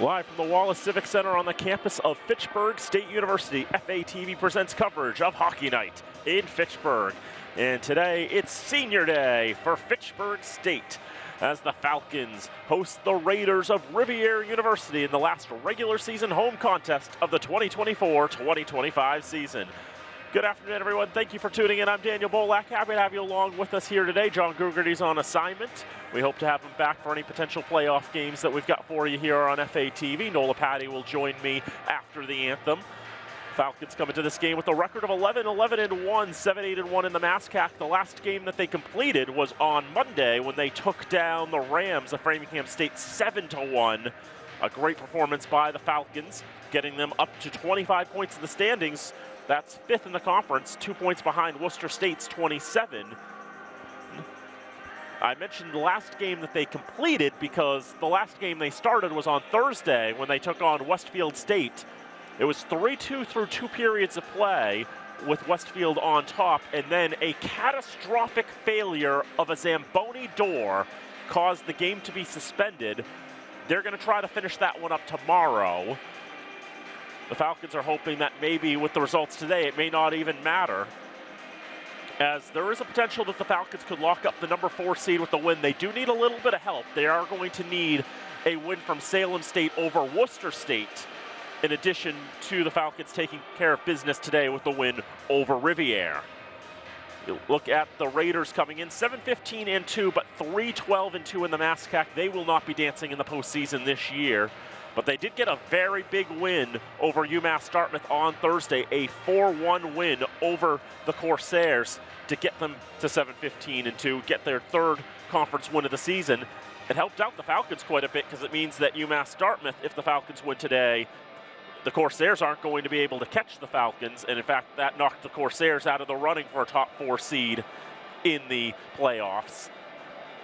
Live from the Wallace Civic Center on the campus of Fitchburg State University, FATV presents coverage of Hockey Night in Fitchburg. And today, it's Senior Day for Fitchburg State as the Falcons host the Raiders of Rivier University in the last regular season home contest of the 2024-2025 season. Good afternoon, everyone. Thank you for tuning in. I'm Daniel Bolak. Happy to have you along with us here today. John Gugerty's on assignment. We hope to have him back for any potential playoff games that we've got for you here on FATV. Nola Patty will join me after the anthem. Falcons come into this game with a record of 11-11-1, 7-8-1 in the MASCAC. The last game that they completed was on Monday when they took down the Rams of Framingham State 7-1. A great performance by the Falcons, getting them up to 25 points in the standings. That's fifth in the conference, 2 points behind Worcester State's 27. I mentioned the last game that they completed because the last game they started was on Thursday when they took on Westfield State. It was 3-2 through 2 periods of play with Westfield on top, and then a catastrophic failure of a Zamboni door caused the game to be suspended. They're going to try to finish that one up tomorrow. The Falcons are hoping that maybe with the results today, it may not even matter, as there is a potential that the Falcons could lock up the number 4 seed with the win. They do need a little bit of help. They are going to need a win from Salem State over Worcester State, in addition to the Falcons taking care of business today with the win over Rivier. You look at the Raiders coming in 7-15-2, but 3-12-2 in the MASCAC. They will not be dancing in the postseason this year. But they did get a very big win over UMass Dartmouth on Thursday, a 4-1 win over the Corsairs to get them to 7-15-2, get their third conference win of the season. It helped out the Falcons quite a bit because it means that UMass Dartmouth, if the Falcons win today, the Corsairs aren't going to be able to catch the Falcons. And in fact, that knocked the Corsairs out of the running for a top 4 seed in the playoffs.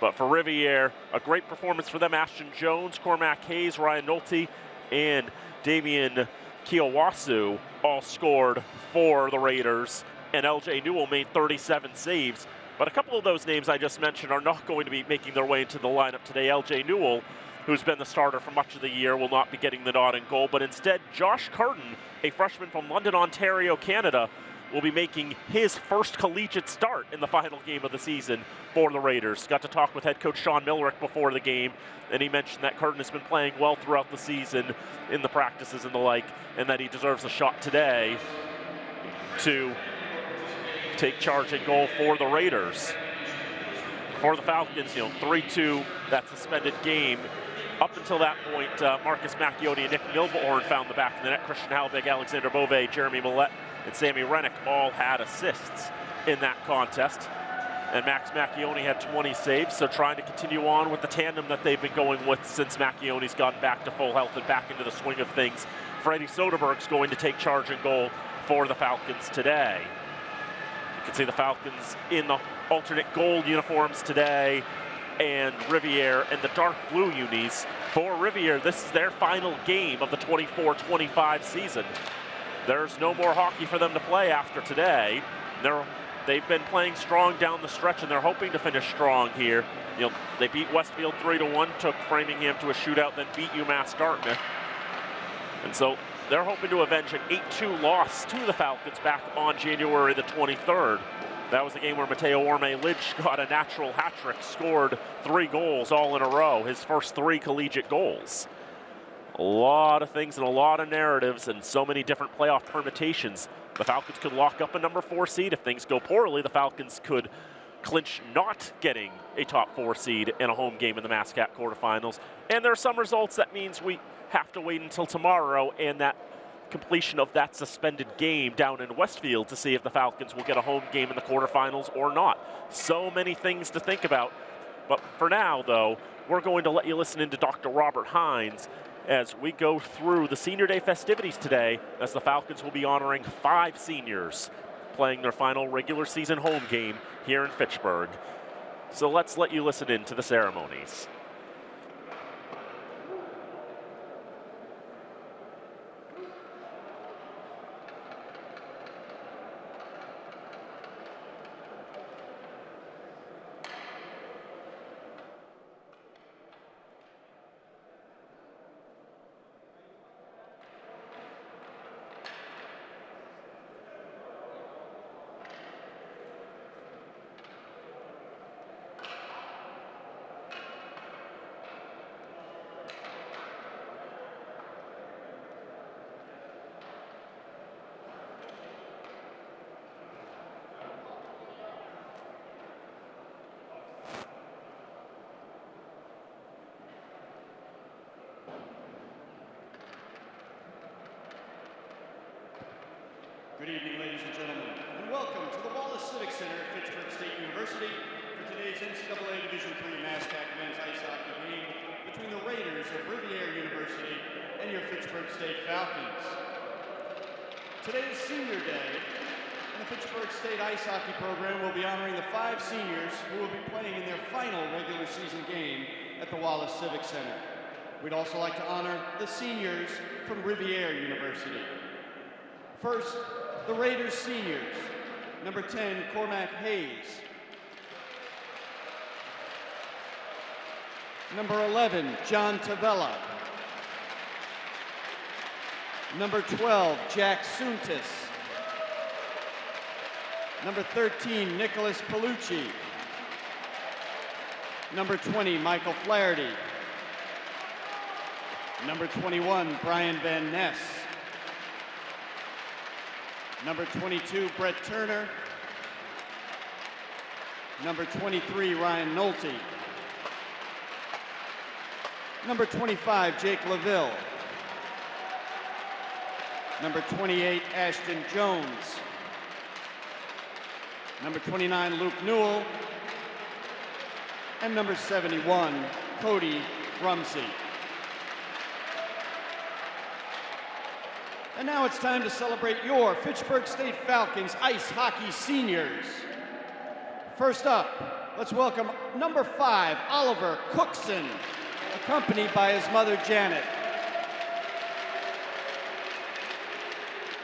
But for Rivier, a great performance for them. Ashton Jones, Cormac Hayes, Ryan Nolte, and Damian Kiyowasu all scored for the Raiders. And LJ Newell made 37 saves. But a couple of those names I just mentioned are not going to be making their way into the lineup today. LJ Newell, who's been the starter for much of the year, will not be getting the nod in goal. But instead, Josh Carden, a freshman from London, Ontario, Canada, will be making his first collegiate start in the final game of the season for the Raiders. Got to talk with head coach Sean Millerick before the game, and he mentioned that Carden has been playing well throughout the season in the practices and the like, and that he deserves a shot today to take charge and goal for the Raiders. For the Falcons, 3-2, that suspended game. Up until that point, Marcus Macchione and Nick Milborn found the back of the net. Christian Halbig, Alexander Bove, Jeremy Millette, and Sammy Rennick all had assists in that contest. And Max Macchione had 20 saves, so trying to continue on with the tandem that they've been going with since Macchione's gotten back to full health and back into the swing of things. Freddie Soderberg's going to take charge and goal for the Falcons today. You can see the Falcons in the alternate gold uniforms today, and Rivier in the dark blue unis. For Rivier, this is their final game of the 24-25 season. There's no more hockey for them to play after today. They've been playing strong down the stretch, and they're hoping to finish strong here. They beat Westfield 3-1, took Framingham to a shootout, then beat UMass Dartmouth. And so they're hoping to avenge an 8-2 loss to the Falcons back on January the 23rd. That was a game where Mateo Orme-Lidge got a natural hat trick, scored 3 goals all in a row, his first 3 collegiate goals. A lot of things and a lot of narratives and so many different playoff permutations. The Falcons could lock up a number 4 seed. If things go poorly, the Falcons could clinch not getting a top 4 seed in a home game in the MASCAC quarterfinals. And there are some results that means we have to wait until tomorrow and that completion of that suspended game down in Westfield to see if the Falcons will get a home game in the quarterfinals or not. So many things to think about. But for now, though, we're going to let you listen into Dr. Robert Hines as we go through the Senior Day festivities today, as the Falcons will be honoring 5 seniors playing their final regular season home game here in Fitchburg. So let's let you listen in to the ceremonies. Good evening, ladies and gentlemen, and welcome to the Wallace Civic Center at Fitchburg State University for today's NCAA Division III NASDAQ men's ice hockey game between the Raiders of Rivier University and your Fitchburg State Falcons. Today is Senior Day, and the Fitchburg State ice hockey program will be honoring the 5 seniors who will be playing in their final regular season game at the Wallace Civic Center. We'd also like to honor the seniors from Rivier University. First, the Raiders seniors. Number 10, Cormac Hayes. Number 11, John Tavella. Number 12, Jack Suntis. Number 13, Nicholas Palucci. Number 20, Michael Flaherty. Number 21, Brian Van Ness. Number 22, Brett Turner. Number 23, Ryan Nolte. Number 25, Jake LaVille. Number 28, Ashton Jones. Number 29, Luke Newell. And number 71, Cody Rumsey. And now it's time to celebrate your Fitchburg State Falcons ice hockey seniors. First up, let's welcome number 5, Oliver Cookson, accompanied by his mother, Janet.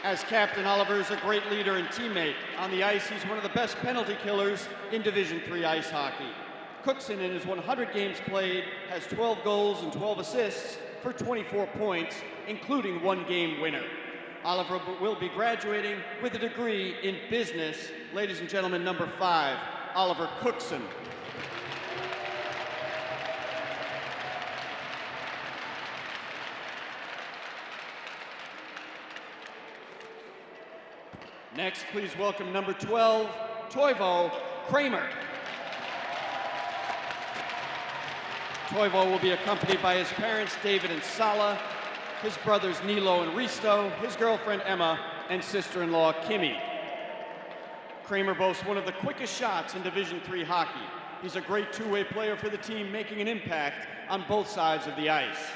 As captain, Oliver is a great leader and teammate. On the ice, he's one of the best penalty killers in Division III ice hockey. Cookson, in his 100 games played, has 12 goals and 12 assists for 24 points, including 1 game winner. Oliver will be graduating with a degree in business. Ladies and gentlemen, number 5, Oliver Cookson. Next, please welcome number 12, Toivo Kramer. Toivo will be accompanied by his parents, David and Sala, his brothers, Nilo and Risto, his girlfriend, Emma, and sister-in-law, Kimmy. Kramer boasts one of the quickest shots in Division III hockey. He's a great two-way player for the team, making an impact on both sides of the ice.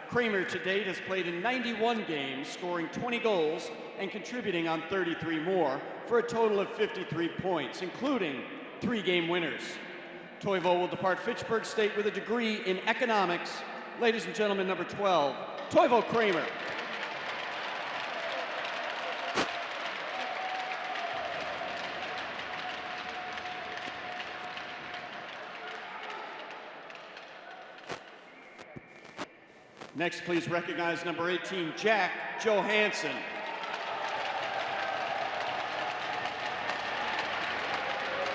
Kramer, to date, has played in 91 games, scoring 20 goals and contributing on 33 more, for a total of 53 points, including 3 game winners. Toivo will depart Fitchburg State with a degree in economics. Ladies and gentlemen, number 12, Toivo Kramer. Next, please recognize number 18, Jack Johansson.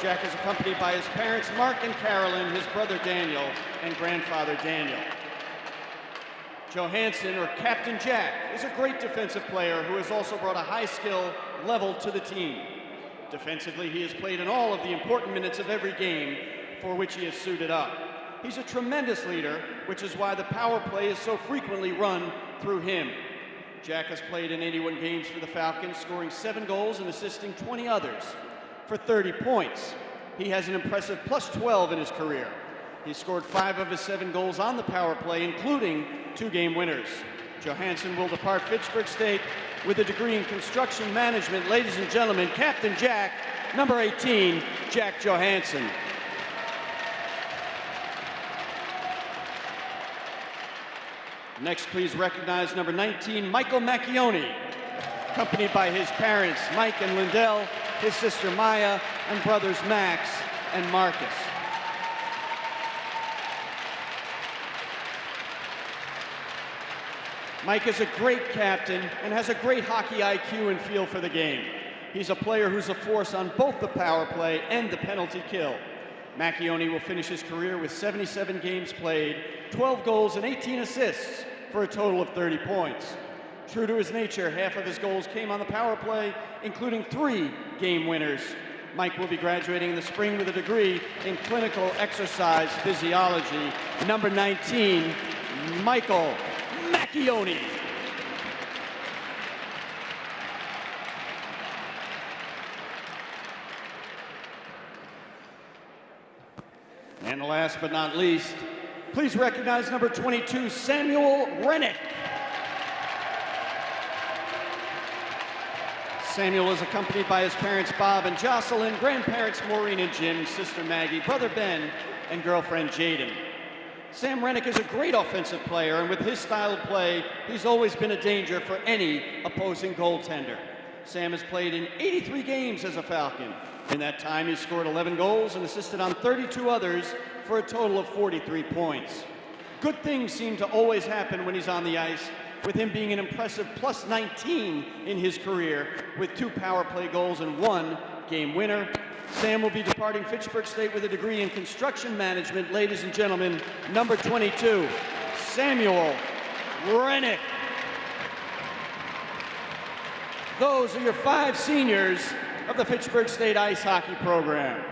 Jack is accompanied by his parents, Mark and Carolyn, his brother Daniel, and grandfather Daniel. Johansson, or Captain Jack, is a great defensive player who has also brought a high skill level to the team. Defensively, he has played in all of the important minutes of every game for which he is suited up. He's a tremendous leader, which is why the power play is so frequently run through him. Jack has played in 81 games for the Falcons, scoring 7 goals and assisting 20 others for 30 points. He has an impressive +12 in his career. He scored 5 of his 7 goals on the power play, including 2 game winners. Johansson will depart Fitchburg State with a degree in construction management. Ladies and gentlemen, Captain Jack, number 18, Jack Johansson. Next, please recognize number 19, Michael Macchione, accompanied by his parents, Mike and Lindell, his sister Maya, and brothers Max and Marcus. Mike is a great captain and has a great hockey IQ and feel for the game. He's a player who's a force on both the power play and the penalty kill. Macchione will finish his career with 77 games played, 12 goals and 18 assists for a total of 30 points. True to his nature, half of his goals came on the power play, including 3 game winners. Mike will be graduating in the spring with a degree in clinical exercise physiology. Number 19, Michael Macchione. And last but not least, please recognize number 22, Samuel Rennick. Samuel is accompanied by his parents Bob and Jocelyn, grandparents Maureen and Jim, sister Maggie, brother Ben, and girlfriend Jaden. Sam Rennick is a great offensive player, and with his style of play, he's always been a danger for any opposing goaltender. Sam has played in 83 games as a Falcon. In that time, he's scored 11 goals and assisted on 32 others for a total of 43 points. Good things seem to always happen when he's on the ice, with him being an impressive plus 19 in his career with 2 power play goals and 1 game winner. Sam will be departing Fitchburg State with a degree in construction management. Ladies and gentlemen, number 22, Samuel Rennick. Those are your 5 seniors of the Fitchburg State ice hockey program.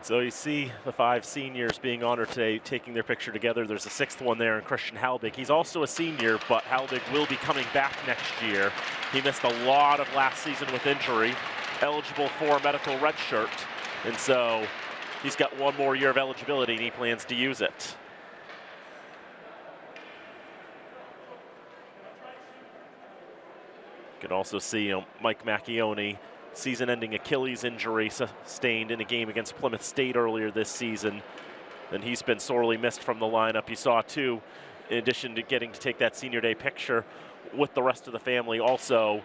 So you see the 5 seniors being honored today, taking their picture together. There's a 6th one there in Christian Halbig. He's also a senior, but Halbig will be coming back next year. He missed a lot of last season with injury, eligible for a medical red shirt, and so he's got 1 more year of eligibility, and he plans to use it. You can also see Mike Macchione, season-ending Achilles injury sustained in a game against Plymouth State earlier this season. And he's been sorely missed from the lineup. You saw, too, in addition to getting to take that senior day picture with the rest of the family, also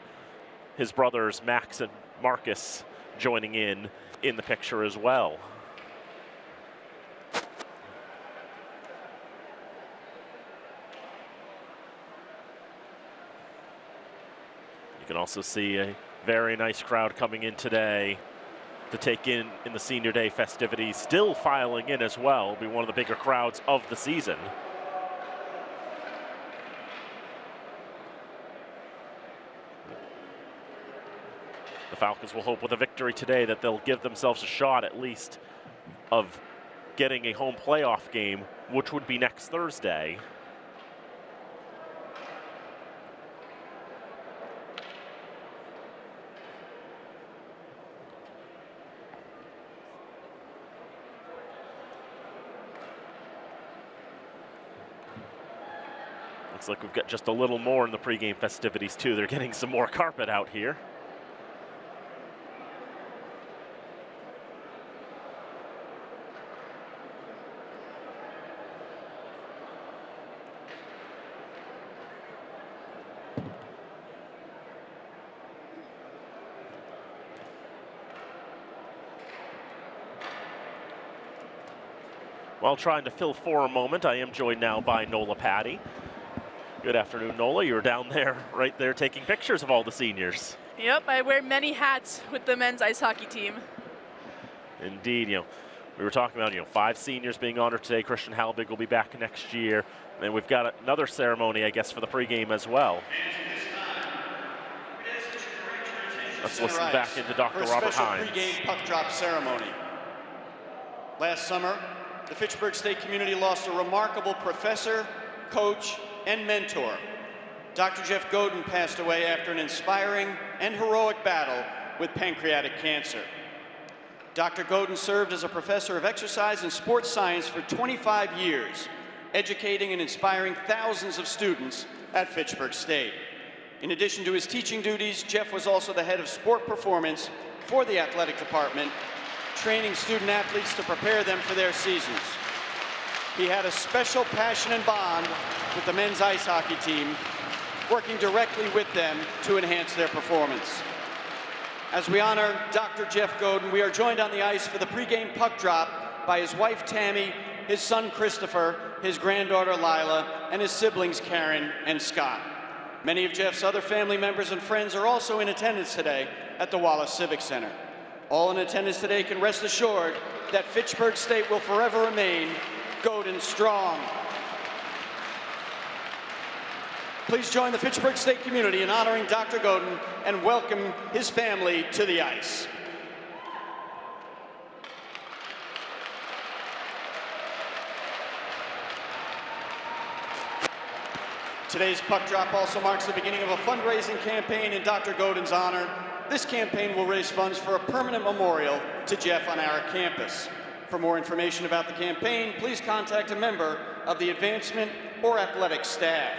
his brothers Max and Marcus joining in the picture as well. You can also see a very nice crowd coming in today to take in the senior day festivities. Still filing in as well. It'll be one of the bigger crowds of the season. The Falcons will hope with a victory today that they'll give themselves a shot at least of getting a home playoff game, which would be next Thursday. Looks like we've got just a little more in the pregame festivities, too. They're getting some more carpet out here. While trying to fill for a moment, I am joined now by Nola Patty. Good afternoon, Nola. You were down there, right there, taking pictures of all the seniors. Yep, I wear many hats with the men's ice hockey team. Indeed, we were talking about, 5 seniors being honored today. Christian Halbig will be back next year. And we've got another ceremony, I guess, for the pregame as well. Let's listen back into Dr. Robert Hines. Pregame puck drop ceremony. Last summer, the Fitchburg State community lost a remarkable professor, coach, and mentor. Dr. Jeff Godin passed away after an inspiring and heroic battle with pancreatic cancer. Dr. Godin served as a professor of exercise and sports science for 25 years, educating and inspiring thousands of students at Fitchburg State. In addition to his teaching duties, Jeff was also the head of sport performance for the athletic department, training student athletes to prepare them for their seasons. He had a special passion and bond with the men's ice hockey team, working directly with them to enhance their performance. As we honor Dr. Jeff Godin, we are joined on the ice for the pregame puck drop by his wife Tammy, his son Christopher, his granddaughter Lila, and his siblings Karen and Scott. Many of Jeff's other family members and friends are also in attendance today at the Wallace Civic Center. All in attendance today can rest assured that Fitchburg State will forever remain Godin strong. Please join the Fitchburg State community in honoring Dr. Godin and welcome his family to the ice. Today's puck drop also marks the beginning of a fundraising campaign in Dr. Godin's honor. This campaign will raise funds for a permanent memorial to Jeff on our campus. For more information about the campaign, please contact a member of the advancement or athletic staff.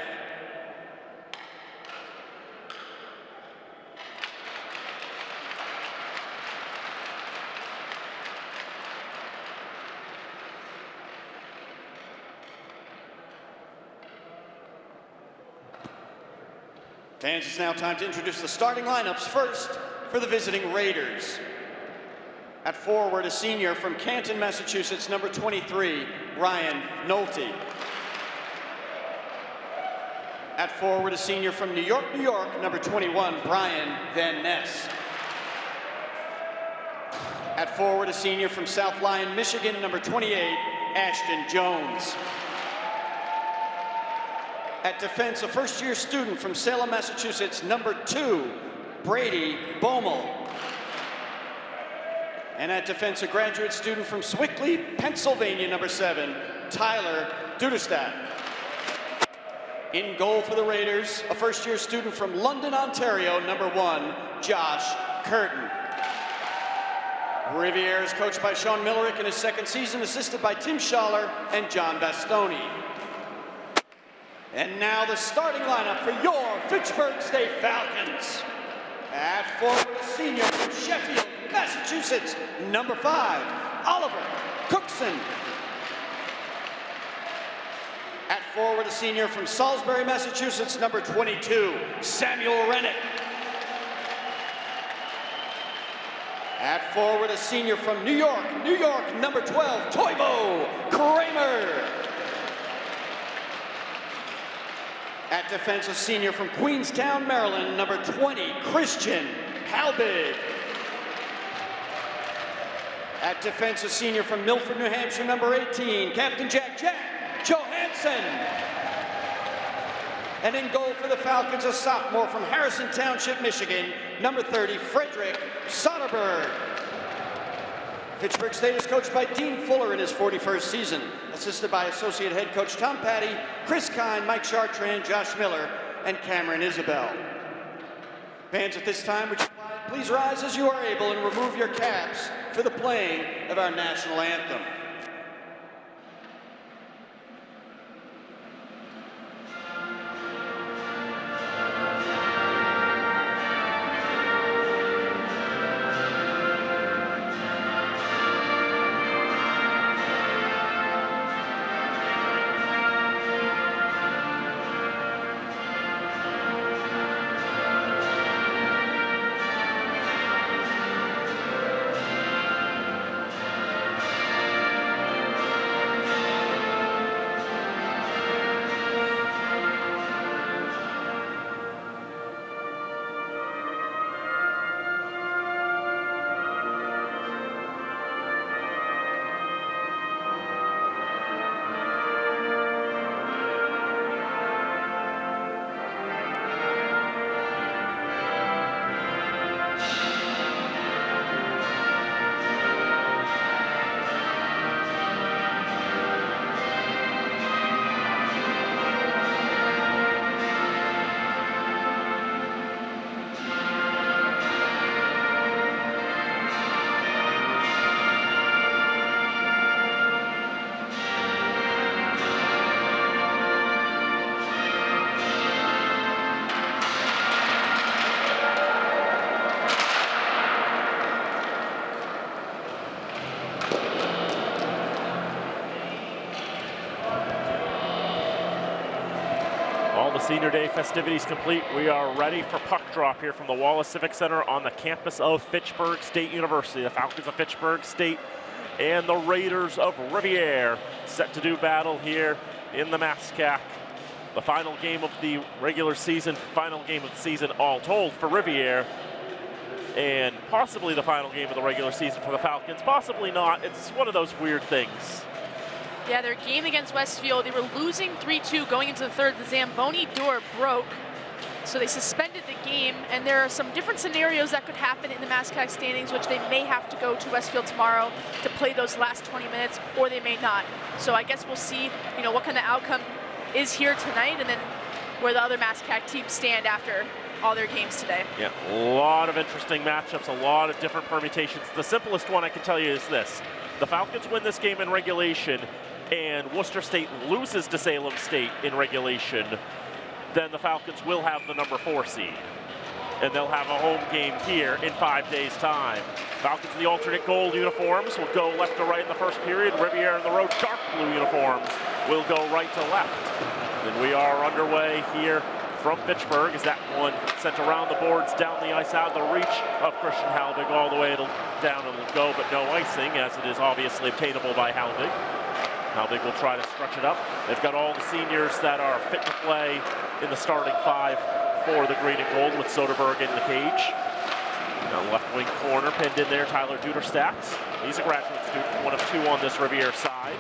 Fans, it's now time to introduce the starting lineups. First, for the visiting Raiders. At forward, a senior from Canton, Massachusetts, number 23, Ryan Nolte. At forward, a senior from New York, New York, number 21, Brian Van Ness. At forward, a senior from South Lyon, Michigan, number 28, Ashton Jones. At defense, a first-year student from Salem, Massachusetts, number 2, Brady Bommel. And at defense, a graduate student from Swickley, Pennsylvania, number 7, Tyler Duderstadt. In goal for the Raiders, a first-year student from London, Ontario, number 1, Josh Curtin. Rivier is coached by Sean Millerick in his second season, assisted by Tim Schaller and John Bastoni. And now the starting lineup for your Fitchburg State Falcons. At forward, a senior from Sheffield, Massachusetts, number 5, Oliver Cookson. At forward, a senior from Salisbury, Massachusetts, number 22, Samuel Rennick. At forward, a senior from New York, New York, number 12, Toivo Kramer. At defense, a senior from Queenstown, Maryland, number 20, Christian Halbig. At defense, a senior from Milford, New Hampshire, number 18, Captain Jack Johansson. And in goal for the Falcons, a sophomore from Harrison Township, Michigan, number 30, Frederick Soderberg. Fitchburg State is coached by Dean Fuller in his 41st season, assisted by associate head coach Tom Patty, Chris Kine, Mike Chartrand, Josh Miller, and Cameron Isabel. Fans, at this time, would you please rise as you are able and remove your caps for the playing of our national anthem. Senior Day festivities complete. We are ready for puck drop here from the Wallace Civic Center on the campus of Fitchburg State University. The Falcons of Fitchburg State and the Raiders of Rivier set to do battle here in the MASCAC. The final game of the regular season, final game of the season all told for Rivier. and possibly the final game of the regular season for the Falcons. Possibly not. It's one of those weird things. Yeah, their game against Westfield, they were losing 3-2 going into the third. The Zamboni door broke, so they suspended the game, and there are some different scenarios that could happen in the MASCAC standings, which they may have to go to Westfield tomorrow to play those last 20 minutes, or they may not. So I guess we'll see, what kind of outcome is here tonight, and then where the other MASCAC teams stand after all their games today. Yeah, a lot of interesting matchups, a lot of different permutations. The simplest one I can tell you is this. The Falcons win this game in regulation, and Worcester State loses to Salem State in regulation, then the Falcons will have the number 4 seed. And they'll have a home game here in 5 days' time. Falcons in the alternate gold uniforms will go left to right in the first period. Rivier in the road dark blue uniforms will go right to left. And we are underway here from Fitchburg as that one sent around the boards, down the ice, out of the reach of Christian Halbig. All the way down it'll go, but no icing, as it is obviously obtainable by Halbig. Halbig will try to stretch it up. They've got all the seniors that are fit to play in the starting 5 for the green and gold, with Soderberg in the cage. Now left wing corner pinned in there, Tyler Duderstadt. He's a graduate student, one of 2 on this Rivier side.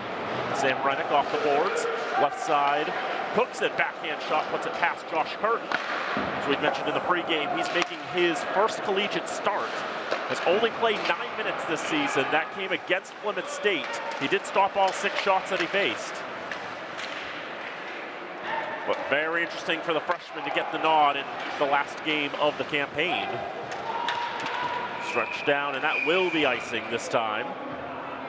Sam Rennick off the boards. Left side, hooks it, backhand shot, puts it past Josh Curtin. As we mentioned in the pregame, he's making his first collegiate start. Has only played 9 minutes this season. That came against Plymouth State. He did stop all 6 shots that he faced. But very interesting for the freshman to get the nod in the last game of the campaign. Stretched down, and that will be icing this time.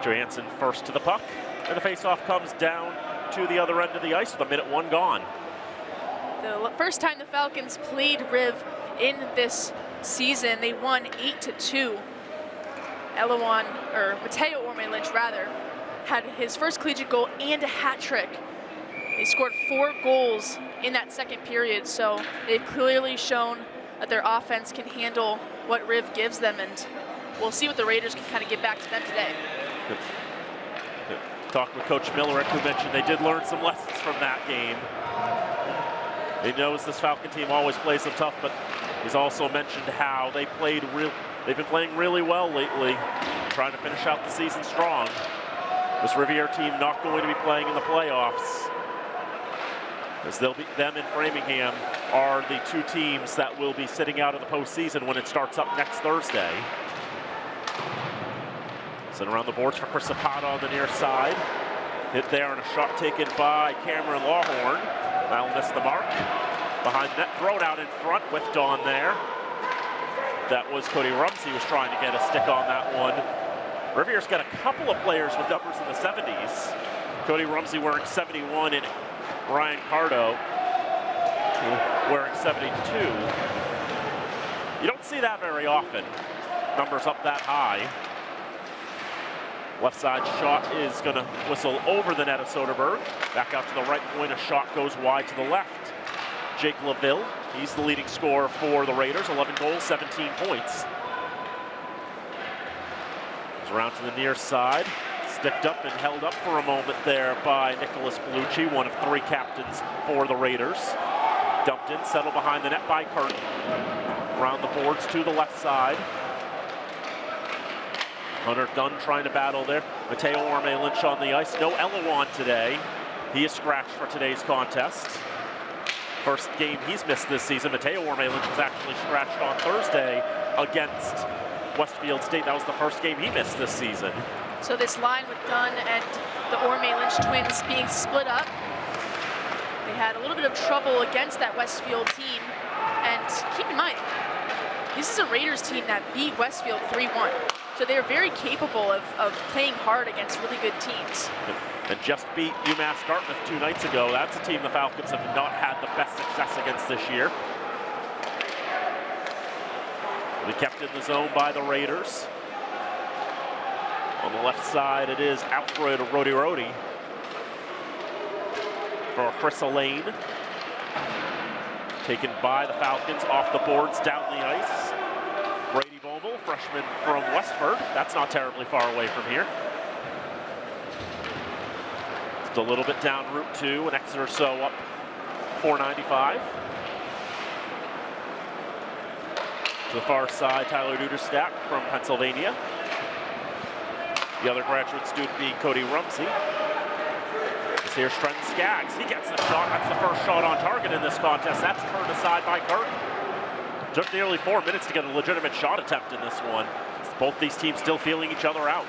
Johansson first to the puck, and the faceoff comes down to the other end of the ice with 1:01 gone. The first time the Falcons played Riv in this season, they won 8-2. Mateo Orme-Lynch had his first collegiate goal and a hat trick. They scored 4 goals in that second period, so they've clearly shown that their offense can handle what Riv gives them, and we'll see what the Raiders can kind of get back to them today. Talked with Coach Millerick, who mentioned they did learn some lessons from that game. He knows this Falcon team always plays them tough, but he's also mentioned how they've been playing really well lately, trying to finish out the season strong. This Rivier team not going to be playing in the playoffs, as them and Framingham are the 2 teams that will be sitting out of the postseason when it starts up next Thursday. Sent around the boards for Chris Zapata on the near side. Hit there and a shot taken by Cameron Lawhorn. That'll miss the mark. Behind net, thrown out in front, whiffed on there. That was Cody Rumsey was trying to get a stick on that one. Rivier's got a couple of players with numbers in the 70s. Cody Rumsey wearing 71 and Ryan Cardo wearing 72. You don't see that very often. Numbers up that high. Left side shot is going to whistle over the net of Soderberg. Back out to the right point, a shot goes wide to the left. Jake LaVille, he's the leading scorer for the Raiders, 11 goals, 17 points. Goes around to the near side, sticked up and held up for a moment there by Nicholas Bellucci, one of 3 captains for the Raiders. Dumped in, settled behind the net by Curtin. Around the boards to the left side. Hunter Dunn trying to battle there. Mateo Orme-Lynch on the ice. No Elawan today. He is scratched for today's contest. First game he's missed this season. Mateo Orme-Lynch was actually scratched on Thursday against Westfield State. That was the first game he missed this season. So this line with Dunn and the Orme-Lynch twins being split up, they had a little bit of trouble against that Westfield team. And keep in mind, this is a Raiders team that beat Westfield 3-1. So they're very capable of playing hard against really good teams. And just beat UMass Dartmouth 2 nights ago. That's a team the Falcons have not had the best success against this year. Will be kept in the zone by the Raiders. On the left side, it is Alfred Rodi for Chris Lane. Taken by the Falcons off the boards, down the ice. Brady Boble, freshman from Westford. That's not terribly far away from here. Just a little bit down Route 2, an exit or so up 495. To the far side, Tyler Duderstack from Pennsylvania. The other graduate student being Cody Rumsey. Here's Trenton Skaggs. He gets the shot. That's the first shot on target in this contest. That's turned aside by Curtin. Took nearly 4 minutes to get a legitimate shot attempt in this one. Both these teams still feeling each other out.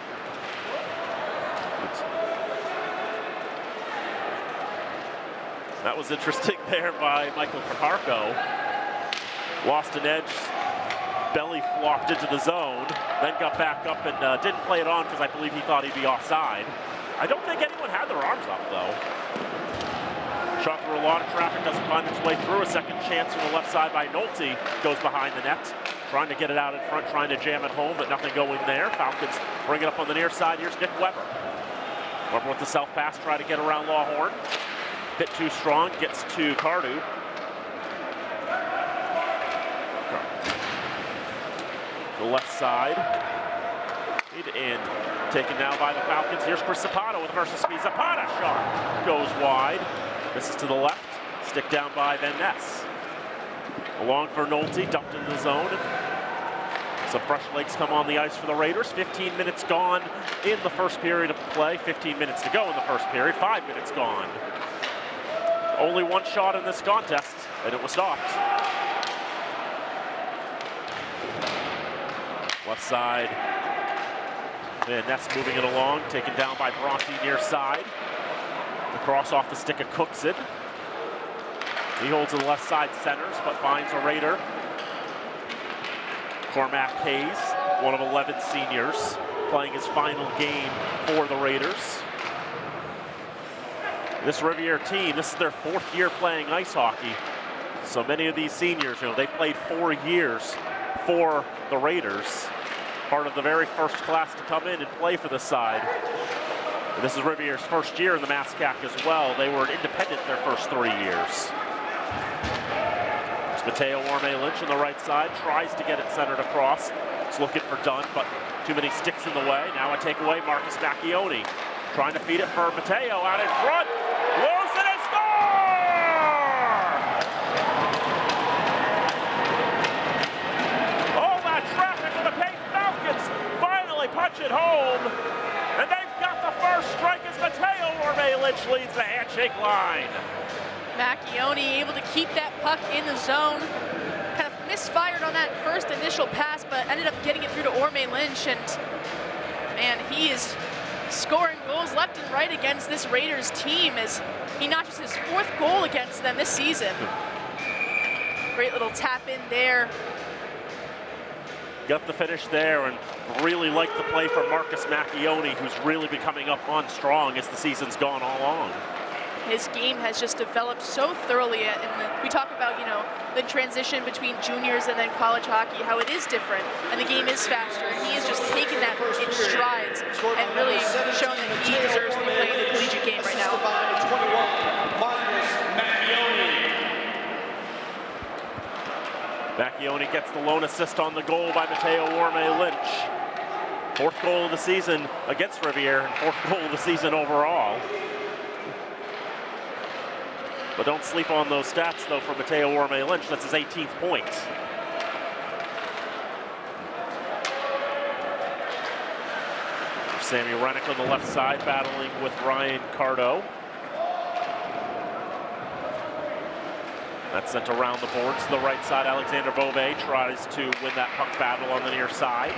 That was interesting there by Michael Kaparko. Lost an edge, belly flopped into the zone, then got back up and didn't play it on because I believe he thought he'd be offside. I don't think anyone had their arms up though. Shot through a lot of traffic, doesn't find its way through. A second chance from the left side by Nolte, goes behind the net. Trying to get it out in front, trying to jam it home, but nothing going there. Falcons bring it up on the near side. Here's Nick Weber. Weber with the self pass, try to get around Lawhorn. Bit too strong, gets to Cardew. The left side. In. Taken now by the Falcons. Here's Chris Zapata with versus speed. Zapata shot goes wide. This is to the left. Stick down by Van Ness. Along for Nolte, dumped into the zone. Some fresh legs come on the ice for the Raiders. 15 minutes gone in the first period of play. 15 minutes to go in the first period. 5 minutes gone. Only one shot in this contest, and it was stopped. Left side. Van Ness moving it along, taken down by Bronte near side. The cross off the stick of Cookson. He holds to the left side centers, but finds a Raider. Cormac Hayes, one of 11 seniors, playing his final game for the Raiders. This Rivier team, this is their 4th year playing ice hockey. So many of these seniors, they played 4 years for the Raiders. Part of the very first class to come in and play for the side. And this is Rivier's first year in the MASCAC as well. They were an independent their first 3 years. There's Mateo Orme-Lynch on the right side, tries to get it centered across. It's looking for Dunn, but too many sticks in the way. Now a takeaway, Marcus Macchione. Trying to feed it for Mateo out in front. Loose and a score! All that traffic for the Pink Falcons finally punch it home. And they've got the first strike as Mateo Orme-Lynch leads the handshake line. Macchione able to keep that puck in the zone. Kind of misfired on that first initial pass, but ended up getting it through to Orme-Lynch. And man, he is scoring goals left and right against this Raiders team as he notches his 4th goal against them this season. Great little tap in there. Got the finish there and really liked the play from Marcus Macchione, who's really been coming up on strong as the season's gone along. His game has just developed so thoroughly, and we talk about, the transition between juniors and then college hockey, how it is different, and the game is faster, and he has just taken that in strides and really shown that he deserves to be playing the collegiate game right now. Macchione gets the lone assist on the goal by Mateo Orme-Lynch. 4th goal of the season against Rivier, and 4th goal of the season overall. But don't sleep on those stats, though, for Mateo Orme-Lynch. That's his 18th point. Sammy Rennick on the left side, battling with Ryan Cardo. That's sent around the boards to the right side. Alexander Beauvais tries to win that puck battle on the near side.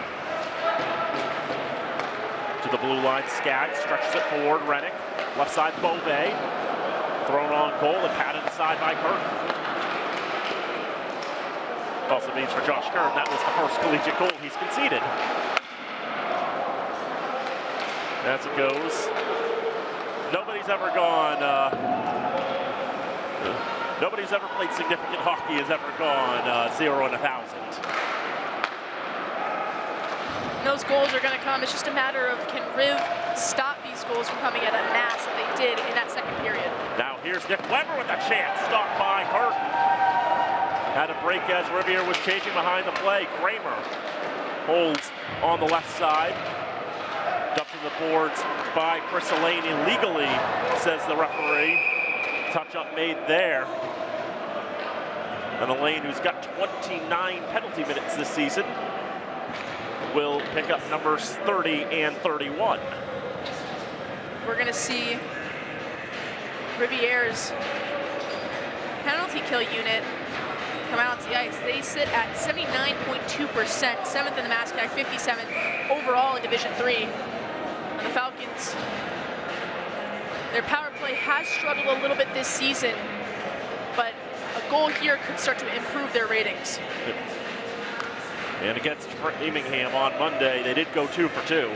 To the blue line, Skaggs stretches it forward, Rennick. Left side, Beauvais. Thrown on goal and patted aside by Curtin. Also means for Josh Curtin, that was the first collegiate goal he's conceded. As it goes. Nobody's ever gone, nobody's ever played significant hockey has ever gone 0 and 1,000. Those goals are going to come. It's just a matter of can Riv stop these goals from coming at a mass that they did in that second period. Now here's Nick Weber with a chance, stopped by Curtin. Had a break as Rivier was changing behind the play. Kramer holds on the left side. Dumped to the boards by Chris Elaine illegally, says the referee. Touch up made there. And Elaine, who's got 29 penalty minutes this season, will pick up numbers 30 and 31. We're going to see Rivier's penalty kill unit come out onto the ice. They sit at 79.2%, 7th in the MASCAC, 57th overall in Division 3. And the Falcons, their power play has struggled a little bit this season, but a goal here could start to improve their ratings. And against Framingham on Monday, they did go 2 for 2.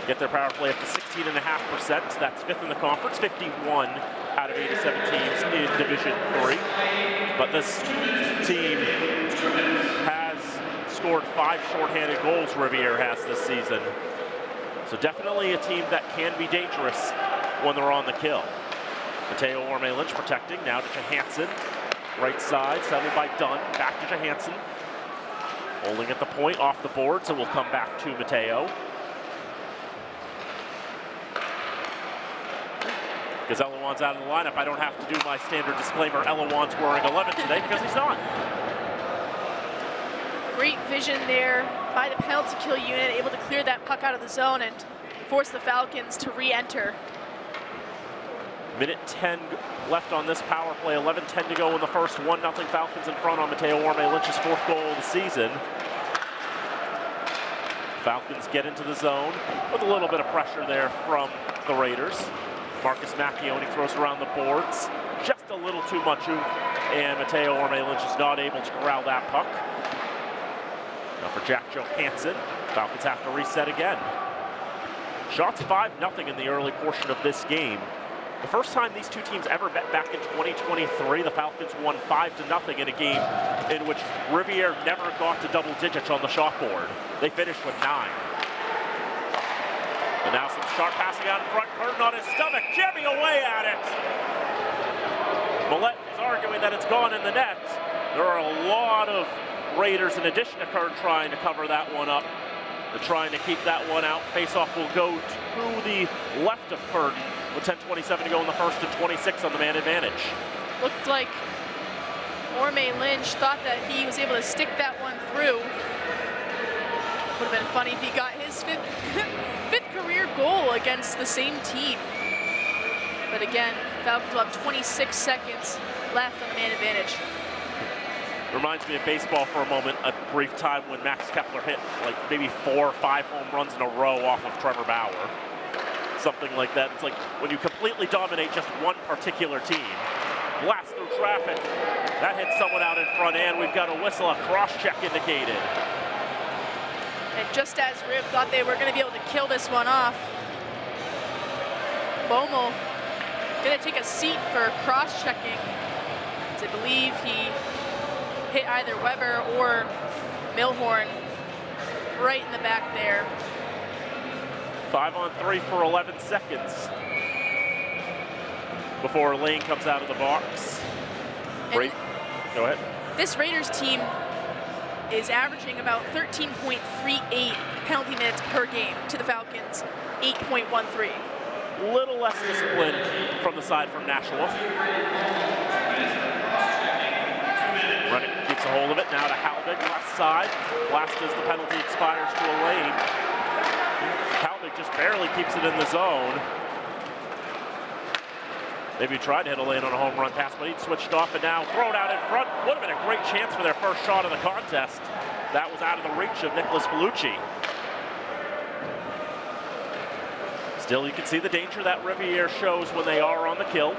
Get their power play up to 16.5%. That's 5th in the conference, 51 out of 87 teams in Division 3. But this team has scored 5 shorthanded goals, Rivier has this season. So definitely a team that can be dangerous when they're on the kill. Mateo Orme-Lynch protecting, now to Johansson. Right side, settled by Dunn, back to Johansson. Holding at the point, off the board, so we'll come back to Mateo. Because Elawan's out of the lineup, I don't have to do my standard disclaimer, Elawan's wearing 11 today, because he's not. Great vision there by the penalty kill unit, able to clear that puck out of the zone and force the Falcons to re-enter. Minute 10 left on this power play, 11-10 to go in the first, 1-0 Falcons in front on Mateo Orme-Lynch's 4th goal of the season. Falcons get into the zone with a little bit of pressure there from the Raiders. Marcus Macchione throws around the boards, just a little too much oomph, and Mateo Orme-Lynch is not able to corral that puck. Now for Jack Johansson, Falcons have to reset again. Shots 5-0 in the early portion of this game. The first time these two teams ever met back in 2023, the Falcons won 5-0 in a game in which Rivier never got to double digits on the shot board. They finished with 9. And now some sharp passing out in front, Curtin on his stomach, jamming away at it. Millette is arguing that it's gone in the net. There are a lot of Raiders, in addition to Curtin, trying to cover that one up. They're trying to keep that one out. Faceoff will go to the left of Curtin with 10:27 to go in the first and 26 on the man advantage. Looked like Orme-Lynch thought that he was able to stick that one through. Would have been funny if he got his fifth career goal against the same team. But again, Falcons will have 26 seconds left on the man advantage. Reminds me of baseball for a moment, a brief time when Max Kepler hit like maybe 4 or 5 home runs in a row off of Trevor Bauer. Something like that. It's like when you completely dominate just one particular team. Blast through traffic. That hits someone out in front, and we've got a whistle, a cross-check indicated. And just as Riv thought they were going to be able to kill this one off, Bommel going to take a seat for cross-checking. I believe he hit either Weber or Milhorn right in the back there. 5-on-3 for 11 seconds before Lane comes out of the box. Great. Go ahead. This Raiders team is averaging about 13.38 penalty minutes per game to the Falcons, 8.13. Little less discipline from the side from Nashua. Running keeps a hold of it, now to Halbig, left side. Blast as the penalty expires to Elaine. Halbig just barely keeps it in the zone. Maybe tried to hit Elaine on a home run pass, but he'd switched off and now thrown out in front. Would have been a great chance for their first shot of the contest. That was out of the reach of Nicholas Bellucci. Still, you can see the danger that Rivier shows when they are on the kill.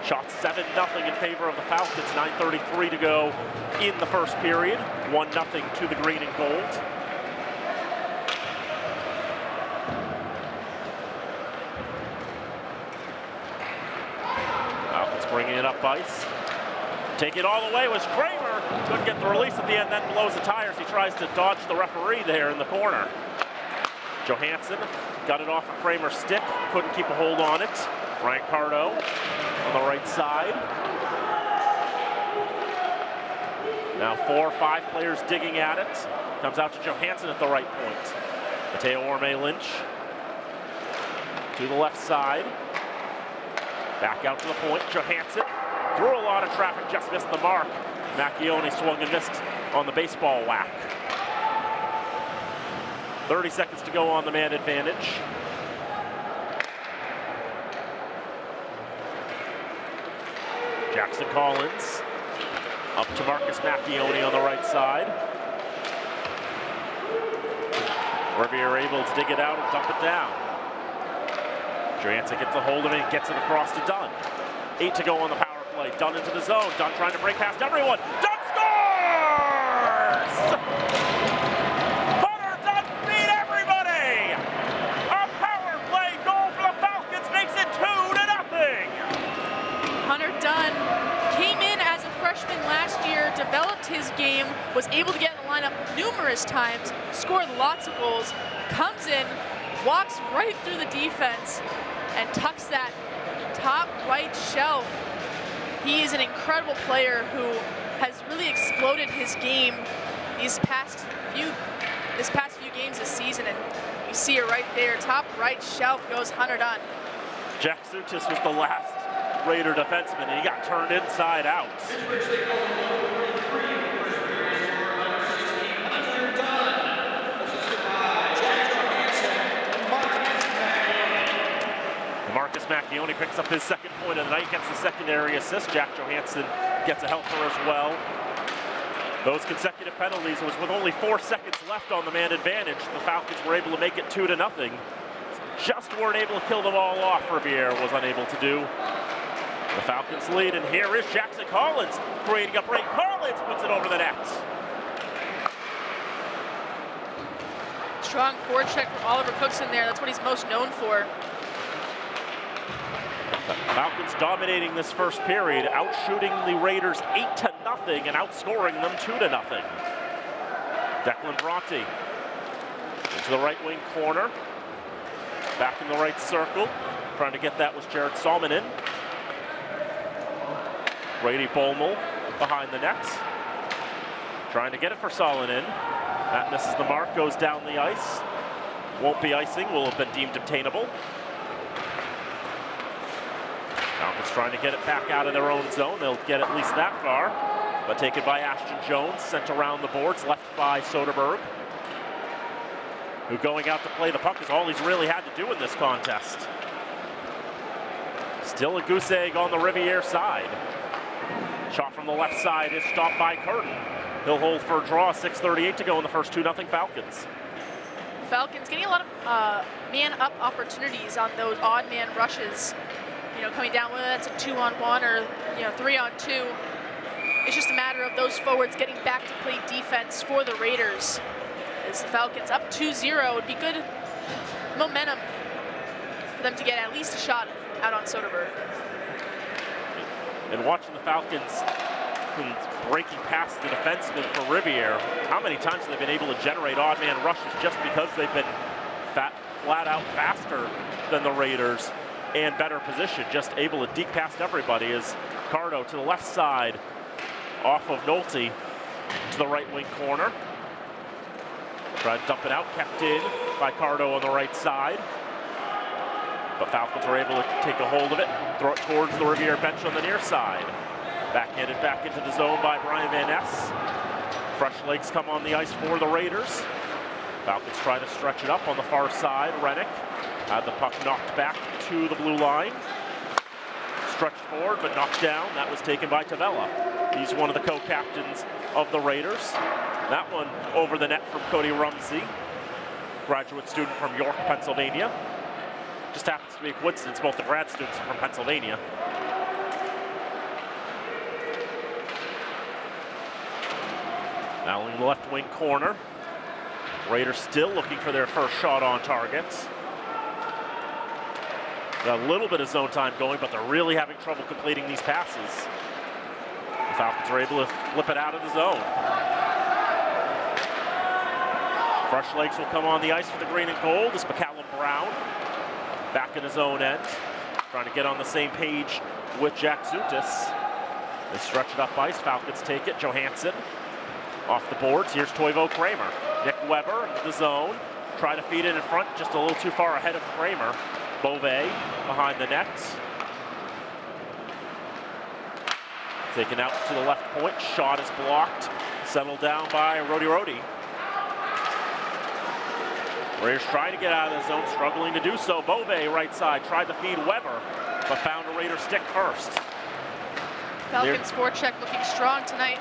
Shot 7-0 in favor of the Falcons, 9:33 to go in the first period. 1-0 to the green and gold. Falcons bringing it up ice. Take it all the way was Kramer. Couldn't get the release at the end, then blows the tires. He tries to dodge the referee there in the corner. Johansson got it off of Kramer's stick, couldn't keep a hold on it. Brancardo on the right side. Now 4 or 5 players digging at it. Comes out to Johansson at the right point. Mateo Orme-Lynch to the left side. Back out to the point, Johansson. through a lot of traffic, just missed the mark. Macchione swung and missed on the baseball whack. 30 seconds to go on the man advantage. Jackson Collins up to Marcus Macchione on the right side. Rivier able to dig it out and dump it down. Johansson gets a hold of it and gets it across to Dunn. 8 to go on the power play. Dunn into the zone. Dunn trying to break past everyone. Dunn scores! Hunter Dunn beat everybody! A power play goal for the Falcons makes it 2-0. Hunter Dunn came in as a freshman last year, developed his game, was able to get in the lineup numerous times, scored lots of goals, comes in, walks right through the defense, and tucks that top right shelf. He is an incredible player who has really exploded his game these past few games this season, and you see it right there. Top right shelf goes Hunter Dunn. Jack Sutis was the last Raider defenseman, and he got turned inside out. Marcus Macchione picks up his second point of the night, gets the secondary assist. Jack Johansson gets a helper as well. Those consecutive penalties, it was with only 4 seconds left on the man advantage. The Falcons were able to make it 2-0. Just weren't able to kill them all off. Rivier was unable to do. The Falcons lead, and here is Jackson Collins creating a break. Collins puts it over the net. Strong forecheck from Oliver Cookson there. That's what he's most known for. The Falcons dominating this first period, outshooting the Raiders 8-0 and outscoring them 2-0. Declan Bronte into the right wing corner. Back in the right circle. Trying to get that was Jared Salmonen. Brady Bolmel behind the net. Trying to get it for Salmonen. That misses the mark, goes down the ice. Won't be icing, will have been deemed obtainable. Falcons trying to get it back out of their own zone. They'll get at least that far, but taken by Ashton Jones, sent around the boards, left by Soderberg, who going out to play the puck is all he's really had to do in this contest. Still a goose egg on the Rivier side. Shot from the left side is stopped by Curtin. He'll hold for a draw, 6:38 to go in the first 2-0 Falcons. Falcons getting a lot of man-up opportunities on those odd man rushes. You know, coming down, whether that's a 2-on-1 or 3-on-2. It's just a matter of those forwards getting back to play defense for the Raiders. As the Falcons up 2-0, would be good momentum for them to get at least a shot out on Soderberg. And watching the Falcons breaking past the defenseman for Rivier, how many times have they been able to generate odd man rushes just because they've been flat out faster than the Raiders and better position, just able to deke past everybody. As Cardo to the left side off of Nolte to the right wing corner. Tried to dump it out, kept in by Cardo on the right side. But Falcons were able to take a hold of it, throw it towards the Rivier bench on the near side. Backhanded back into the zone by Brian Van Ness. Fresh legs come on the ice for the Raiders. Falcons try to stretch it up on the far side. Rennick had the puck knocked back to the blue line. Stretched forward, but knocked down. That was taken by Tavella. He's one of the co-captains of the Raiders. That one over the net from Cody Rumsey, graduate student from York, Pennsylvania. Just happens to be a coincidence, both the grad students are from Pennsylvania. Now in the left wing corner. Raiders still looking for their first shot on target. Got a little bit of zone time going, but they're really having trouble completing these passes. The Falcons are able to flip it out of the zone. Fresh legs will come on the ice for the green and gold. This is McCallum Brown back in his own end, trying to get on the same page with Jack Zutis. They stretch it up ice. Falcons take it. Johansson off the boards. Here's Toivo Kramer. Nick Weber into the zone. Try to feed it in front, just a little too far ahead of Kramer. Beauvais behind the net. Taken out to the left point, shot is blocked. Settled down by Rivier. Raiders trying to get out of the zone, struggling to do so. Bove, right side, tried to feed Weber, but found a Raider stick first. Falcons forecheck looking strong tonight.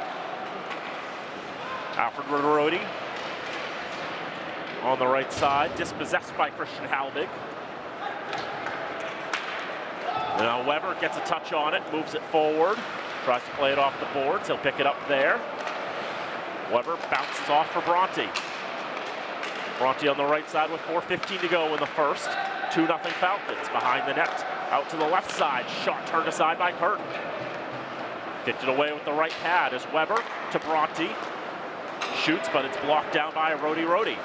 Alfred Rivier on the right side, dispossessed by Christian Halbig. Now Weber gets a touch on it, moves it forward, tries to play it off the boards. He'll pick it up there. Weber bounces off for Bronte. Bronte on the right side with 4:15 to go in the first. 2-0 Falcons behind the net. Out to the left side, shot turned aside by Curtin. Kicked it away with the right pad as Weber to Bronte. Shoots, but it's blocked down by Rivier.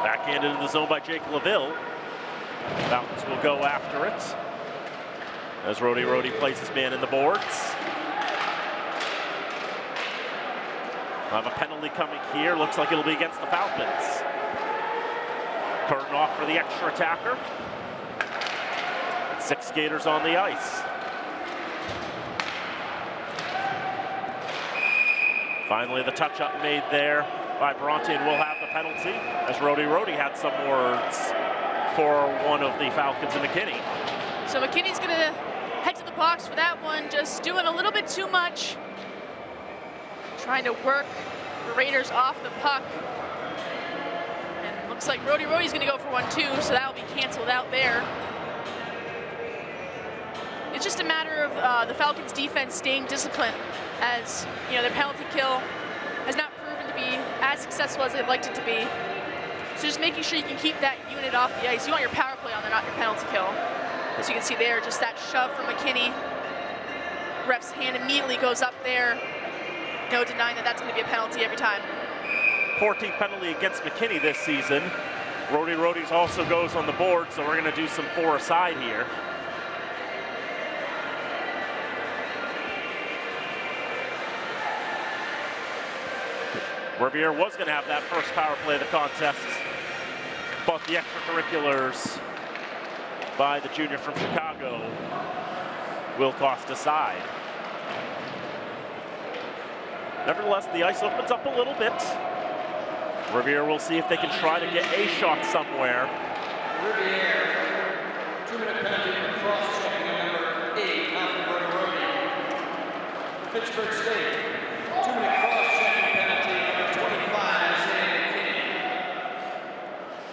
Backhanded into the zone by Jake LaVille. Falcons will go after it as Rivier plays his man in the boards. We'll have a penalty coming here. Looks like it'll be against the Falcons. Curtin off for the extra attacker. 6 skaters on the ice. Finally, the touch-up made there by Bronte, and we'll have the penalty as Rivier had some words for one of the Falcons and McKinney. So McKinney's going to head to the box for that one, just doing a little bit too much. Trying to work the Raiders off the puck. And looks like Rivier's going to go for one too, so that'll be canceled out there. It's just a matter of the Falcons' defense staying disciplined, as you know their penalty kill has not proven to be as successful as they'd liked it to be. So just making sure you can keep that unit off the ice. You want your power play on there, not your penalty kill. As you can see there, just that shove from McKinney. Ref's hand immediately goes up there. No denying that that's going to be a penalty every time. 14th penalty against McKinney this season. Rivier's also goes on the board, so we're going to do some 4-a-side here. Rivier was going to have that first power play of the contest, but the extracurriculars by the junior from Chicago will cost a side. Nevertheless, the ice opens up a little bit. Rivier will see if they can try to get a shot somewhere. Rivier, 2-minute penalty for cross-checking on number 8, Alfred Rivier. Fitchburg State, 2-minute cross-checking penalty, number 25, Isaiah McKinney.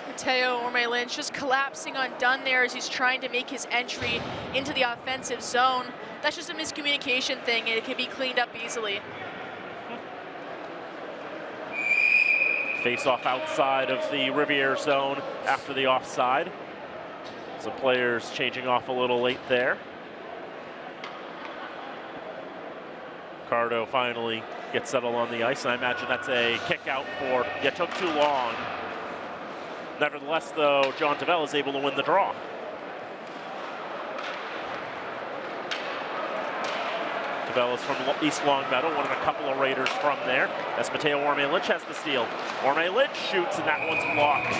Mateo Orme-Lynch just collapsing on Dunn there as he's trying to make his entry into the offensive zone. That's just a miscommunication thing, and it can be cleaned up easily. Face-off outside of the Rivier zone after the offside. Some players changing off a little late there. Cardo finally gets settled on the ice, and I imagine that's a kick out for, yeah, took too long. Nevertheless, though, John Tavel is able to win the draw. Tavel is from East Longmeadow, one of a couple of Raiders from there. As Mateo Orme-Lynch has the steal. Orme-Lynch shoots, and that one's blocked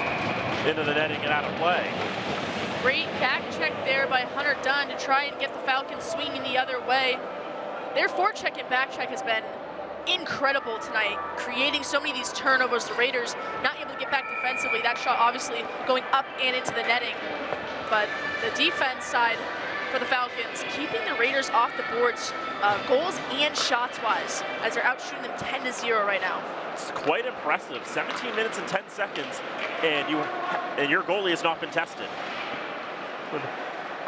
into the netting and out of play. Great back check there by Hunter Dunn to try and get the Falcons swinging the other way. Their forecheck and back check has been incredible tonight, creating so many of these turnovers. The Raiders not able to get back defensively. That shot obviously going up and into the netting. But the defense side for the Falcons, keeping the Raiders off the boards, goals and shots-wise, as they're out shooting them 10-0 right now. It's quite impressive. 17 minutes and 10 seconds, and your goalie has not been tested.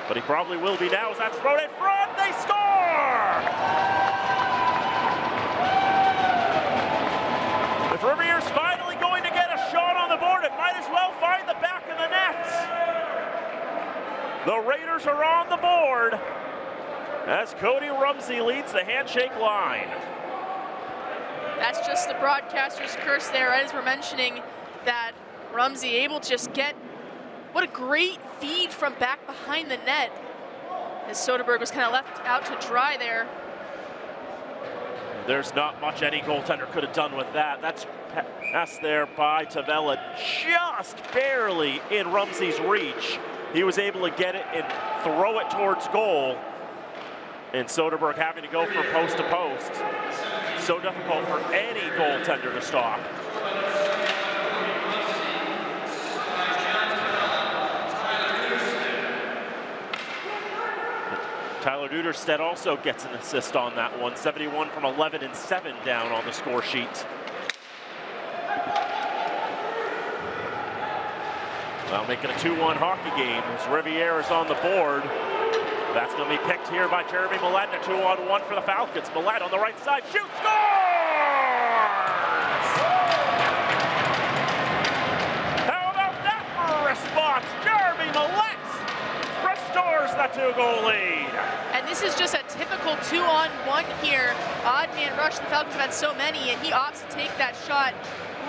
But he probably will be now as that's thrown in front. They score! If Rivier's finally going to get a shot on the board, it might as well find the back of the net. The Raiders are on the board as Cody Rumsey leads the handshake line. That's just the broadcaster's curse there, as we're mentioning that Rumsey able to just get, what a great feed from back behind the net. As Soderberg was kind of left out to dry there. There's not much any goaltender could have done with that. That's there by Tavella, just barely in Rumsey's reach. He was able to get it and throw it towards goal. And Soderberg having to go from post to post. So difficult for any goaltender to stop. Tyler Duderstedt also gets an assist on that one. 71 from 11 and 7 down on the score sheet. Well, making a 2-1 hockey game as Rivier is on the board. That's going to be picked here by Jeremy Millett. A 2-on-1 for the Falcons. Millett on the right side, shoots, scores! How about that for a response? Jeremy Millett restores the 2-goal lead. And this is just a typical 2-on-1 here. Odd man rush, the Falcons have had so many, and he opts to take that shot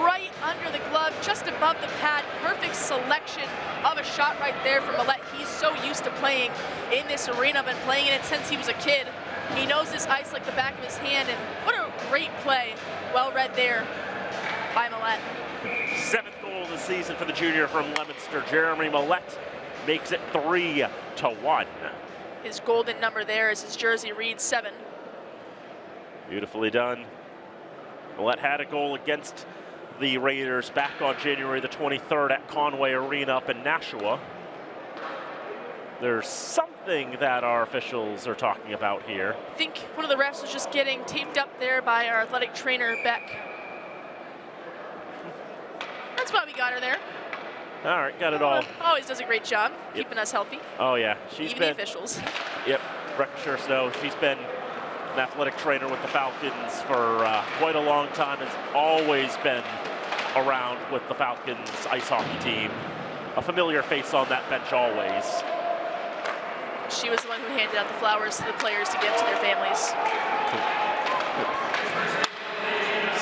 right under the glove, just above the pad. Perfect selection of a shot right there for Millett. He's so used to playing in this arena, been playing in it since he was a kid. He knows this ice like the back of his hand, and what a great play. Well read there by Millett. 7th goal of the season for the junior from Leominster. Jeremy Millett makes it 3-1. His golden number there as his jersey reads 7. Beautifully done. Millett had a goal against the Raiders back on January the 23rd at Conway Arena up in Nashua. There's something that our officials are talking about here. I think one of the refs was just getting taped up there by our athletic trainer, Beck. That's why we got her there. All right, got it all. Always does a great job keeping us healthy. Oh yeah, Even the officials. Yep, Rebecca sure snow. She's been an athletic trainer with the Falcons for quite a long time. Has always been around with the Falcons ice hockey team. A familiar face on that bench always. She was the one who handed out the flowers to the players to give to their families.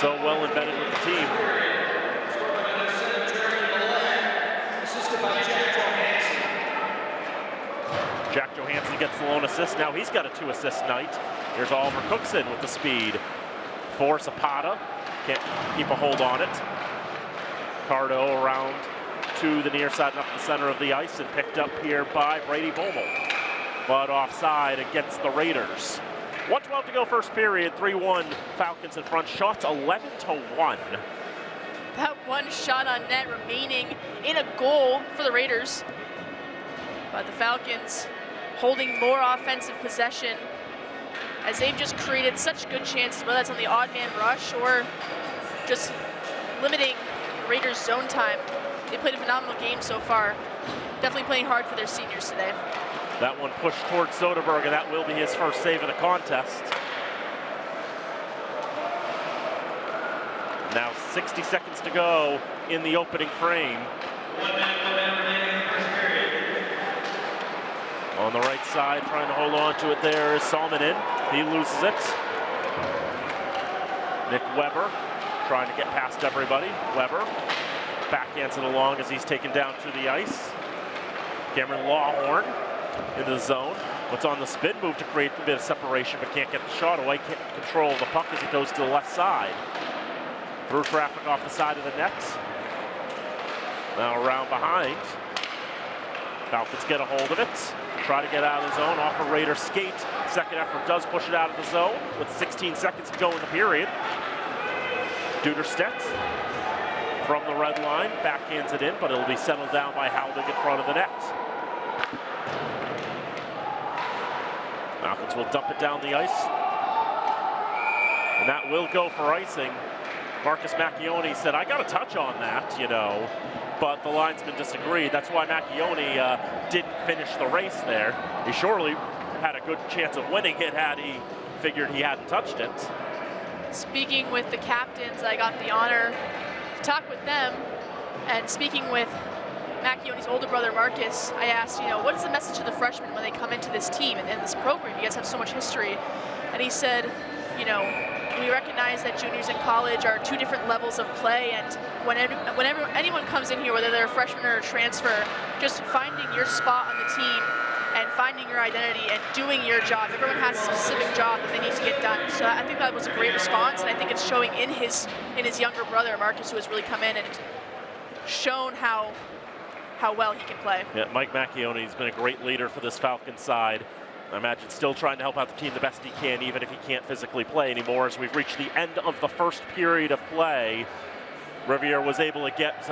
So well embedded with the team. Jack Johansson gets the lone assist. Now he's got a 2-assist night. Here's Oliver Cookson with the speed. For Zapata. Can't keep a hold on it. Cardo around to the near side and up the center of the ice and picked up here by Brady Bommel. But offside against the Raiders. 1:12 to go first period. 3-1 Falcons in front. Shots 11-1. That one shot on net remaining in a goal for the Raiders. But the Falcons holding more offensive possession as they've just created such good chances, whether that's on the odd man rush or just limiting the Raiders' zone time. They played a phenomenal game so far. Definitely playing hard for their seniors today. That one pushed towards Soderberg, and that will be his first save of the contest. Now 60 seconds to go in the opening frame. On the right side, trying to hold on to it there is Salminen. He loses it. Nick Weber trying to get past everybody. Weber backhands it along as he's taken down to the ice. Cameron Lawhorn into the zone. What's on the spin move to create a bit of separation, but can't get the shot away. Can't control the puck as it goes to the left side. Through traffic off the side of the net. Now around behind. Falcons get a hold of it. Try to get out of the zone off a Raider skate. Second effort does push it out of the zone with 16 seconds to go in the period. Duderstedt from the red line, backhands it in, but it'll be settled down by Howdig in front of the net. Falcons will dump it down the ice. And that will go for icing. Marcus Macchione said, I got a touch on that, you know, but the linesman disagreed. That's why Macchione didn't finish the race there. He surely had a good chance of winning it had he figured he hadn't touched it. Speaking with the captains, I got the honor to talk with them, and speaking with Macchione's older brother, Marcus, I asked, you know, what is the message to the freshmen when they come into this team and this program? You guys have so much history. And he said, you know, we recognize that juniors in college are two different levels of play, and whenever anyone comes in here, whether they're a freshman or a transfer, just finding your spot on the team and finding your identity and doing your job. Everyone has a specific job that they need to get done. So I think that was a great response, and I think it's showing in his younger brother, Marcus, who has really come in and shown how well he can play. Yeah, Mike Macchione has been a great leader for this Falcons side. I imagine still trying to help out the team the best he can, even if he can't physically play anymore. As we've reached the end of the first period of play, Rivier was able to get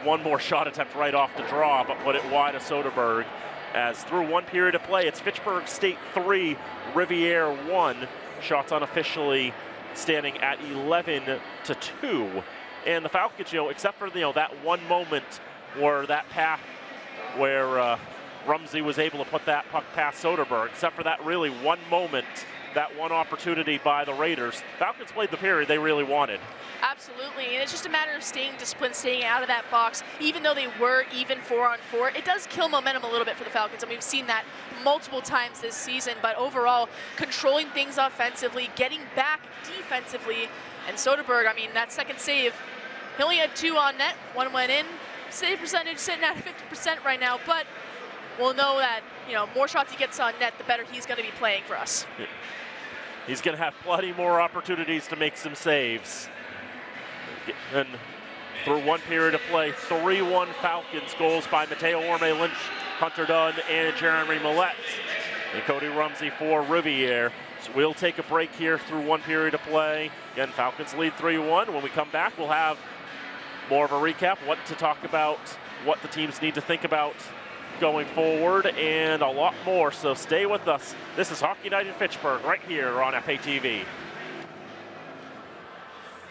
one more shot attempt right off the draw, but put it wide of Soderberg. As through one period of play, it's Fitchburg State 3, Rivier 1. Shots unofficially standing at 11-2. And the Falcons, except for that one moment where that pass, where Rumsey was able to put that puck past Soderberg, except for that really one moment, that one opportunity by the Raiders, Falcons played the period they really wanted. Absolutely, and it's just a matter of staying disciplined, staying out of that box. Even though they were even 4-on-4, it does kill momentum a little bit for the Falcons, and we've seen that multiple times this season. But overall, controlling things offensively, getting back defensively, and Soderberg, I mean, that second save, he only had 2 on net, 1 went in. Save percentage sitting at 50% right now, but we'll know that, more shots he gets on net, the better he's going to be playing for us. Yeah. He's going to have plenty more opportunities to make some saves. And through one period of play, 3-1 Falcons, goals by Mateo Orme Lynch, Hunter Dunn, and Jeremy Millette. And Cody Rumsey for Rivier. So we'll take a break here through one period of play. Again, Falcons lead 3-1. When we come back, we'll have more of a recap, what to talk about, what the teams need to think about going forward, and a lot more. So stay with us. This is Hockey Night in Fitchburg right here on FATV.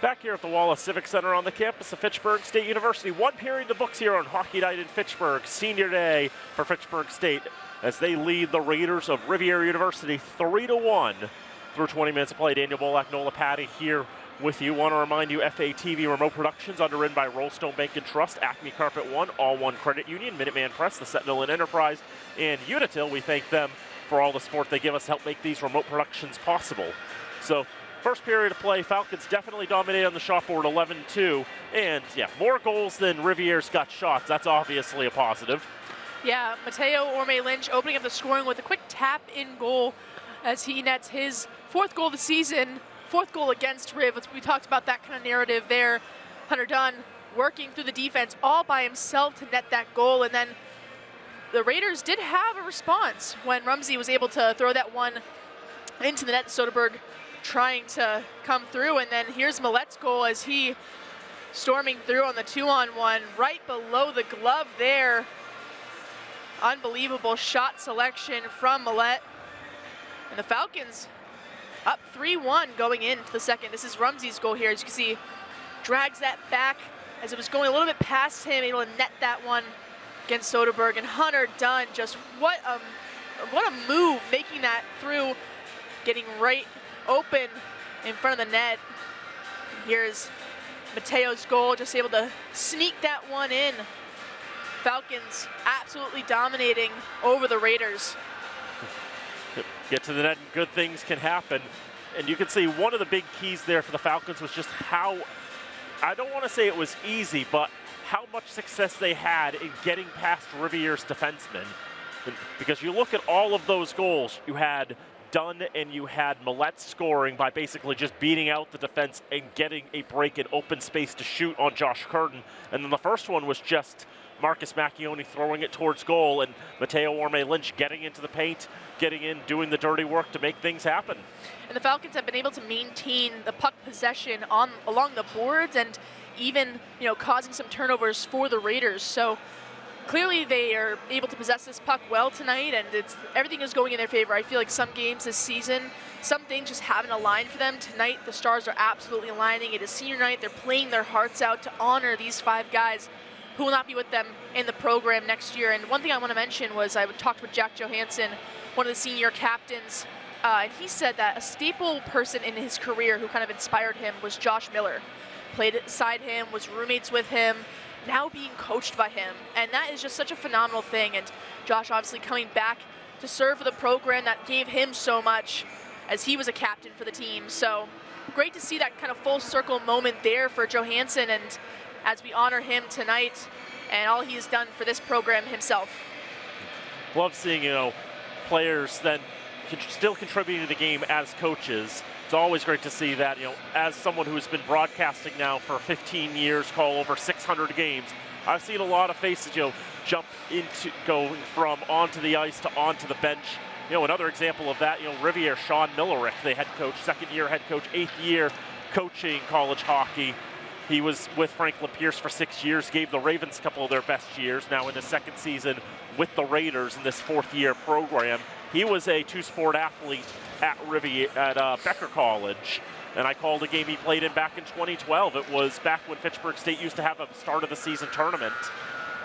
Back here at the Wallace Civic Center on the campus of Fitchburg State University. One period in the books here on Hockey Night in Fitchburg. Senior day for Fitchburg State as they lead the Raiders of Rivier University 3-1 through 20 minutes of play. Daniel Bolak, Nola Patty here with you. Want to remind you, FATV Remote Productions, underwritten by Rollstone Bank and Trust, Acme Carpet One, All One Credit Union, Minuteman Press, the Sentinel and Enterprise, and Unitil. We thank them for all the support they give us to help make these remote productions possible. So, first period of play, Falcons definitely dominated on the shot board, 11-2. And, more goals than Rivier's got shots. That's obviously a positive. Yeah, Mateo Orme Lynch opening up the scoring with a quick tap-in goal as he nets his 4th goal of the season, 4th goal against Riv. We talked about that kind of narrative there. Hunter Dunn working through the defense all by himself to net that goal. And then the Raiders did have a response when Rumsey was able to throw that one into the net. Soderberg trying to come through. And then here's Millette's goal as he storming through on the 2-on-1 right below the glove there. Unbelievable shot selection from Millette. And the Falcons up 3-1 going into the second. This is Rumsey's goal here. As you can see, drags that back as it was going a little bit past him, able to net that one against Soderberg. And Hunter Dunn, just what a move, making that through, getting right open in front of the net. Here's Mateo's goal, just able to sneak that one in. Falcons absolutely dominating over the Raiders. Get to the net and good things can happen. And you can see one of the big keys there for the Falcons was just how, I don't want to say it was easy, but how much success they had in getting past Rivier's defensemen. And because you look at all of those goals, you had Dunn and you had Millette scoring by basically just beating out the defense and getting a break in open space to shoot on Josh Curtin. And then the first one was just Marcus Macchione throwing it towards goal and Mateo Orme Lynch getting into the paint, getting in, doing the dirty work to make things happen. And the Falcons have been able to maintain the puck possession along the boards and even, causing some turnovers for the Raiders. So clearly they are able to possess this puck well tonight, and everything is going in their favor. I feel like some games this season, some things just haven't aligned for them. Tonight, the Stars are absolutely aligning. It is senior night. They're playing their hearts out to honor these 5 guys who will not be with them in the program next year. And one thing I want to mention was I talked with Jack Johansson, one of the senior captains, and he said that a staple person in his career who kind of inspired him was Josh Miller. Played beside him, was roommates with him, now being coached by him. And that is just such a phenomenal thing. And Josh obviously coming back to serve for the program that gave him so much as he was a captain for the team. So great to see that kind of full circle moment there for Johansson, and as we honor him tonight and all he has done for this program himself. Love seeing, players then still contributing to the game as coaches. It's always great to see that, as someone who's been broadcasting now for 15 years, call over 600 games, I've seen a lot of faces, jump into going from onto the ice to onto the bench, another example of that, Rivier, Sean Millerick, the head coach, second-year head coach, 8th year coaching college hockey. He was with Franklin Pierce for 6 years, gave the Ravens a couple of their best years, now in his second season with the Raiders in this 4th-year program. He was a two-sport athlete at Rivier, at Becker College, and I called a game he played in back in 2012. It was back when Fitchburg State used to have a start-of-the-season tournament,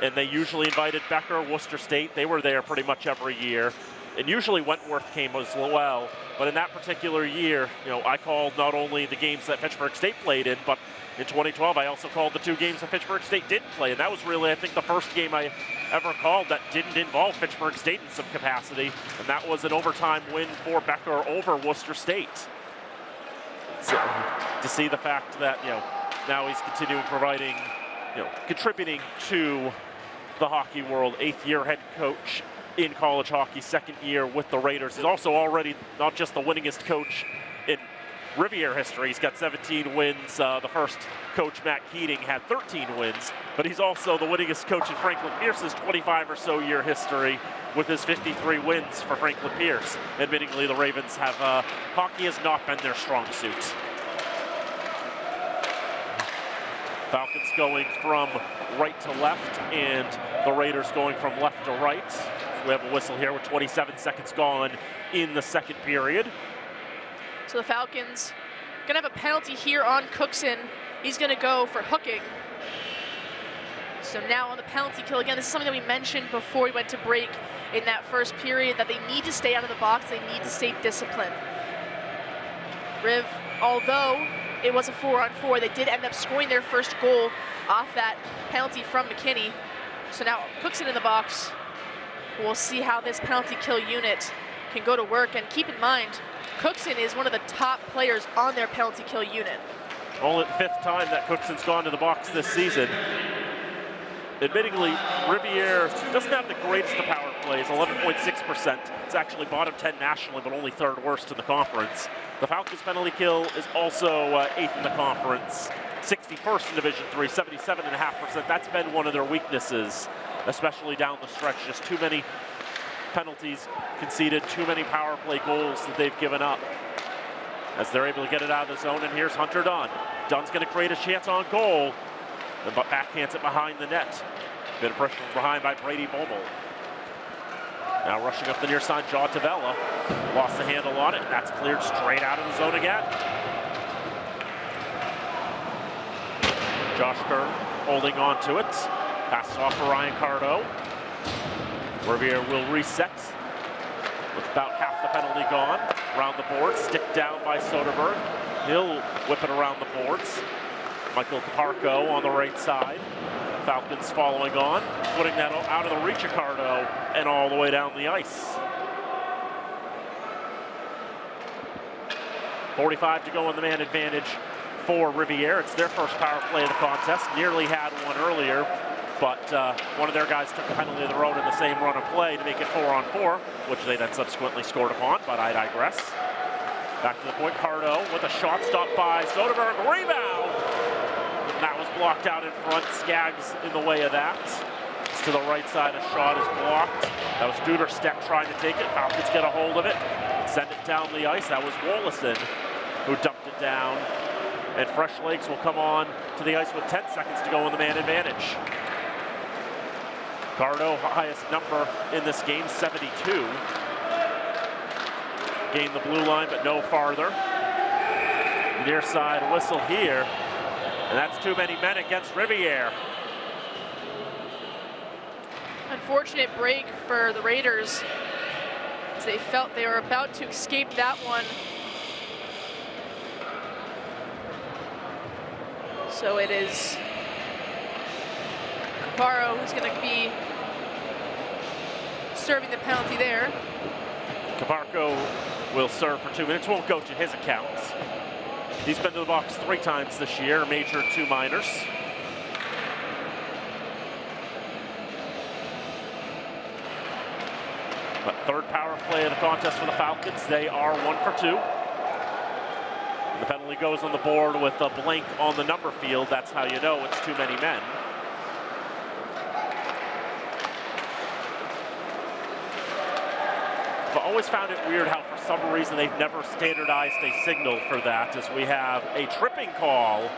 and they usually invited Becker, Worcester State. They were there pretty much every year. And usually Wentworth came as well, but in that particular year, I called not only the games that Fitchburg State played in, but in 2012, I also called the 2 games that Fitchburg State didn't play, and that was really, I think, the first game I ever called that didn't involve Fitchburg State in some capacity, and that was an overtime win for Becker over Worcester State. So to see the fact that, now he's continuing providing, contributing to the hockey world, 8th year head coach in college hockey, 2nd year with the Raiders. He's also already not just the winningest coach in Rivier history. He's got 17 wins. The first coach, Matt Keating, had 13 wins, but he's also the winningest coach in Franklin Pierce's 25 or so year history with his 53 wins for Franklin Pierce. Admittingly, the Ravens have, hockey has not been their strong suit. Falcons going from right to left, and the Raiders going from left to right. We have a whistle here with 27 seconds gone in the second period. So the Falcons gonna have a penalty here on Cookson. He's gonna go for hooking. So now on the penalty kill, again, this is something that we mentioned before we went to break in that first period, that they need to stay out of the box, they need to stay disciplined. Riv, although it was a 4-on-4, they did end up scoring their first goal off that penalty from McKinney. So now Cookson in the box. We'll see how this penalty kill unit can go to work, and keep in mind, Cookson is one of the top players on their penalty kill unit. Only the 5th time that Cookson's gone to the box this season. Admittingly, Rivier doesn't have the greatest of power plays, 11.6%. It's actually bottom 10 nationally, but only 3rd worst in the conference. The Falcons' penalty kill is also 8th in the conference, 61st in Division III, 77.5%. That's been one of their weaknesses, especially down the stretch. Just too many penalties conceded, too many power play goals that they've given up as they're able to get it out of the zone. And here's Hunter Dunn. Dunn's going to create a chance on goal, but backhands it behind the net. Bit of pressure from behind by Brady Bommel. Now rushing up the near side, Jaw Tavella. Lost the handle on it. That's cleared straight out of the zone again. Josh Kern holding on to it. Passes off for Ryan Cardo. Rivier will reset with about half the penalty gone. Around the boards, stick down by Soderberg. He'll whip it around the boards. Michael Caparco on the right side. Falcons following on, putting that out of the reach of Cardo and all the way down the ice. 45 to go on the man advantage for Rivier. It's their first power play of the contest. Nearly had one earlier, but one of their guys took a penalty of their own in the same run of play to make it 4-on-4, which they then subsequently scored upon, but I digress. Back to the point, Cardo with a shot stopped by Soderberg, rebound! And that was blocked out in front. Skaggs in the way of that. It's to the right side, a shot is blocked. That was Dudersteck trying to take it. Falcons get a hold of it, send it down the ice. That was Wallison who dumped it down. And Fresh Lakes will come on to the ice with 10 seconds to go on the man advantage. Cardo, highest number in this game, 72. Gained the blue line, but no farther. Near side whistle here. And that's too many men against Rivier. Unfortunate break for the Raiders, as they felt they were about to escape that one. So it is Caparo who's going to be serving the penalty there. Caparco will serve for 2 minutes. Won't go to his account. He's been to the box 3 times this year, major, 2 minors. But 3rd power play of the contest for the Falcons. They are 1 for 2. And the penalty goes on the board with a blank on the number field. That's how you know it's too many men. always found it weird how for some reason they've never standardized a signal for that, as we have a tripping call.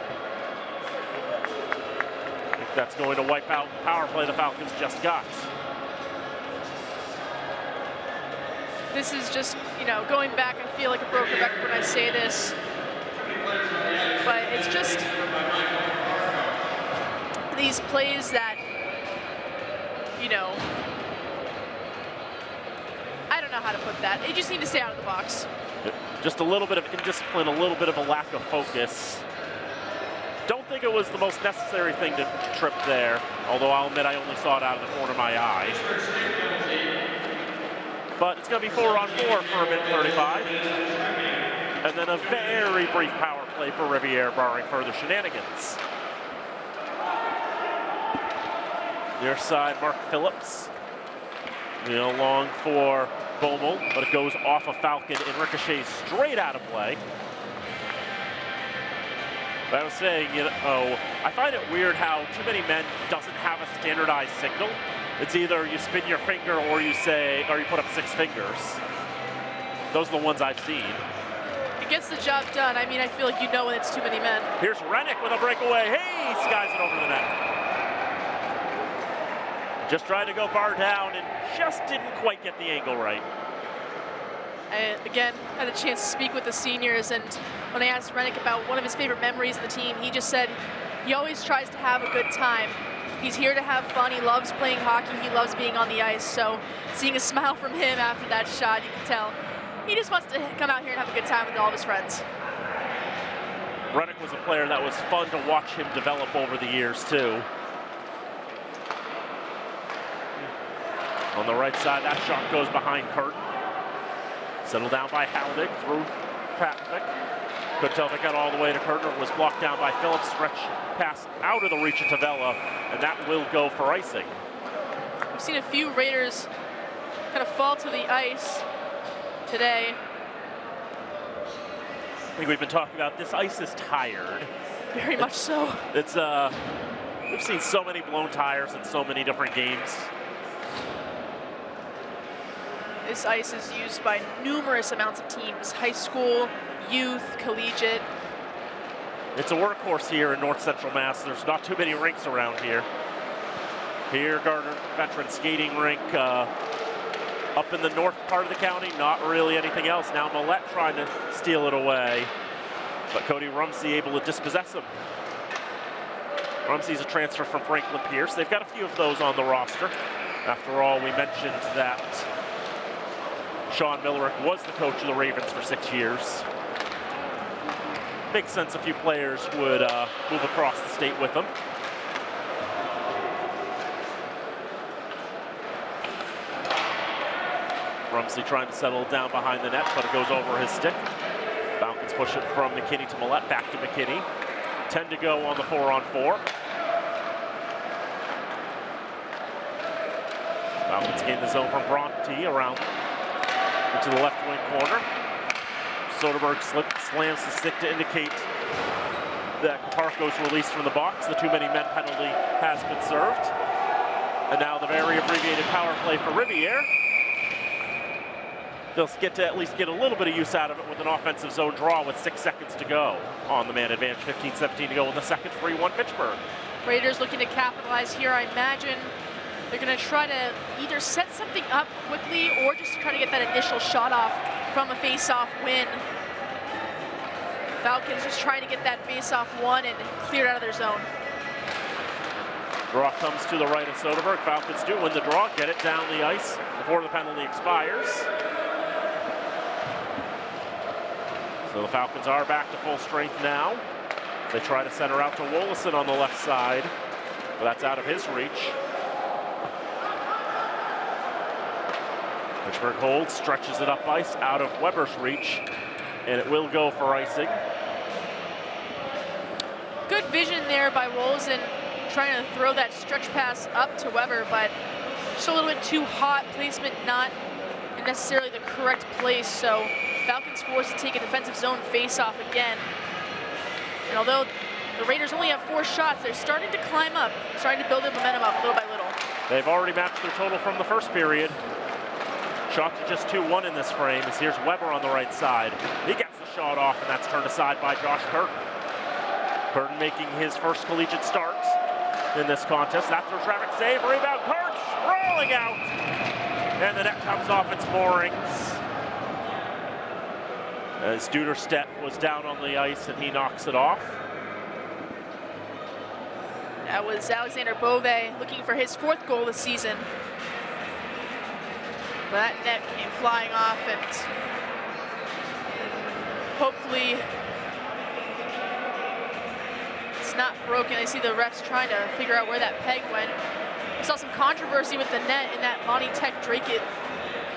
I think that's going to wipe out the power play the Falcons just got. This is just, you know, going back, I feel like a broken record when I say this, but it's just these plays that, you know, I don't know how to put that. They just need to stay out of the box. Just a little bit of indiscipline, a little bit of a lack of focus. Don't think it was the most necessary thing to trip there, although I'll admit I only saw it out of the corner of my eye. But it's going to be 4-on-4 for a minute 35. And then a very brief power play for Rivier, barring further shenanigans. Near side, Mark Phillips. Long for Bommel, but it goes off a Falcon and ricochets straight out of play. But I was saying, I find it weird how Too Many Men doesn't have a standardized signal. It's either you spin your finger or you put up 6 fingers. Those are the ones I've seen. It gets the job done. I mean, I feel like you know when it's Too Many Men. Here's Rennick with a breakaway. Hey, skies it over the net. Just tried to go far down and just didn't quite get the angle right. I, again, had a chance to speak with the seniors, and when I asked Rennick about one of his favorite memories of the team, he just said he always tries to have a good time. He's here to have fun. He loves playing hockey. He loves being on the ice. So seeing a smile from him after that shot, you can tell he just wants to come out here and have a good time with all of his friends. Rennick was a player that was fun to watch him develop over the years, too. On the right side, that shot goes behind Curtin. Settled down by Haldig through Patnick. Couldn't tell if it got all the way to Curtin. It was blocked down by Phillips. Stretch pass out of the reach of Tavella, and that will go for icing. I've seen a few Raiders kind of fall to the ice today. I think we've been talking about this ice is tired. Very much so. It's we've seen so many blown tires in so many different games. This ice is used by numerous amounts of teams, high school, youth, collegiate. It's a workhorse here in North Central Mass. There's not too many rinks around here. Here, Gardner Veteran Skating Rink. Up in the north part of the county, not really anything else. Now Millette trying to steal it away, but Cody Rumsey able to dispossess him. Rumsey's a transfer from Franklin Pierce. They've got a few of those on the roster. After all, we mentioned that Sean Millerick was the coach of the Ravens for 6 years. Makes sense a few players would move across the state with them. Rumsey trying to settle it down behind the net, but it goes over his stick. Falcons push it from McKinney to Millette, back to McKinney. 10 to go on the 4-on-4. Falcons gain the zone from Bronte around into the left wing corner. Soderberg slams the stick to indicate that Caparco's released from the box. The Too Many Men penalty has been served. And now the very abbreviated power play for Rivier. They'll get to at least get a little bit of use out of it with an offensive zone draw with 6 seconds to go on the man advantage. 15-17 to go in the second. 3-1 Fitchburg. Raiders looking to capitalize here. I imagine they're going to try to either set something up quickly or just try to get that initial shot off from a face-off win. Falcons just trying to get that face-off one and clear it out of their zone. Draw comes to the right of Soderberg. Falcons do win the draw, get it down the ice before the penalty expires. So the Falcons are back to full strength now. They try to center out to Wollaston on the left side, but that's out of his reach. Fitchburg holds, stretches it up ice, out of Weber's reach, and it will go for icing. Good vision there by Wollaston, trying to throw that stretch pass up to Weber, but just a little bit too hot. Placement not in necessarily the correct place, so Falcons forced to take a defensive zone face-off again. And although the Raiders only have 4 shots, they're starting to climb up, starting to build their momentum up little by little. They've already matched their total from the first period. Shot to just 2-1 in this frame as here's Weber on the right side. He gets the shot off, and that's turned aside by Josh Curtin. Curtin making his first collegiate start in this contest. That's a traffic save, rebound, Kurtz rolling out, and the net comes off its moorings. As Duderstedt was down on the ice and he knocks it off. That was Alexander Bove looking for his 4th goal this season. But that net came flying off, and hopefully it's not broken. I see the refs trying to figure out where that peg went. We saw some controversy with the net in that Monty Tech Drake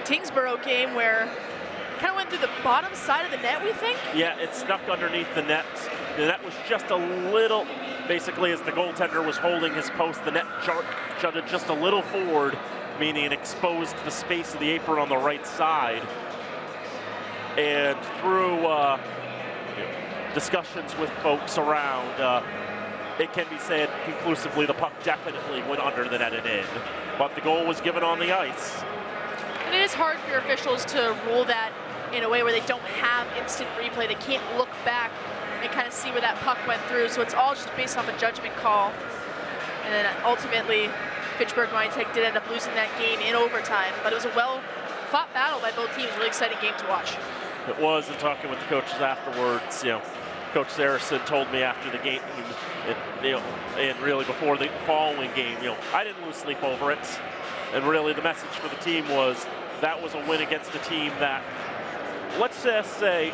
Tingsboro game where it kind of went through the bottom side of the net, we think. Yeah, it snuck underneath the net. The net was just a little, basically as the goaltender was holding his post, the net jutted just a little forward, meaning it exposed the space of the apron on the right side. And through discussions with folks around, it can be said conclusively the puck definitely went under the net and in. But the goal was given on the ice. And it is hard for your officials to rule that in a way where they don't have instant replay. They can't look back and kind of see where that puck went through. So it's all just based off a judgment call. And then ultimately, Fitchburg Monty Tech did end up losing that game in overtime. But it was a well-fought battle by both teams. Really exciting game to watch. It was, and talking with the coaches afterwards, Coach Saracen told me after the game, and really before the following game, I didn't lose sleep over it. And really the message for the team was that was a win against a team that, let's just say,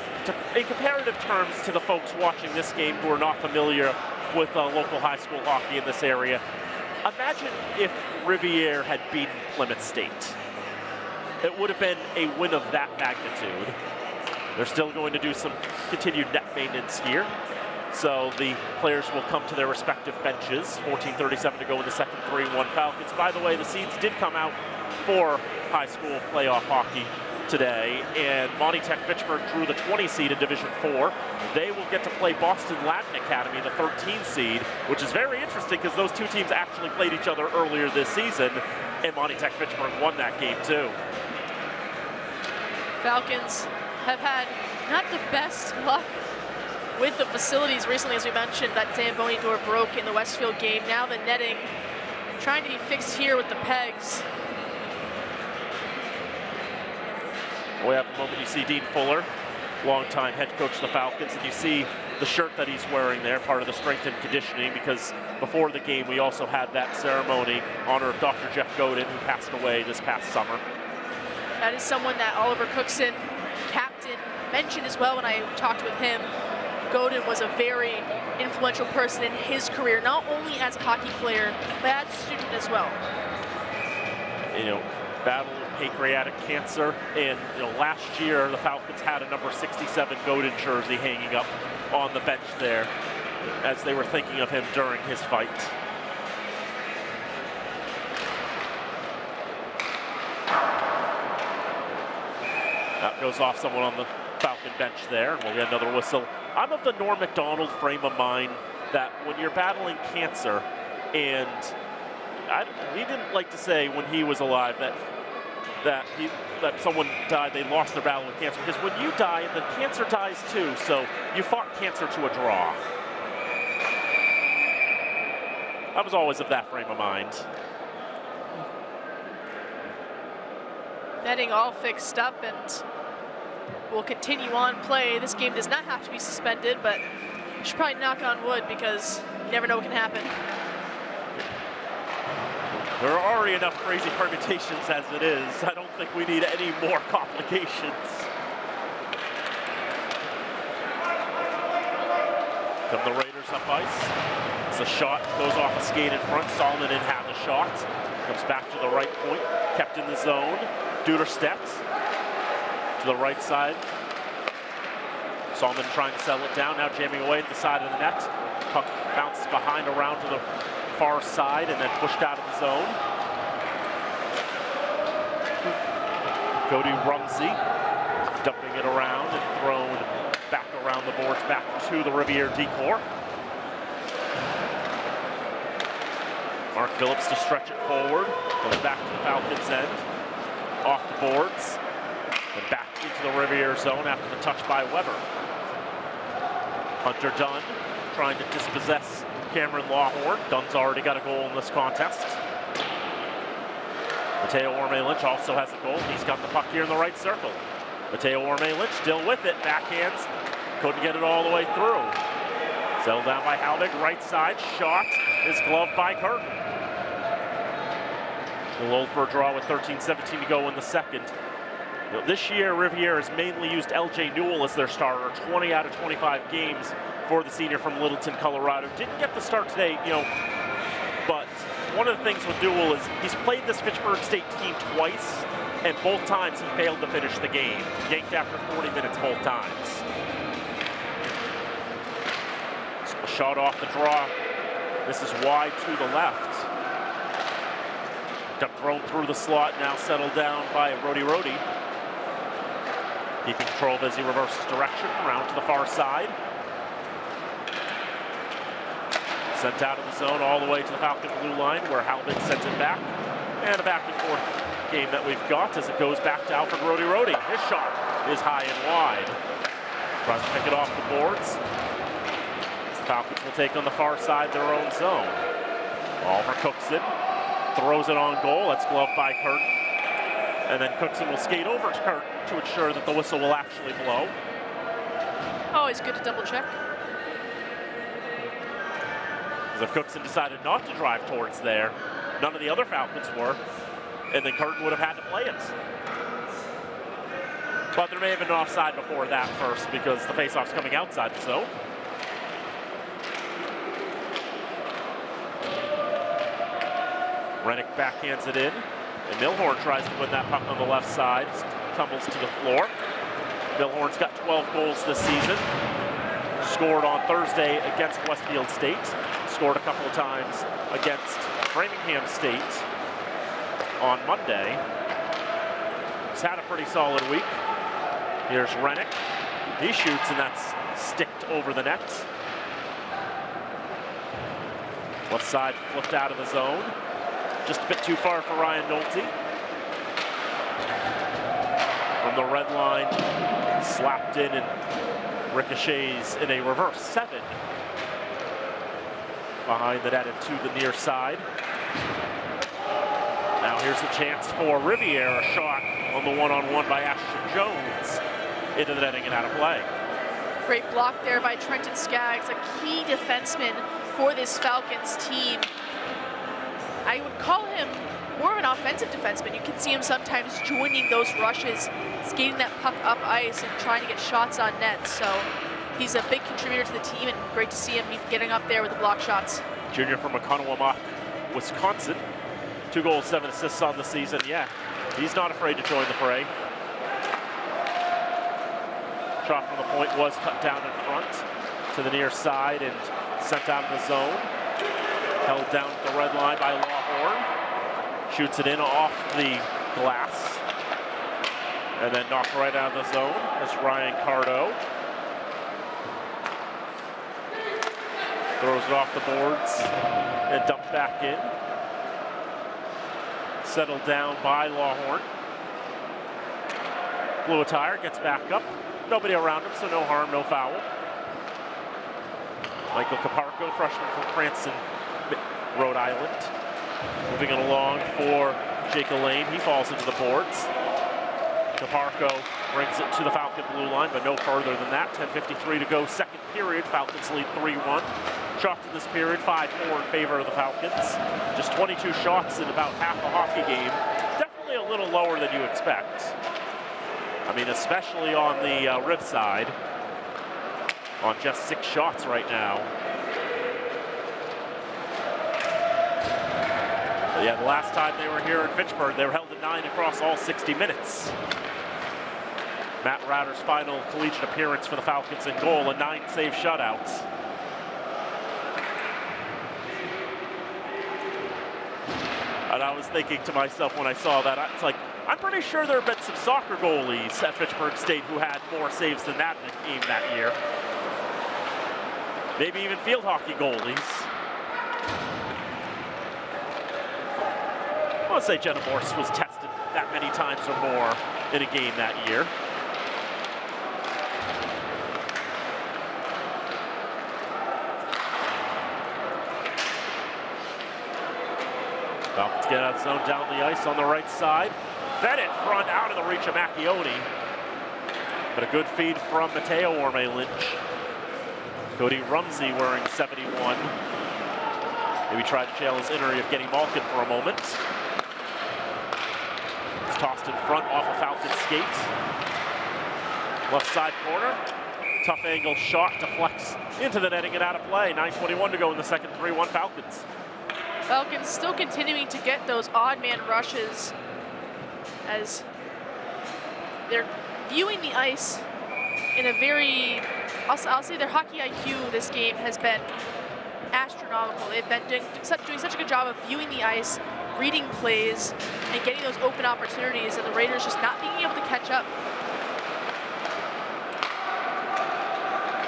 in comparative terms to the folks watching this game who are not familiar with local high school hockey in this area, imagine if Rivier had beaten Plymouth State. It would have been a win of that magnitude. They're still going to do some continued net maintenance here. So the players will come to their respective benches. 14:37 to go in the second, 3-1 Falcons. By the way, the seeds did come out for high school playoff hockey today, and Monty Tech Fitchburg drew the 20 seed in Division 4. They will get to play Boston Latin Academy, the 13 seed, which is very interesting because those two teams actually played each other earlier this season, and Monty Tech Fitchburg won that game too. Falcons have had not the best luck with the facilities recently, as we mentioned. That Zamboni door broke in the Westfield game. Now the netting trying to be fixed here with the pegs. We have a moment, you see Dean Fuller, longtime head coach of the Falcons, and you see the shirt that he's wearing there, part of the strength and conditioning, because before the game we also had that ceremony in honor of Dr. Jeff Godin, who passed away this past summer. That is someone that Oliver Cookson, captain, mentioned as well when I talked with him. Godin was a very influential person in his career, not only as a hockey player, but as a student as well. Battle with pancreatic cancer, and last year the Falcons had a number 67 Godin jersey hanging up on the bench there as they were thinking of him during his fight. That goes off someone on the Falcon bench there, and we'll get another whistle. I'm of the Norm Macdonald frame of mind that when you're battling cancer, and he didn't like to say when he was alive that someone died, they lost their battle with cancer, because when you die, the cancer dies too, so you fought cancer to a draw. I was always of that frame of mind. Netting all fixed up, and we'll continue on play. This game does not have to be suspended, but you should probably knock on wood because you never know what can happen. There are already enough crazy permutations as it is. I don't think we need any more complications. Come the Raiders up ice. It's a shot, goes off a skate in front. Solomon in had the shot. Comes back to the right point, kept in the zone. Duderstedt to the right side. Solomon trying to settle it down, now jamming away at the side of the net. Puck bounces behind around to the far side and then pushed out of the zone. Cody Rumsey dumping it around and thrown back around the boards, back to the Rivier decor. Mark Phillips to stretch it forward, goes back to the Falcons' end. off the boards and back into the Rivier zone after the touch by Weber. Hunter Dunn trying to dispossess Cameron Lawhorn. Dunn's already got a goal in this contest. Mateo Orme-Lynch also has a goal. He's got the puck here in the right circle. Mateo Orme-Lynch still with it. Backhands. Couldn't get it all the way through. Settled down by Halbig. Right side. Shot is gloved by Curtin. A little for a draw with 13:17 to go in the second. You know, this year, Rivier has mainly used LJ Newell as their starter. 20 out of 25 games for the senior from Littleton, Colorado. Didn't get the start today, you know, but one of the things with Newell is he's played this Fitchburg State team twice, and both times he failed to finish the game. Yanked after 40 minutes both times. So a shot off the draw. This is wide to the left. Got thrown through the slot, now settled down by Rhodey. Keeping control as he reverses direction around to the far side. Sent out of the zone all the way to the Falcon blue line where Halbig sends it back. And a back and forth game that we've got as it goes back to Alfred Rhodey. His shot is high and wide. Tries to pick it off the boards. The Falcons will take on the far side their own zone. Oliver Cookson throws it on goal. That's gloved by Curtin. And then Cookson will skate over to Curtin to ensure that the whistle will actually blow. Always good to double check. Because if Cookson decided not to drive towards there, none of the other Falcons were, and then Curtin would have had to play it. But there may have been an offside before that first because the faceoff's coming outside the zone. Rennick backhands it in, and Milhorn tries to win that puck on the left side, tumbles to the floor. Milhorn's got 12 goals this season. Scored on Thursday against Westfield State. Scored a couple of times against Framingham State on Monday. He's had a pretty solid week. Here's Rennick. He shoots, and that's sticked over the net. Left side flipped out of the zone. Just a bit too far for Ryan Nolte. From the red line, slapped in and ricochets in a reverse 7. Behind the net and to the near side. Now here's a chance for Rivier. A shot on the one-on-one by Ashton Jones. Into the netting and out of play. Great block there by Trenton Skaggs, a key defenseman for this Falcons team. I would call him more of an offensive defenseman. You can see him sometimes joining those rushes, skating that puck up ice and trying to get shots on net. So he's a big contributor to the team, and great to see him getting up there with the block shots. Junior from Oconomowoc, Wisconsin. 2 goals, 7 assists on the season. Yeah, he's not afraid to join the fray. Shot from the point was cut down in front to the near side and sent out of the zone. Held down at the red line by Lawhorn. Shoots it in off the glass. And then knocked right out of the zone as Ryan Cardo throws it off the boards and dumped back in. Settled down by Lawhorn. Blew a tire, gets back up. Nobody around him, so no harm, no foul. Michael Caparco, freshman from Cranston, Rhode Island. Moving it along for Jake Elaine. He falls into the boards. Caparco brings it to the Falcon blue line, but no further than that. 10:53 to go, second period. Falcons lead 3-1. Shots in this period, 5-4 in favor of the Falcons. Just 22 shots in about half a hockey game. Definitely a little lower than you expect. I mean, especially on the Riv side, on just 6 shots right now. But yeah, the last time they were here in Fitchburg, they were held to 9 across all 60 minutes. Matt Rauter's final collegiate appearance for the Falcons in goal, a 9-save shutout. And I was thinking to myself when I saw that, it's like, I'm pretty sure there have been some soccer goalies at Fitchburg State who had more saves than that in the game that year. Maybe even field hockey goalies. I want to say Jenna Morse was tested that many times or more in a game that year. Falcons get out of zone down the ice on the right side. Fed it front out of the reach of Macchione. But a good feed from Mateo Orme-Lynch. Cody Rumsey wearing 71. Maybe tried to jail his injury of getting Malkin for a moment. It's tossed in front off a Falcon skate. Left side corner. Tough angle shot, deflects into the netting and out of play. 9:21 to go in the second, 3-1 Falcons. Falcons still continuing to get those odd man rushes as they're viewing the ice in a very, I'll say their hockey IQ this game has been astronomical. They've been doing such a good job of viewing the ice, reading plays, and getting those open opportunities, and the Raiders just not being able to catch up.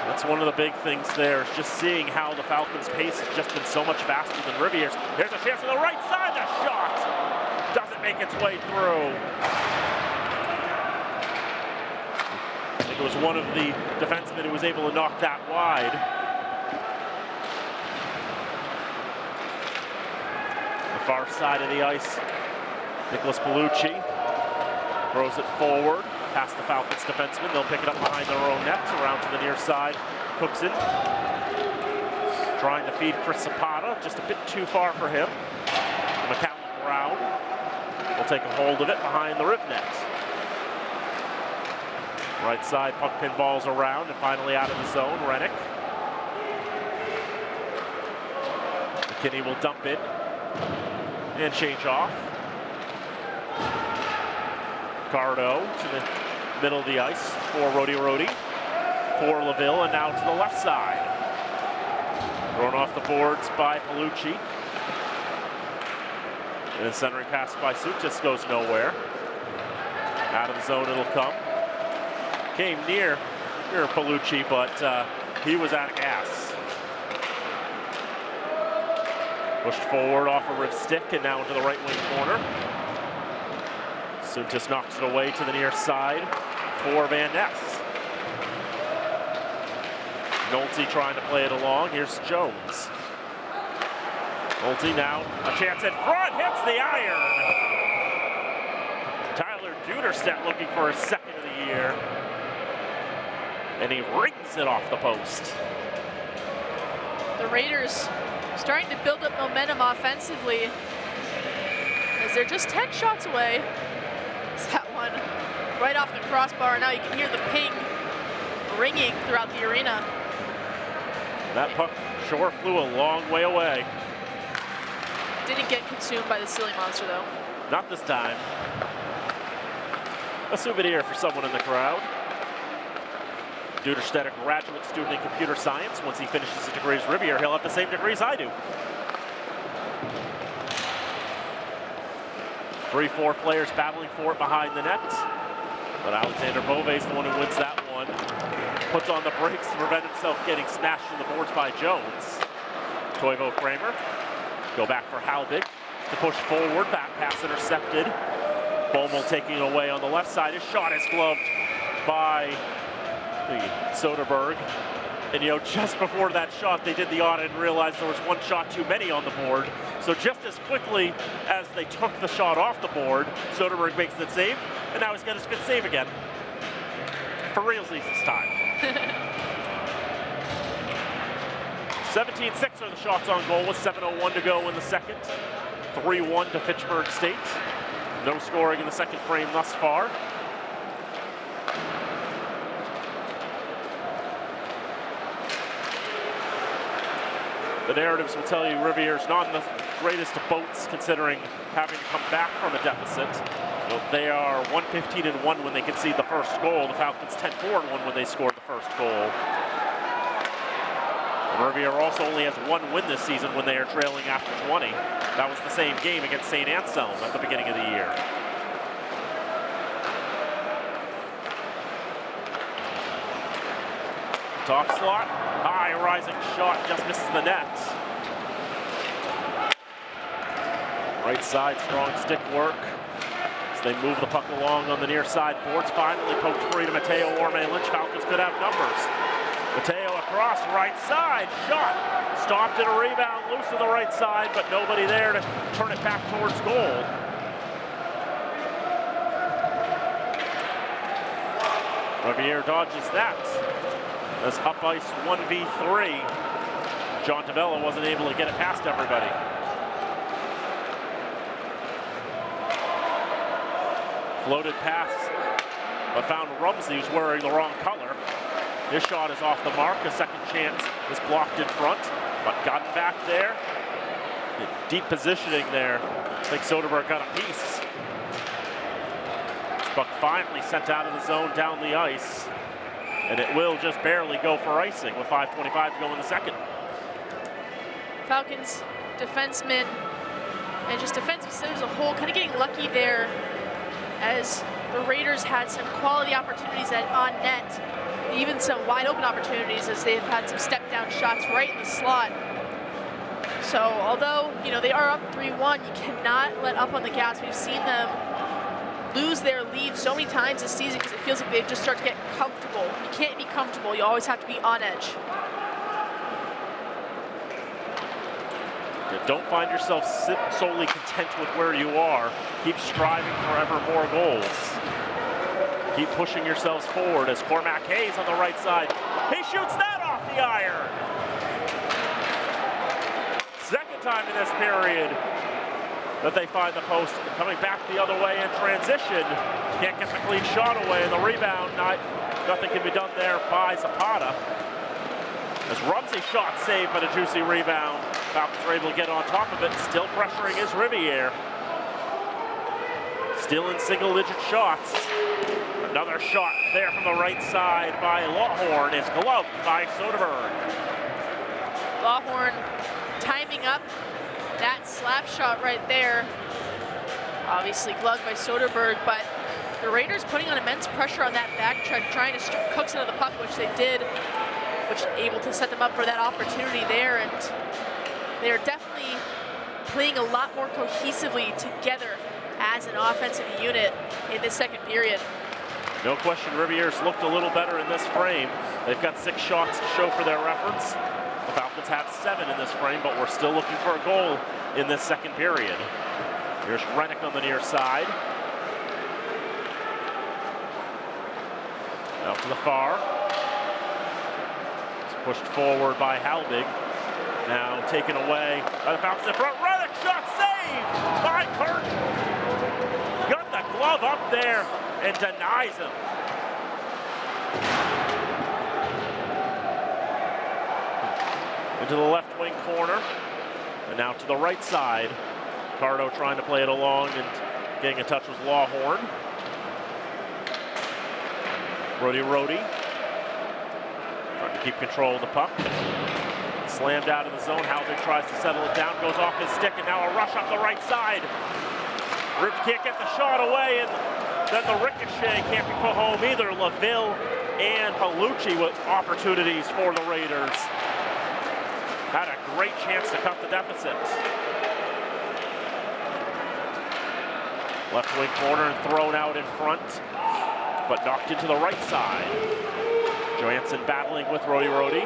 That's one of the big things there, is just seeing how the Falcons' pace has just been so much faster than Rivier's. There's a chance on the right side, the shot doesn't make its way through. I think it was one of the defensemen who was able to knock that wide. The far side of the ice, Nicholas Bellucci throws it forward. Past the Falcons defenseman, they'll pick it up behind their own net, around to the near side. Cookson trying to feed Chris Zapata, just a bit too far for him. McCallum Brown will take a hold of it behind the rib net. Right side, puck pin balls around, and finally out of the zone, Rennick. McKinney will dump it and change off. Cardo to the middle of the ice for Rhodey, for LaVille, and now to the left side. Thrown off the boards by Bellucci. And the centering pass by Sutis goes nowhere. Out of the zone it'll come. Came near Bellucci, but he was out of gas. Pushed forward off a rib stick and now into the right wing corner. Sutis knocks it away to the near side for Van Ness. Nolte trying to play it along. Here's Jones. Nolte now a chance in front, hits the iron. Tyler Duderstedt looking for his second of the year. And he rings it off the post. The Raiders starting to build up momentum offensively as they're just 10 shots away. That one right off the crossbar. Now you can hear the ping ringing throughout the arena. That puck sure flew a long way away. Didn't get consumed by the silly monster though. Not this time. A souvenir for someone in the crowd. Duderstedt, a graduate student in computer science. Once he finishes his degrees at Rivier, he'll have the same degrees I do. 3-4 players battling for it behind the net. But Alexander Bove's the one who wins that one. Puts on the brakes to prevent himself getting smashed in the boards by Jones. Toivo Kramer. Go back for Halbig to push forward. Back pass intercepted. Bommel taking it away on the left side. His shot is gloved by Soderberg. And, you know, just before that shot, they did the audit and realized there was one shot too many on the board. So just as quickly as they took the shot off the board, Soderberg makes the save, and now he's got his fifth save again. For realsies this time. 17-6 are the shots on goal with 7:01 to go in the second. 3-1 to Fitchburg State. No scoring in the second frame thus far. The narratives will tell you Rivier's not in the greatest of boats considering having to come back from a deficit. But they are 1-15-1 when they concede the first goal. The Falcons 10-4-1 when they scored the first goal. And Rivier also only has one win this season when they are trailing after 20. That was the same game against St. Anselm at the beginning of the year. Top slot, high rising shot, just misses the net. Right side, strong stick work. as they move the puck along on the near side boards. Finally poked free to Mateo Orme-Lynch. Falcons could have numbers. Mateo across, right side, shot. Stopped in a rebound, loose to the right side, but nobody there to turn it back towards goal. Rivier dodges that. As up ice 1v3. John Tabella wasn't able to get it past everybody. Floated pass, but found Rumsey, who's wearing the wrong color. His shot is off the mark. A second chance is blocked in front, but gotten back there. Deep positioning there. I think Soderberg got a piece. This puck finally sent out of the zone down the ice, and it will just barely go for icing with 5:25 to go in the second. Falcons defensemen and just defensive centers as a whole kind of getting lucky there, as the Raiders had some quality opportunities on net, even some wide open opportunities as they've had some step down shots right in the slot. So although, you know, they are up 3-1, you cannot let up on the gas. We've seen them lose their lead so many times this season because it feels like they just start to get comfortable. You can't be comfortable, you always have to be on edge. Don't find yourself solely content with where you are. Keep striving for ever more goals. Keep pushing yourselves forward as Cormac Hayes on the right side. He shoots that off the iron. Second time in this period that they find the post. Coming back the other way in transition. Can't get the clean shot away, and the rebound, nothing can be done there by Zapata. As Rumsey shot saved, but a juicy rebound. Falcons are able to get on top of it. Still pressuring is Rivier. Still in single-digit shots. Another shot there from the right side by Lawhorn is gloved by Soderberg. Lawhorn timing up that slap shot right there. Obviously gloved by Soderberg, but the Raiders putting on immense pressure on that back check, trying to strip Cooks out of the puck, which they did, which able to set them up for that opportunity there. And they're definitely playing a lot more cohesively together as an offensive unit in this second period. No question, Rivier's looked a little better in this frame. They've got 6 shots to show for their efforts. The Falcons have 7 in this frame, but we're still looking for a goal in this second period. Here's Rennick on the near side. Out to the far. It's pushed forward by Halbig. Now taken away by the Falcons in front. Rennick shot saved by Curtin. Got the glove up there and denies him. Into the left wing corner. And now to the right side. Cardo trying to play it along and getting a touch with Lawhorn. Rhodey trying to keep control of the puck. Slammed out of the zone. Halbig tries to settle it down, goes off his stick, and now a rush up the right side. Ribs can't get the shot away, and then the ricochet can't be put home either. LaVille and Palucci with opportunities for the Raiders. Had a great chance to cut the deficit. Left wing corner and thrown out in front, but knocked into the right side. Johansson battling with Rhodey.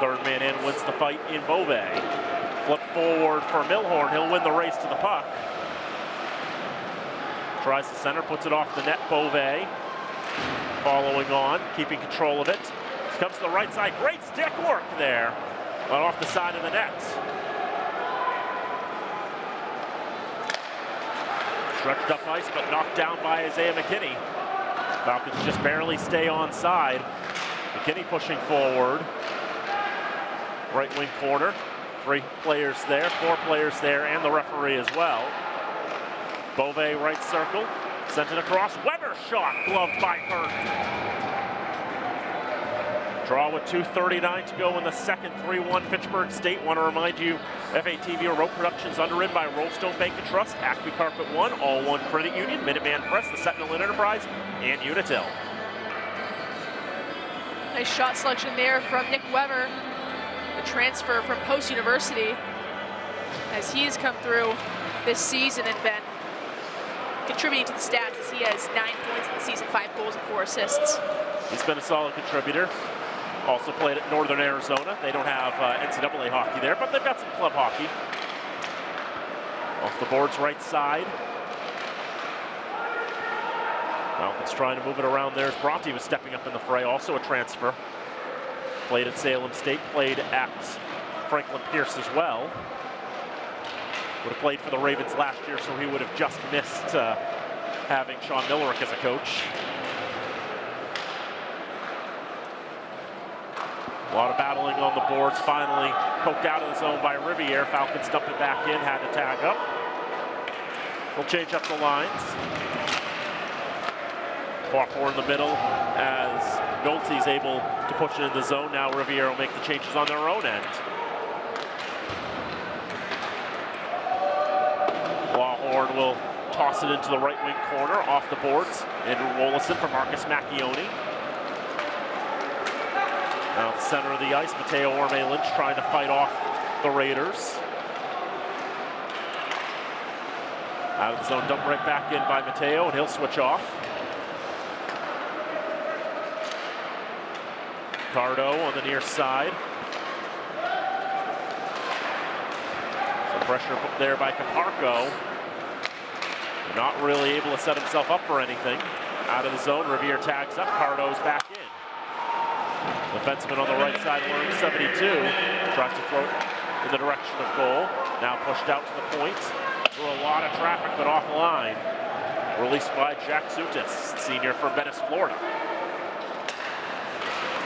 Third man in wins the fight in Beauvais. Flip forward for Milhorn. He'll win the race to the puck. Tries the center, puts it off the net. Beauvais following on, keeping control of it. Comes to the right side. Great stick work there, but off the side of the net. Stretched up ice, but knocked down by Isaiah McKinney. Falcons just barely stay on side. McKinney pushing forward. Right wing corner. 3 players there, 4 players there, and the referee as well. Beauvais right circle. Sent it across. Weber shot, gloved by Curtin. Draw with 2:39 to go in the second. 3-1 Fitchburg State. Want to remind you, FATV Remote Productions underwritten by Rollstone Bank and Trust, Acme Carpet One, All One Credit Union, Minuteman Press, the Sentinel Enterprise, and Unitil. Nice shot selection there from Nick Weber, the transfer from Post University, as he's come through this season and been contributing to the stats as he has 9 points in the season, 5 goals and 4 assists. He's been a solid contributor. Also played at Northern Arizona. They don't have NCAA hockey there, but they've got some club hockey. Off the boards right side. Falcons trying to move it around there. Bronte was stepping up in the fray, also a transfer. Played at Salem State, played at Franklin Pierce as well. Would have played for the Ravens last year, so he would have just missed having Sean Millerick as a coach. A lot of battling on the boards, finally poked out of the zone by Rivier. Falcons dumped it back in, had to tag up. They'll change up the lines. 4-4 in the middle as Nolte's able to push it in the zone. Now Rivier will make the changes on their own end. Lawhorn will toss it into the right wing corner off the boards. Andrew Wollaston for Marcus Macchione. Now at the center of the ice, Mateo Orme-Lynch trying to fight off the Raiders. Out of the zone, dumped right back in by Mateo, and he'll switch off. Cardo on the near side. Some pressure put there by Caparco. Not really able to set himself up for anything. Out of the zone, Rivier tags up, Cardo's back in. Defenseman on the right side, wearing 72, tries to throw it in the direction of goal. Now pushed out to the point. Through a lot of traffic, but off the line. Released by Jack Sutis, senior from Venice, Florida.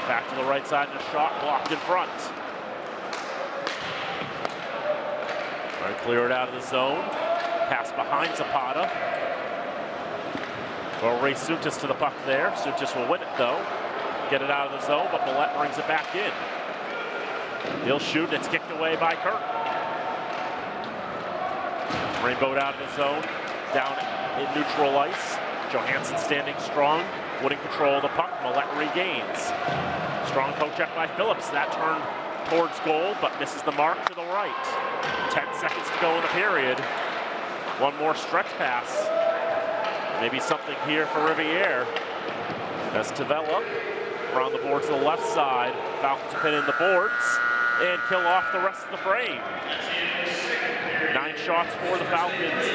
Back to the right side, and a shot blocked in front. Try to clear it out of the zone. Pass behind Zapata. Well, Ray Sutis to the puck there. Sutis will win it though. Get it out of the zone, but Millette brings it back in. He'll shoot, and it's kicked away by Kirk. Rainbowed out of the zone, down in neutral ice. Johansson standing strong, winning control of the puck. Millette regains. Strong poke check by Phillips. That turn towards goal, but misses the mark to the right. 10 seconds to go in the period. One more stretch pass. Maybe something here for Rivier. As Tavella around the boards to the left side. Falcons pin in the boards and kill off the rest of the frame. 9 shots for the Falcons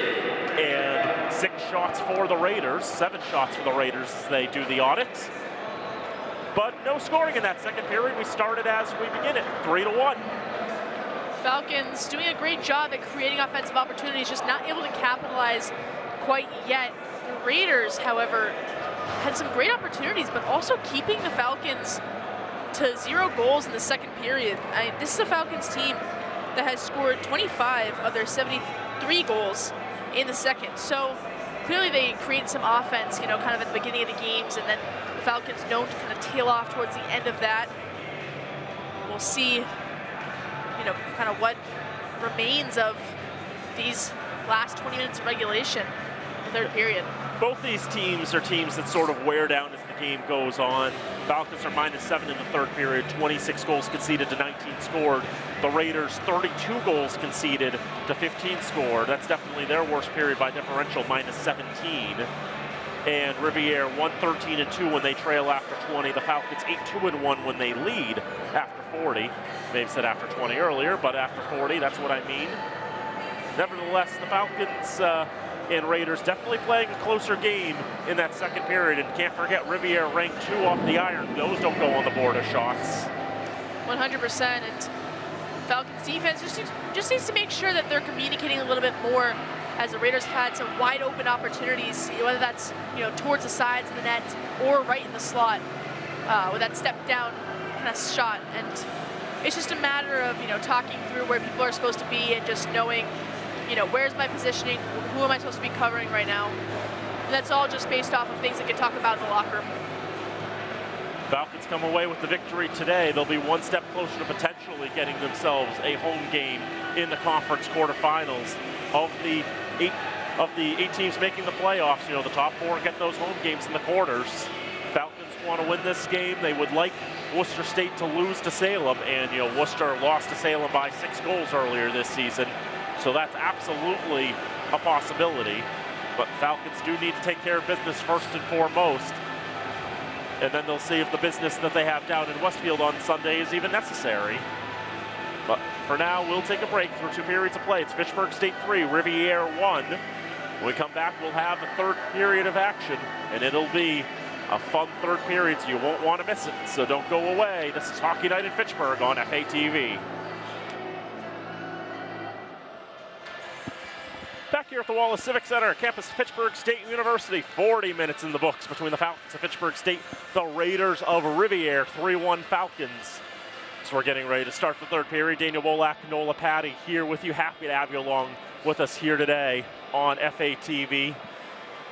and 6 shots for the Raiders. 7 shots for the Raiders as they do the audit. But no scoring in that second period. We started as we begin it, 3-1. Falcons doing a great job at creating offensive opportunities, just not able to capitalize quite yet. The Raiders, however, had some great opportunities, but also keeping the Falcons to 0 goals in the second period. This is a Falcons team that has scored 25 of their 73 goals in the second. So clearly they create some offense, kind of at the beginning of the games, and then the Falcons known to kind of tail off towards the end of that. We'll see, kind of what remains of these last 20 minutes of regulation in the third period. Both these teams are teams that sort of wear down as the game goes on. Falcons are -7 in the third period, 26 goals conceded to 19 scored. The Raiders, 32 goals conceded to 15 scored. That's definitely their worst period by differential, -17. And Rivier, 1-13-2 when they trail after 20. The Falcons, 8-2-1 when they lead after 40. May have said after 20 earlier, but after 40, that's what I mean. Nevertheless, the Falcons and Raiders definitely playing a closer game in that second period. And can't forget, Rivier ranked 2 off the iron. Those don't go on the board as shots. 100%. And Falcons defense just needs to make sure that they're communicating a little bit more, as the Raiders have had some wide open opportunities, whether that's towards the sides of the net or right in the slot with that step down kind of shot. And it's just a matter of talking through where people are supposed to be and just knowing where's my positioning, who am I supposed to be covering right now. And that's all just based off of things that can talk about in the locker room. Falcons come away with the victory today. They'll be one step closer to potentially getting themselves a home game in the conference quarterfinals. Of the eight teams making the playoffs, the top 4 get those home games in the quarters. Falcons want to win this game. They would like Worcester State to lose to Salem, and Worcester lost to Salem by 6 goals earlier this season. So that's absolutely a possibility. But Falcons do need to take care of business first and foremost. And then they'll see if the business that they have down in Westfield on Sunday is even necessary. But for now, we'll take a break through 2 periods of play. It's Fitchburg State 3, Rivier 1. When we come back, we'll have a 3rd period of action, and it'll be a fun 3rd period, so you won't want to miss it. So don't go away. This is Hockey Night in Fitchburg on FATV. Back here at the Wallace Civic Center, campus of Fitchburg State University. 40 minutes in the books between the Falcons of Fitchburg State, the Raiders of Rivier, 3-1 Falcons. So we're getting ready to start the 3rd period. Daniel Wolak, Nola Patty here with you. Happy to have you along with us here today on FATV.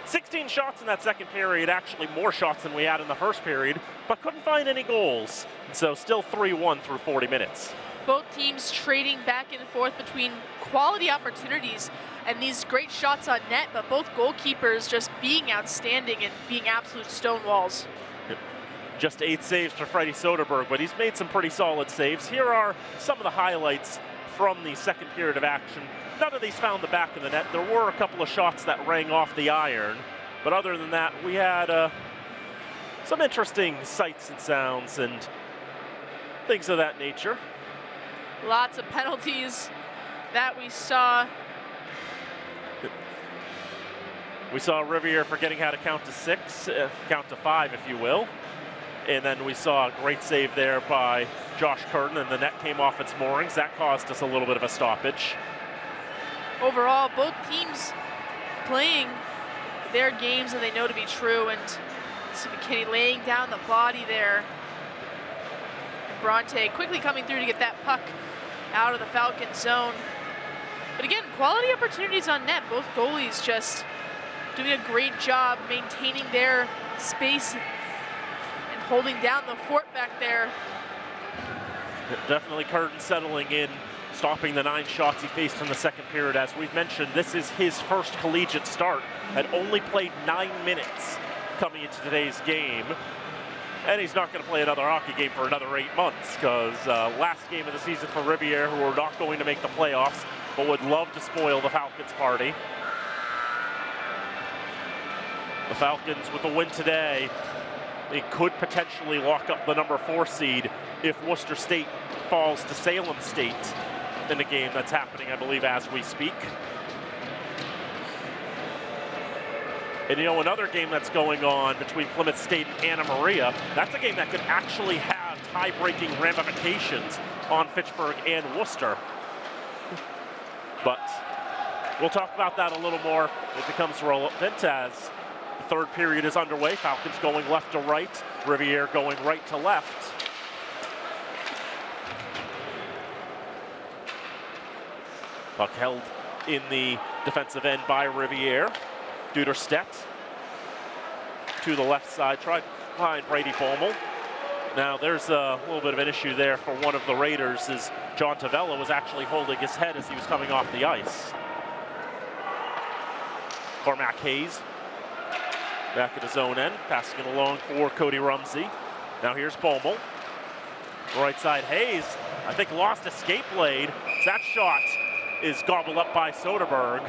16 shots in that 2nd period, actually more shots than we had in the 1st period, but couldn't find any goals. So still 3-1 through 40 minutes. Both teams trading back and forth between quality opportunities and these great shots on net, but both goalkeepers just being outstanding and being absolute stone walls. Just 8 saves for Freddie Soderberg, but he's made some pretty solid saves. Here are some of the highlights from the 2nd period of action. None of these found the back of the net. There were a couple of shots that rang off the iron, but other than that, we had some interesting sights and sounds and things of that nature. Lots of penalties that we saw. We saw Rivier forgetting how to count to 6, count to 5, if you will. And then we saw a great save there by Josh Curtin, and the net came off its moorings. That caused us a little bit of a stoppage. Overall, both teams playing their games that they know to be true, and see McKinney laying down the body there. And Bronte quickly coming through to get that puck out of the Falcon zone. But again, quality opportunities on net. Both goalies just doing a great job maintaining their space and holding down the fort back there. Definitely Curtin settling in, stopping the 9 shots he faced in the 2nd period. As we've mentioned, this is his first collegiate start. Had only played 9 minutes coming into today's game. And he's not going to play another hockey game for another 8 months, because last game of the season for Rivier, who are not going to make the playoffs, but would love to spoil the Falcons' party. The Falcons, with a win today, they could potentially lock up the number 4 seed if Worcester State falls to Salem State in a game that's happening, I believe, as we speak. And you know, another game that's going on between Plymouth State and Anna Maria, that's a game that could actually have tie-breaking ramifications on Fitchburg and Worcester. But we'll talk about that a little more. It becomes relevant as the 3rd period is underway. Falcons going left to right, Rivier going right to left. Puck held in the defensive end by Rivier. Duderstedt to the left side, tried to find Brady Bommel. Now there's a little bit of an issue there for one of the Raiders, as John Tavella was actually holding his head as he was coming off the ice. Cormac Hayes back at his own end, passing it along for Cody Rumsey. Now here's Bommel. Right side, Hayes, I think lost a skate blade. That shot is gobbled up by Soderberg.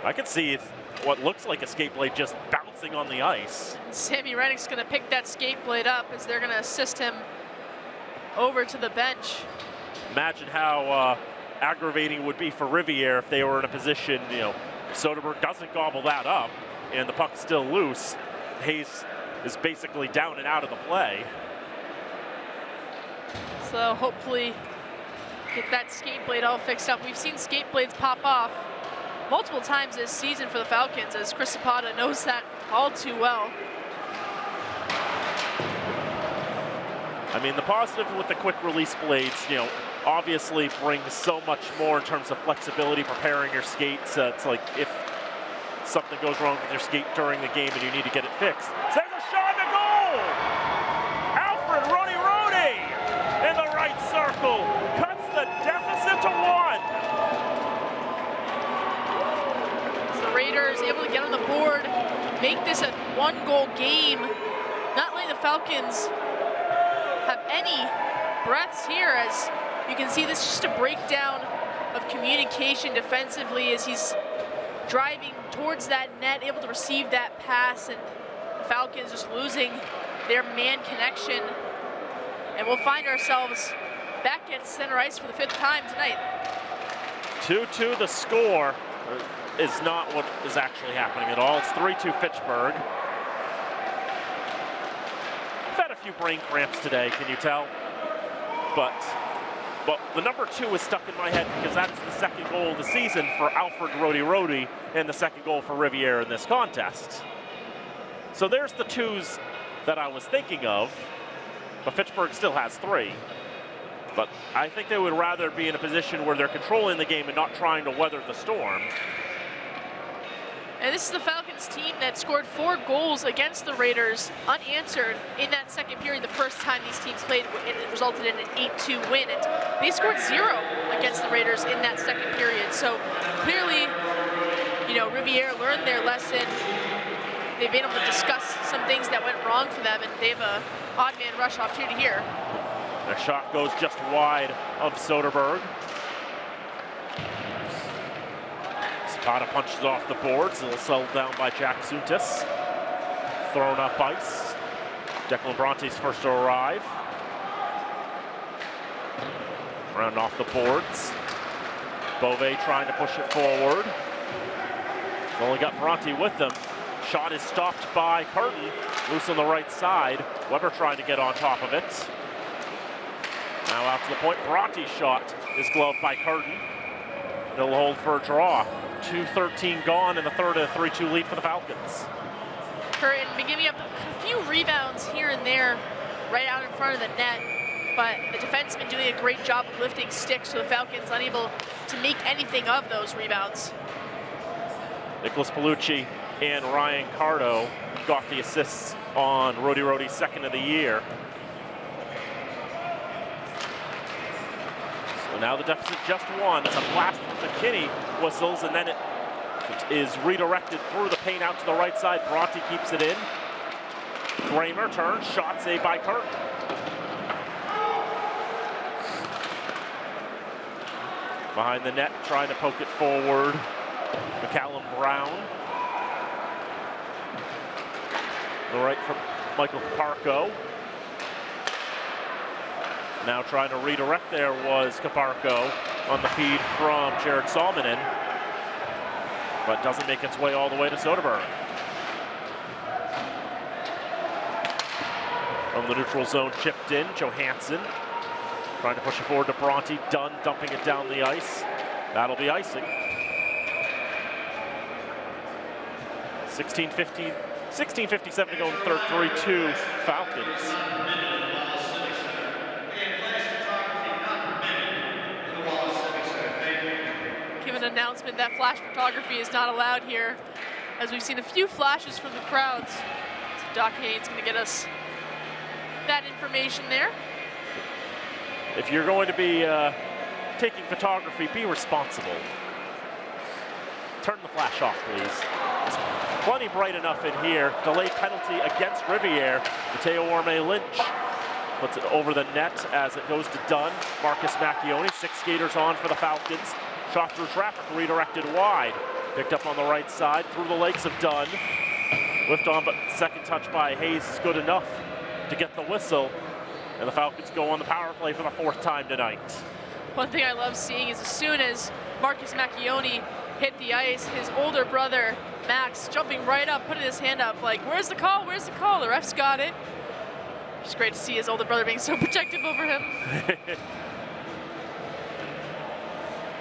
I can see what looks like a skate blade just bouncing on the ice. Sammy Rennick's going to pick that skate blade up as they're going to assist him over to the bench. Imagine how aggravating it would be for Rivier if they were in a position, you know, Soderberg doesn't gobble that up and the puck's still loose. Hayes is basically down and out of the play. So hopefully get that skate blade all fixed up. We've seen skate blades pop off multiple times this season for the Falcons, as Chris Zapata knows that all too well. I mean, the positive with the quick release blades, you know, obviously brings so much more in terms of flexibility, preparing your skates. It's like if something goes wrong with your skate during the game and you need to get it fixed. There's a shot to goal! Alfred Rody in the right circle, cuts the deficit to 1. The Raiders able to get on the board, make this a 1-goal game, not letting the Falcons have any breaths here. As you can see, this is just a breakdown of communication defensively, as he's driving towards that net, able to receive that pass, and the Falcons just losing their man connection. And we'll find ourselves back at center ice for the 5th time tonight. 2-2 the score is not what is actually happening at all. It's 3-2 Fitchburg. I've had a few brain cramps today, can you tell? But the number 2 is stuck in my head because that is the 2nd goal of the season for Alfred Rody and the 2nd goal for Rivier in this contest. So there's the 2s that I was thinking of, but Fitchburg still has 3. But I think they would rather be in a position where they're controlling the game and not trying to weather the storm. And this is the Falcons team that scored 4 goals against the Raiders unanswered in that 2nd period, the first time these teams played, and it resulted in an 8-2 win. And they scored 0 against the Raiders in that 2nd period. So clearly, you know, Rivier learned their lesson. They've been able to discuss some things that went wrong for them, and they have a odd man rush opportunity here. Their shot goes just wide of Soderberg. Zapata punches off the boards. It'll settle down by Jack Suntis. Thrown up ice. Declan Bronte's first to arrive. Round off the boards. Beauvais trying to push it forward. He's only got Bronte with them. Shot is stopped by Curtin. Loose on the right side. Weber trying to get on top of it. Now out to the point. Bronte's shot is gloved by Curtin. It'll hold for a draw. 2:13 gone in the 3rd, a 3-2 lead for the Falcons. Curtin been giving up a few rebounds here and there right out in front of the net, but the defense has been doing a great job of lifting sticks, so the Falcons unable to make anything of those rebounds. Nicholas Palucci and Ryan Cardo got the assists on Rody's 2nd of the year. So now the deficit just 1. It's a blast from McKinney whistles, and then it is redirected through the paint out to the right side. Bronte keeps it in. Kramer turns, shot saved by Curtin. Behind the net, trying to poke it forward. McCallum Brown. The right from Michael Caparco. Now trying to redirect there was Caparco on the feed from Jared Salmonen, but doesn't make its way all the way to Soderberg. From the neutral zone, chipped in, Johansson trying to push it forward to Bronte. Dunn dumping it down the ice. That'll be icing. 16:57 to go in the 3rd, 3-2 Falcons. Give an announcement that flash photography is not allowed here, as we've seen a few flashes from the crowds. So Doc Haynes going to get us that information there. If you're going to be taking photography, be responsible. Turn the flash off, please. It's plenty bright enough in here. Delayed penalty against Rivier. Mateo Orme-Lynch puts it over the net as it goes to Dunn. Marcus Macchione, 6 skaters on for the Falcons. Shot through traffic, redirected wide. Picked up on the right side, through the legs of Dunn. Whiffed on, but 2nd touch by Hayes is good enough to get the whistle. And the Falcons go on the power play for the 4th time tonight. One thing I love seeing is as soon as Marcus Macchione hit the ice, his older brother, Max, jumping right up, putting his hand up like, where's the call, where's the call? The ref's got it. It's great to see his older brother being so protective over him.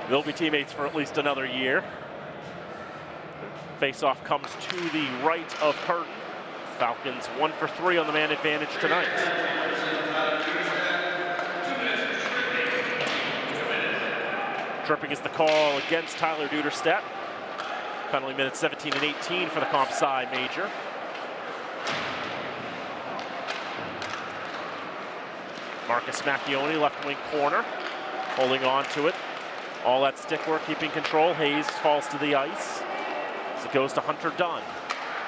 They'll be teammates for at least another year. Face-off comes to the right of Curtin. Falcons 1 for 3 on the man advantage tonight. Tripping is the call against Tyler Duderstedt. Penalty minutes 17 and 18 for the comp sci major. Marcus Macchione, left wing corner, holding on to it. All that stick work, keeping control. Hayes falls to the ice as it goes to Hunter Dunn.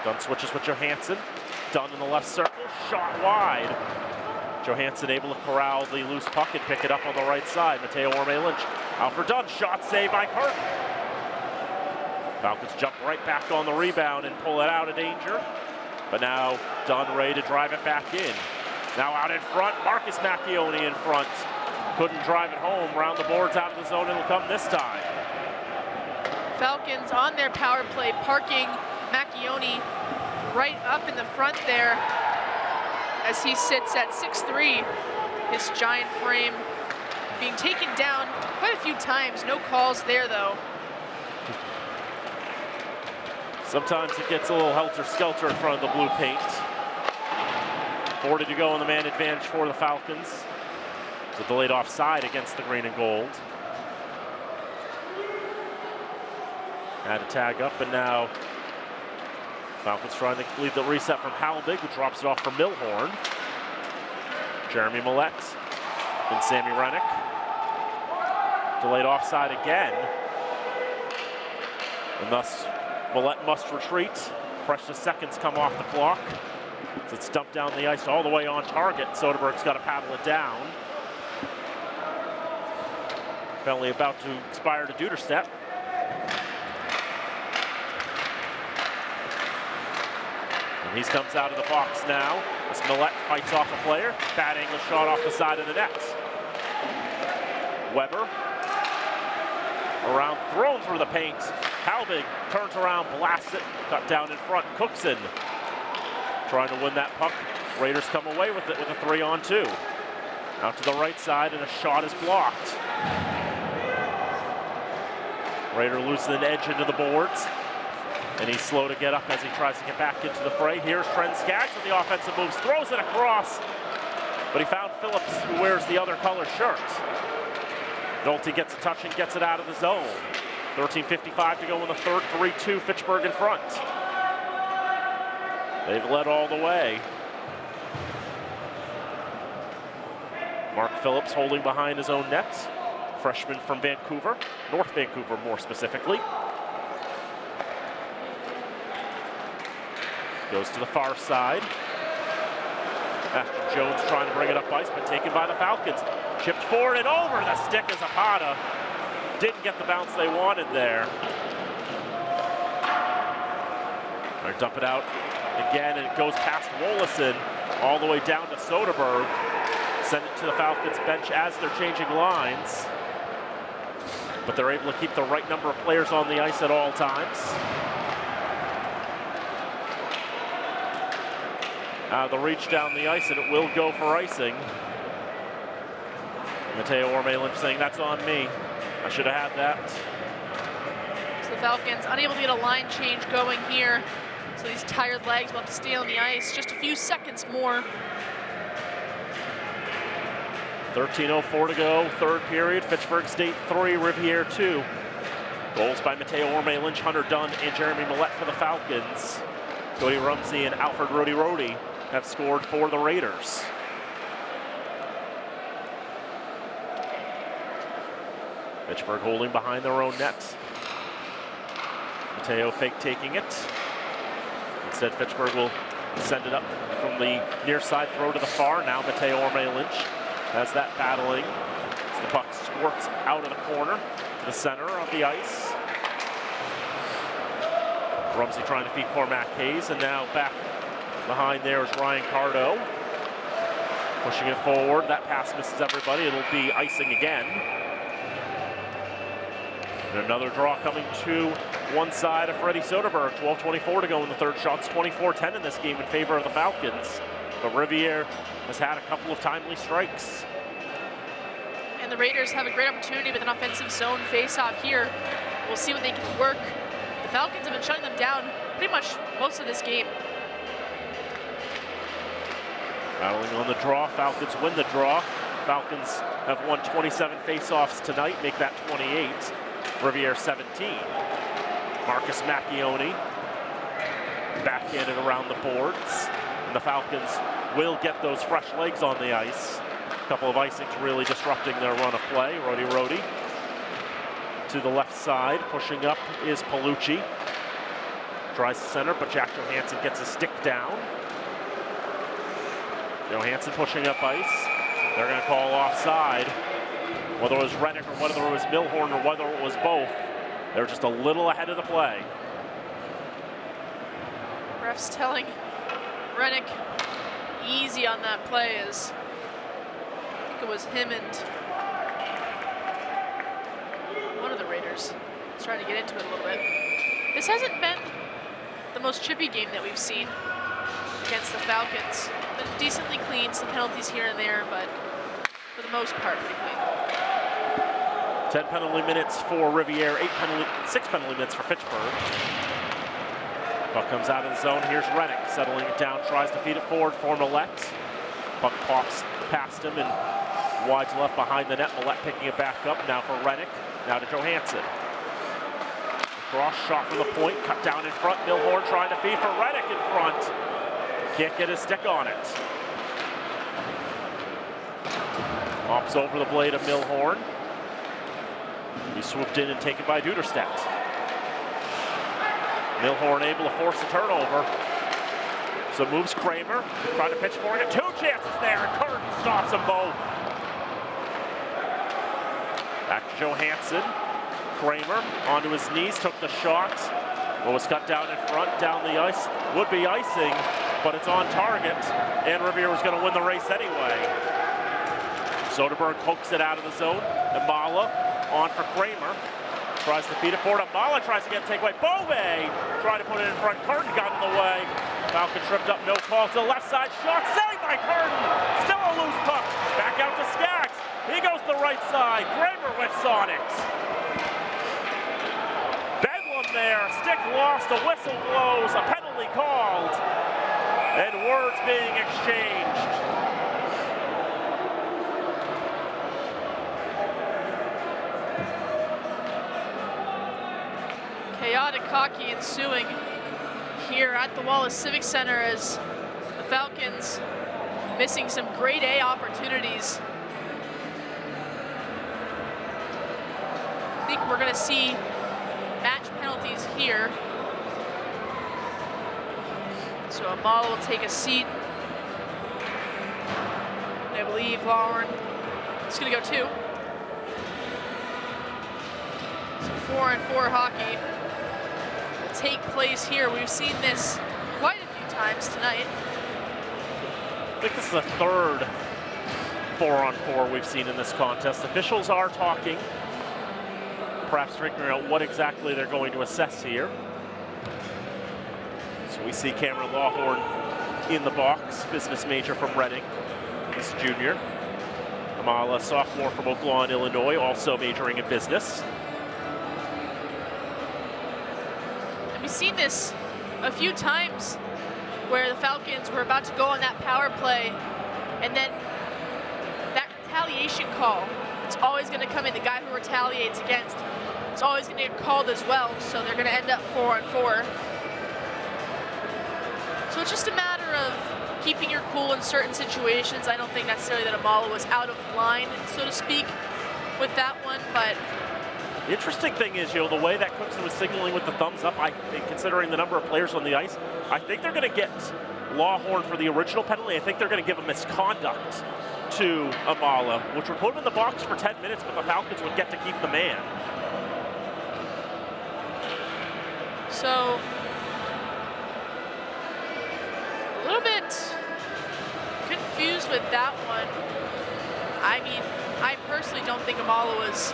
Dunn switches with Johansson. Dunn in the left circle, shot wide. Johansson able to corral the loose puck and pick it up on the right side. Mateo Orme-Lynch out for Dunn, shot saved by Curtin. Falcons jump right back on the rebound and pull it out of danger. But now Dunn ready to drive it back in. Now out in front, Marcus Macchione in front. Couldn't drive it home. Round the boards, out of the zone, it'll come this time. Falcons on their power play, parking Macchione right up in the front there as he sits at 6'3", his giant frame being taken down quite a few times. No calls there, though. Sometimes it gets a little helter-skelter in front of the blue paint. 40 to go in the man advantage for the Falcons. It's a delayed offside against the green and gold. Had a tag up, and now Falcons trying to lead the reset from Halbig, who drops it off for Milhorn. Jeremy Millett and Sammy Rennick. Delayed offside again. And thus, Millett must retreat. Precious seconds come off the clock. So it's dumped down the ice all the way on target. Soderberg's got to paddle it down. Penalty about to expire to Duderstep. And he comes out of the box now as Millett fights off a player. Bad angle shot off the side of the net. Weber around, thrown through the paint. Halbig turns around, blasts it, cut down in front. Cookson trying to win that puck. Raiders come away with it with a 3-on-2. Out to the right side, and a shot is blocked. Raider loses an edge into the boards, and he's slow to get up as he tries to get back into the fray. Here's Trent Skaggs with the offensive moves, throws it across, but he found Phillips, who wears the other color shirt. Nolte gets a touch and gets it out of the zone. 13:55 to go in the third, 3-2, Fitchburg in front. They've led all the way. Mark Phillips holding behind his own net. Freshman from Vancouver, North Vancouver more specifically. Goes to the far side. Ashton Jones trying to bring it up ice, but taken by the Falcons. Chipped forward and over, the stick is Zapata. Didn't get the bounce they wanted there. They dump it out again, and it goes past Wollaston all the way down to Soderberg. Send it to the Falcons bench as they're changing lines. But they're able to keep the right number of players on the ice at all times. The reach down the ice, and it will go for icing. Mateo Orme saying, that's on me. I should have had that. So the Falcons unable to get a line change going here. So these tired legs will have to stay on the ice just a few seconds more. 13:04 to go, third period. Fitchburg State 3, Rivier 2. Goals by Mateo Orme, Lynch, Hunter Dunn, and Jeremy Millett for the Falcons. Cody Rumsey and Alfred Rodi have scored for the Raiders. Fitchburg holding behind their own net. Mateo fake taking it. Instead, Fitchburg will send it up from the near side, throw to the far. Now Mateo Orme Lynch has that battling. As the puck squirts out of the corner to the center of the ice. Rumsey trying to feed Cormac Hayes, and now back behind there is Ryan Cardo. Pushing it forward, that pass misses everybody. It'll be icing again. And another draw coming to one side of Freddie Soderberg. 12:24 to go in the third. Shots 24-10 in this game in favor of the Falcons. But Rivier has had a couple of timely strikes. And the Raiders have a great opportunity with an offensive zone face-off here. We'll see what they can work. The Falcons have been shutting them down pretty much most of this game. Battling on the draw, Falcons win the draw. Falcons have won 27 face-offs tonight, make that 28. Rivier 17. Marcus Macchione backhanded around the boards. And the Falcons will get those fresh legs on the ice. A couple of icings really disrupting their run of play. Rodi to the left side, pushing up is Palucci. Tries to center, but Jack Johansson gets a stick down. Johansson pushing up ice. They're going to call offside. Whether it was Rennick or whether it was Milhorn or whether it was both, They're just a little ahead of the play. Ref's telling Rennick easy on that play as I think it was him and one of the Raiders was trying to get into it a little bit. This hasn't been the most chippy game that we've seen against the Falcons. Been decently clean, some penalties here and there, but for the most part, pretty clean. 10 penalty minutes for Rivier, 6 penalty minutes for Fitchburg. Puck comes out of the zone. Here's Rennick settling it down, tries to feed it forward for Millette. Puck pops past him and wide to left behind the net. Millette picking it back up now for Rennick. Now to Johansson. Cross shot from the point, cut down in front. Milhorn trying to feed for Rennick in front. Can't get his stick on it. Hops over the blade of Milhorn. He's swooped in and taken by Duderstedt. Milhorn able to force a turnover. So moves Kramer, trying to pitch for it. 2 chances there, and Curtin stops them both. Back to Johansson. Kramer onto his knees, took the shot. What was cut down in front, down the ice. Would be icing, but it's on target. And Rivier was going to win the race anyway. Soderberg pokes it out of the zone. Imala on for Kramer. Tries to feed it forward. Imala tries to get a takeaway. Bove tried to put it in front. Curtin got in the way. Falcon tripped up, no call to the left side. Shot saved by Curtin. Still a loose puck. Back out to Skaggs. He goes to the right side. Kramer whiffs on it. Bedlam there. Stick lost. A whistle blows. A penalty called. And words being exchanged. Chaotic hockey ensuing here at the Wallace Civic Center as the Falcons missing some grade A opportunities. I think we're going to see match penalties here. So Imala will take a seat. And I believe Lawhorn is going to go 2. So 4-on-4 hockey take place here. We've seen this quite a few times tonight. I think this is the 3rd 4-on-4 we've seen in this contest. Officials are talking, perhaps figuring out what exactly they're going to assess here. So we see Cameron Lawhorn in the box, business major from Reading. He's a junior. Imala, sophomore from Oaklawn, Illinois, also majoring in business. We've seen this a few times where the Falcons were about to go on that power play, and then that retaliation call, it's always going to come in. The guy who retaliates against, it's always going to get called as well, so they're going to end up 4-on-4. So it's just a matter of keeping your cool in certain situations. I don't think necessarily that Imala was out of line, so to speak, with that one, but the interesting thing is, the way that Cookson was signaling with the thumbs up, I think, considering the number of players on the ice, I think they're going to get Lawhorn for the original penalty. I think they're going to give a misconduct to Imala, which would put him in the box for 10 minutes, but the Falcons would get to keep the man. So, a little bit confused with that one. I mean, I personally don't think Imala was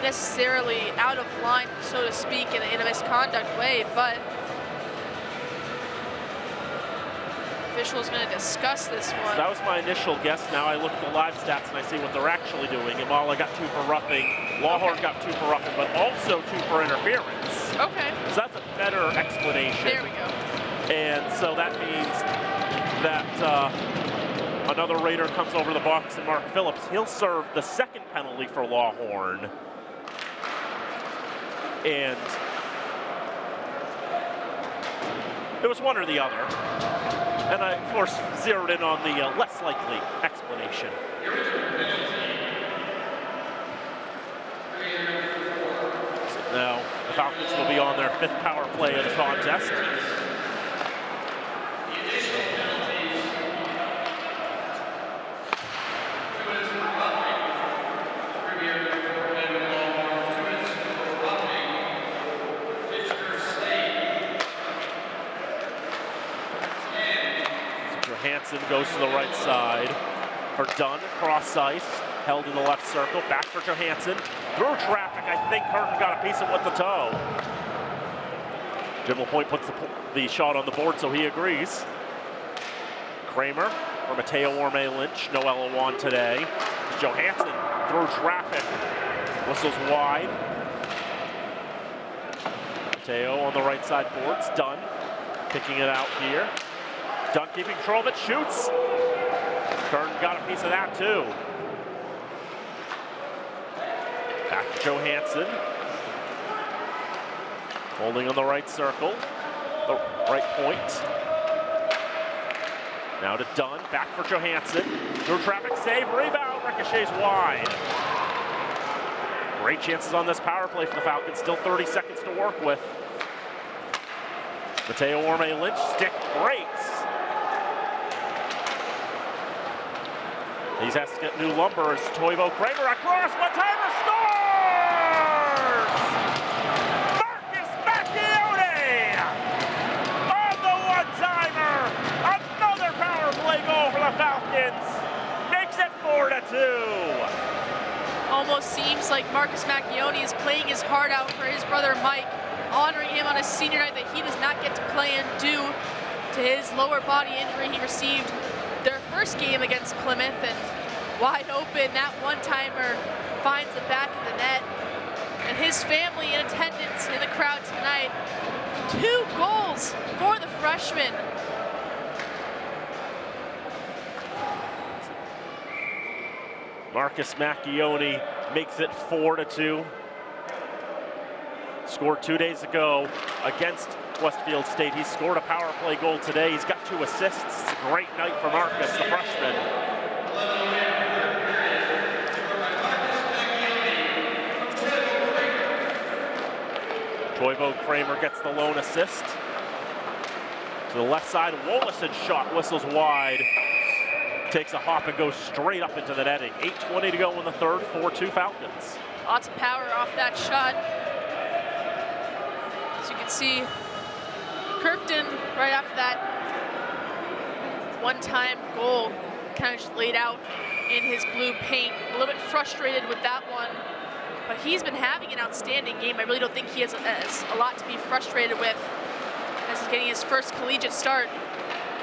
necessarily out of line, so to speak, in a misconduct way, but official is going to discuss this one. So that was my initial guess. Now I look at the live stats and I see what they're actually doing. Imala got 2 for roughing, Lawhorn got 2 for roughing, but also 2 for interference. Okay. So that's a better explanation. There we go. And so that means that another Raider comes over the box, and Mark Phillips, he'll serve the second penalty for Lawhorn. And it was one or the other. And I, of course, zeroed in on the less likely explanation. So now the Falcons will be on their 5th power play of the contest. goes to the right side for Dunn, cross ice, held in the left circle, back for Johansson, through traffic. I think Curtin got a piece of it with the toe. Jim LaPointe puts the shot on the board, so he agrees. Kramer for Mateo Orme-Lynch, no Elawan today. Johansson through traffic, whistles wide. Mateo on the right side boards, Dunn picking it out here. Dunn keeping control of it, shoots. Curtin got a piece of that too. Back to Johansson. Holding on the right circle, the right point. Now to Dunn, back for Johansson. Through traffic, save, rebound, ricochets wide. Great chances on this power play for the Falcons, still 30 seconds to work with. Mateo Orme-Lynch, stick breaks. He's has to get new lumber as Toivo Kramer across, one-timer scores! Marcus Macchione on the one-timer! Another power play goal for the Falcons. Makes it 4-2. Almost seems like Marcus Macchione is playing his heart out for his brother Mike, honoring him on his senior night that he does not get to play in due to his lower body injury he received their first game against Plymouth, and wide open, that one-timer finds the back of the net. And his family in attendance in the crowd tonight. 2 goals for the freshman. Marcus Macchione makes it 4-2. Scored 2 days ago against Westfield State. He scored a power play goal today. He's got 2 assists. It's a great night for Marcus, the freshman. Toivo Kramer gets the lone assist. To the left side, Wollason's shot whistles wide. Takes a hop and goes straight up into the netting. 8:20 to go in the third, 4-2 Falcons. Lots of power off that shot. As you can see, Kirkton, right after that one-time goal, kind of just laid out in his blue paint. A little bit frustrated with that one, but he's been having an outstanding game. I really don't think he has a lot to be frustrated with as he's getting his first collegiate start.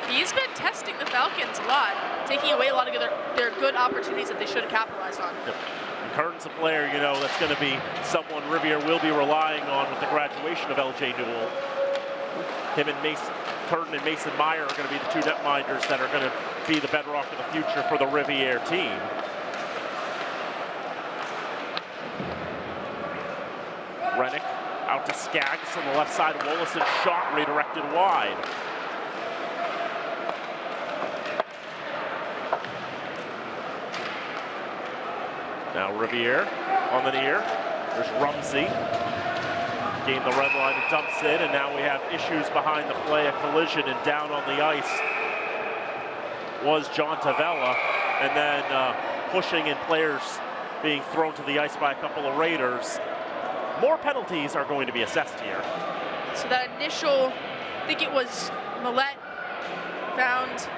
He's been testing the Falcons a lot, taking away a lot of their good opportunities that they should have capitalized on. Yep. And Curtin's a player, you know, that's going to be someone Rivier will be relying on with the graduation of LJ Newell. Him and Curtin and Mason Meyer are going to be the 2 netminders that are going to be the bedrock of the future for the Rivier team. Rennick out to Skaggs on the left side. Wollason shot redirected wide. Now Rivier on the near. There's Rumsey. Gained the red line and dumps in, and now we have issues behind the play, a collision, and down on the ice was John Tavella, and then pushing and players being thrown to the ice by a couple of Raiders. More penalties are going to be assessed here. So that initial, I think it was Millette, found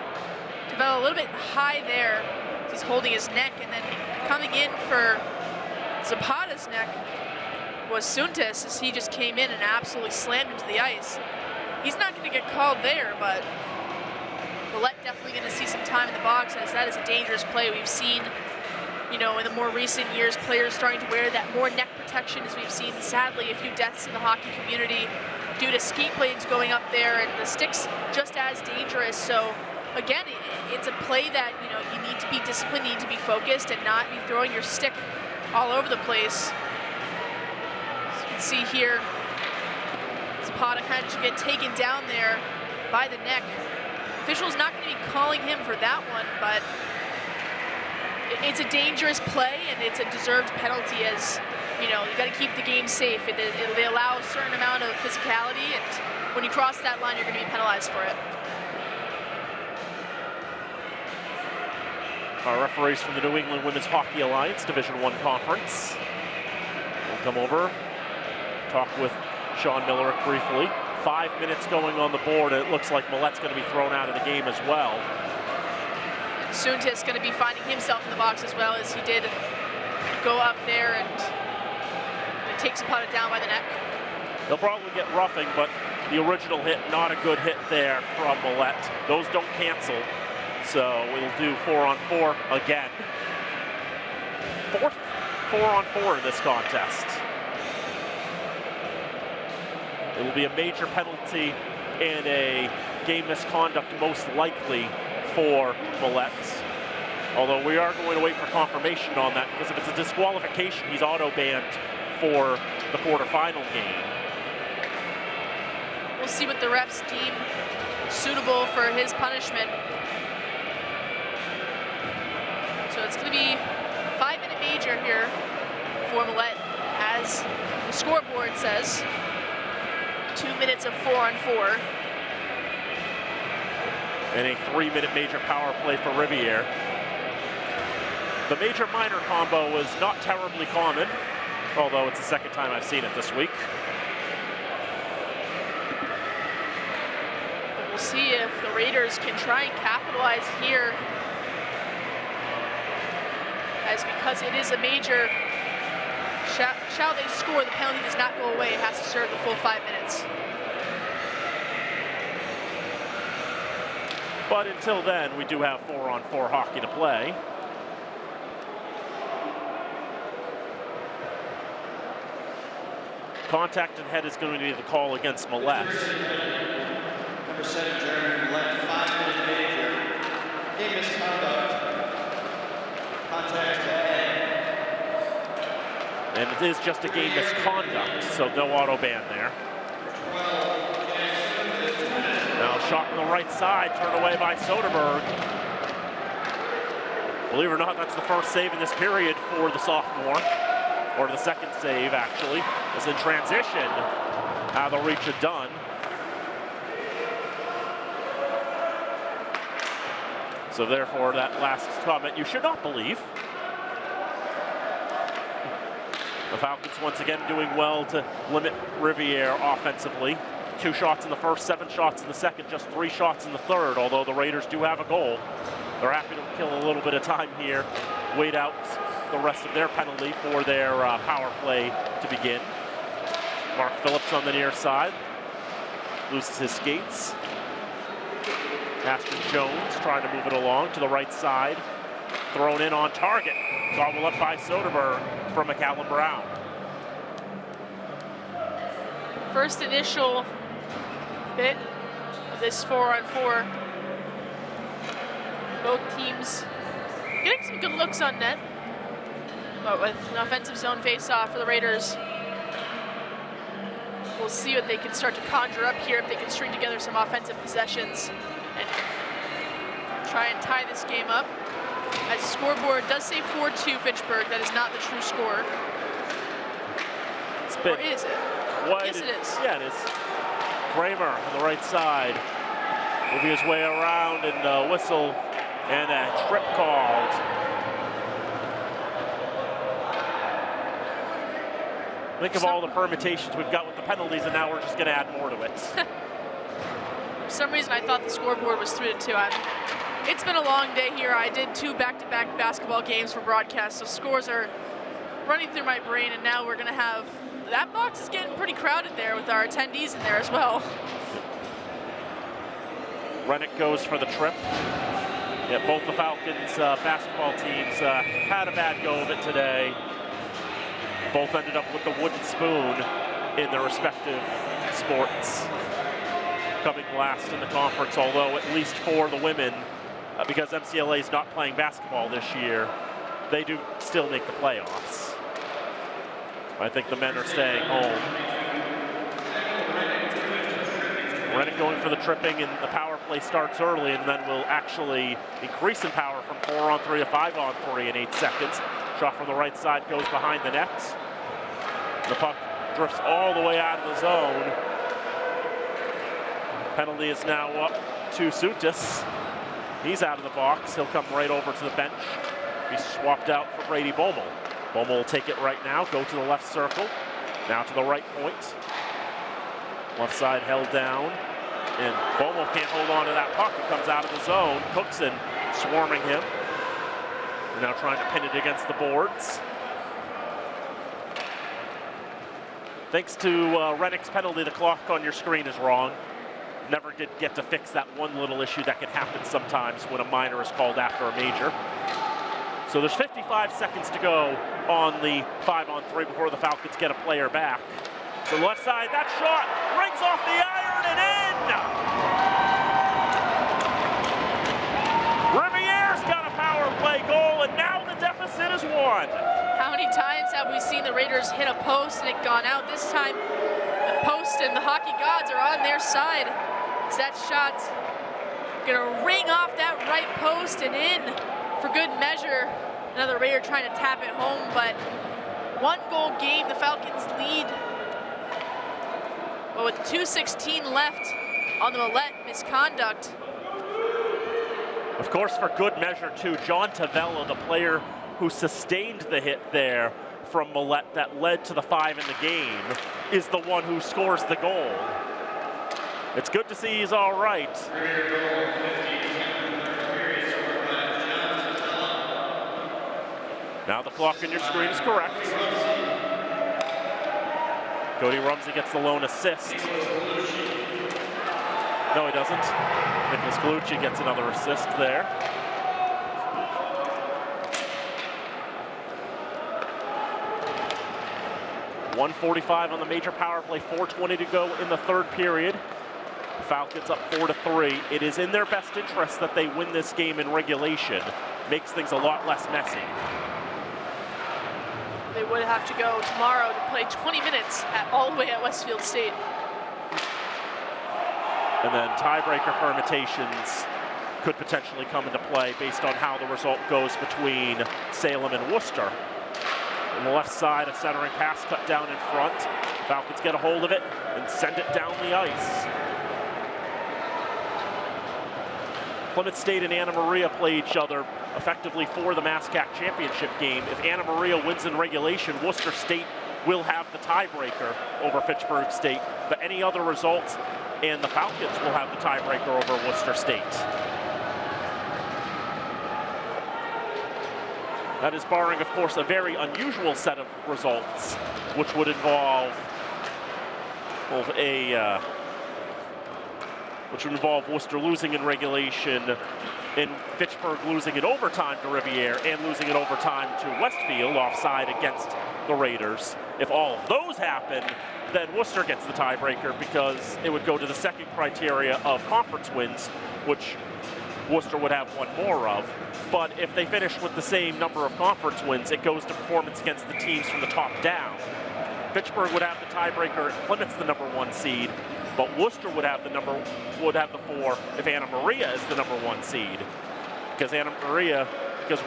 Tavella a little bit high there. He's holding his neck, and then coming in for Zapata's neck was Suntis, as he just came in and absolutely slammed into the ice. He's not going to get called there, but Millette definitely going to see some time in the box, as that is a dangerous play. We've seen, you know, in the more recent years, players starting to wear that more neck protection, as we've seen, sadly, a few deaths in the hockey community due to skate blades going up there, and the stick's just as dangerous. So again, it's a play that, you know, you need to be disciplined, you need to be focused, and not be throwing your stick all over the place. As you can see here, Zapata kind of get taken down there by the neck. Official's not going to be calling him for that one, but it's a dangerous play, and it's a deserved penalty, as, you know, you got to keep the game safe. They allow a certain amount of physicality, and when you cross that line, you're going to be penalized for it. Our referees from the New England Women's Hockey Alliance Division I Conference will come over, talk with Sean Miller briefly. 5 minutes going on the board, and it looks like Millette's going to be thrown out of the game as well. Suntis going to be finding himself in the box as well, as he did go up there and takes it down by the neck. He'll probably get roughing, but the original hit, not a good hit there from Millette. Those don't cancel, so we'll do 4-on-4 again. Fourth 4-on-4 in this contest. It will be a major penalty and a game misconduct most likely for Millette. Although we are going to wait for confirmation on that, because if it's a disqualification, he's auto-banned for the quarterfinal game. We'll see what the refs deem suitable for his punishment. So it's going to be a 5-minute major here for Millette, as the scoreboard says. 2 minutes of 4-on-4. And a 3-minute major power play for Rivier. The major-minor combo is not terribly common, although it's the second time I've seen it this week. But we'll see if the Raiders can try and capitalize here, as because it is a major, shall they score, the penalty does not go away. It has to serve the full 5 minutes. But until then, we do have 4-on-4 hockey to play. Contact and head is going to be the call against Millette. Number 7, Jeremy Millette, 5-minute major. Game misconduct. Contact to the head. And it is just a game misconduct, so no auto ban there. Now shot on the right side, turned away by Soderberg. Believe it or not, that's the first save in this period for the sophomore. Or the second save, actually, is in transition. Out of the reach of Dunn. So therefore, that last comment you should not believe. The Falcons once again doing well to limit Rivier offensively. 2 shots in the first, 7 shots in the second, just 3 shots in the third, although the Raiders do have a goal. They're happy to kill a little bit of time here, wait out the rest of their penalty for their power play to begin. Mark Phillips on the near side, loses his skates. Aston Jones trying to move it along to the right side, thrown in on target. Gobbled up by Soderberg from McCallum Brown. First initial bit of this 4-on-4. Both teams getting some good looks on net, but with an offensive zone face-off for the Raiders. We'll see what they can start to conjure up here, if they can string together some offensive possessions and try and tie this game up. As the scoreboard does say 4-2 Fitchburg, that is not the true score. It's been or is it? Yes, it is. Yeah, it is. Kramer on the right side, moving his way around, and a whistle and a trip called. Think of all the permutations we've got with the penalties, and now we're just going to add more to it. For some reason, I thought the scoreboard was 3-2. It's been a long day here. I did 2 back-to-back basketball games for broadcast, so scores are running through my brain, and now we're going to have... That box is getting pretty crowded there with our attendees in there as well. Rennick goes for the trip. Yeah, both the Falcons basketball teams had a bad go of it today. Both ended up with the wooden spoon in their respective sports. Coming last in the conference, although at least for the women, because MCLA is not playing basketball this year, they do still make the playoffs. I think the men are staying home. Rennick going for the tripping, and the power play starts early, and then will actually increase in power from 4-on-3 to 5-on-3 in 8 seconds. Shot from the right side goes behind the net. The puck drifts all the way out of the zone. Penalty is now up to Suntis. He's out of the box. He'll come right over to the bench. He's swapped out for Brady Bommel. Bommel will take it right now, go to the left circle. Now to the right point. Left side held down. And Bommel can't hold on to that puck. It comes out of the zone. Cookson swarming him. Now trying to pin it against the boards. Thanks to Rennick's penalty, the clock on your screen is wrong. Never did get to fix that one little issue that can happen sometimes when a minor is called after a major. So there's 55 seconds to go on the 5-on-3 before the Falcons get a player back. So left side, that shot rings off the iron and in! Rivier's got a power play goal, and now the deficit is 1. How many times have we seen the Raiders hit a post and it gone out? This time, the post and the hockey gods are on their side. Is that shot gonna ring off that right post and in for good measure? Another Raider trying to tap it home, but 1-goal game, the Falcons lead. But with 2:16 left on the Millette misconduct. Of course, for good measure too, John Tavello, the player who sustained the hit there from Millette that led to the 5 in the game, is the one who scores the goal. It's good to see he's all right. Now the clock on your screen is correct. Cody Rumsey gets the lone assist. No, he doesn't. Nicholas Galucci gets another assist there. .145 on the major power play, 4:20 to go in the third period. Falcons up 4-3. It is in their best interest that they win this game in regulation. Makes things a lot less messy. They would have to go tomorrow to play 20 minutes all the way at Westfield State. And then tiebreaker permutations could potentially come into play based on how the result goes between Salem and Worcester. On the left side, a centering pass cut down in front. Falcons get a hold of it and send it down the ice. Plymouth State and Anna Maria play each other effectively for the MASCAC championship game. If Anna Maria wins in regulation, Worcester State will have the tiebreaker over Fitchburg State. But any other results, and the Falcons will have the tiebreaker over Worcester State. That is barring, of course, a very unusual set of results, which would involve Worcester losing in regulation, and Fitchburg losing in overtime to Rivier, and losing in overtime to Westfield, offside against the Raiders. If all of those happen, then Worcester gets the tiebreaker because it would go to the second criteria of conference wins, which Worcester would have one more of. But if they finish with the same number of conference wins, it goes to performance against the teams from the top down. Fitchburg would have the tiebreaker, Plymouth's the #1 seed, but Worcester would have the 4 if Anna Maria is the #1 seed. Because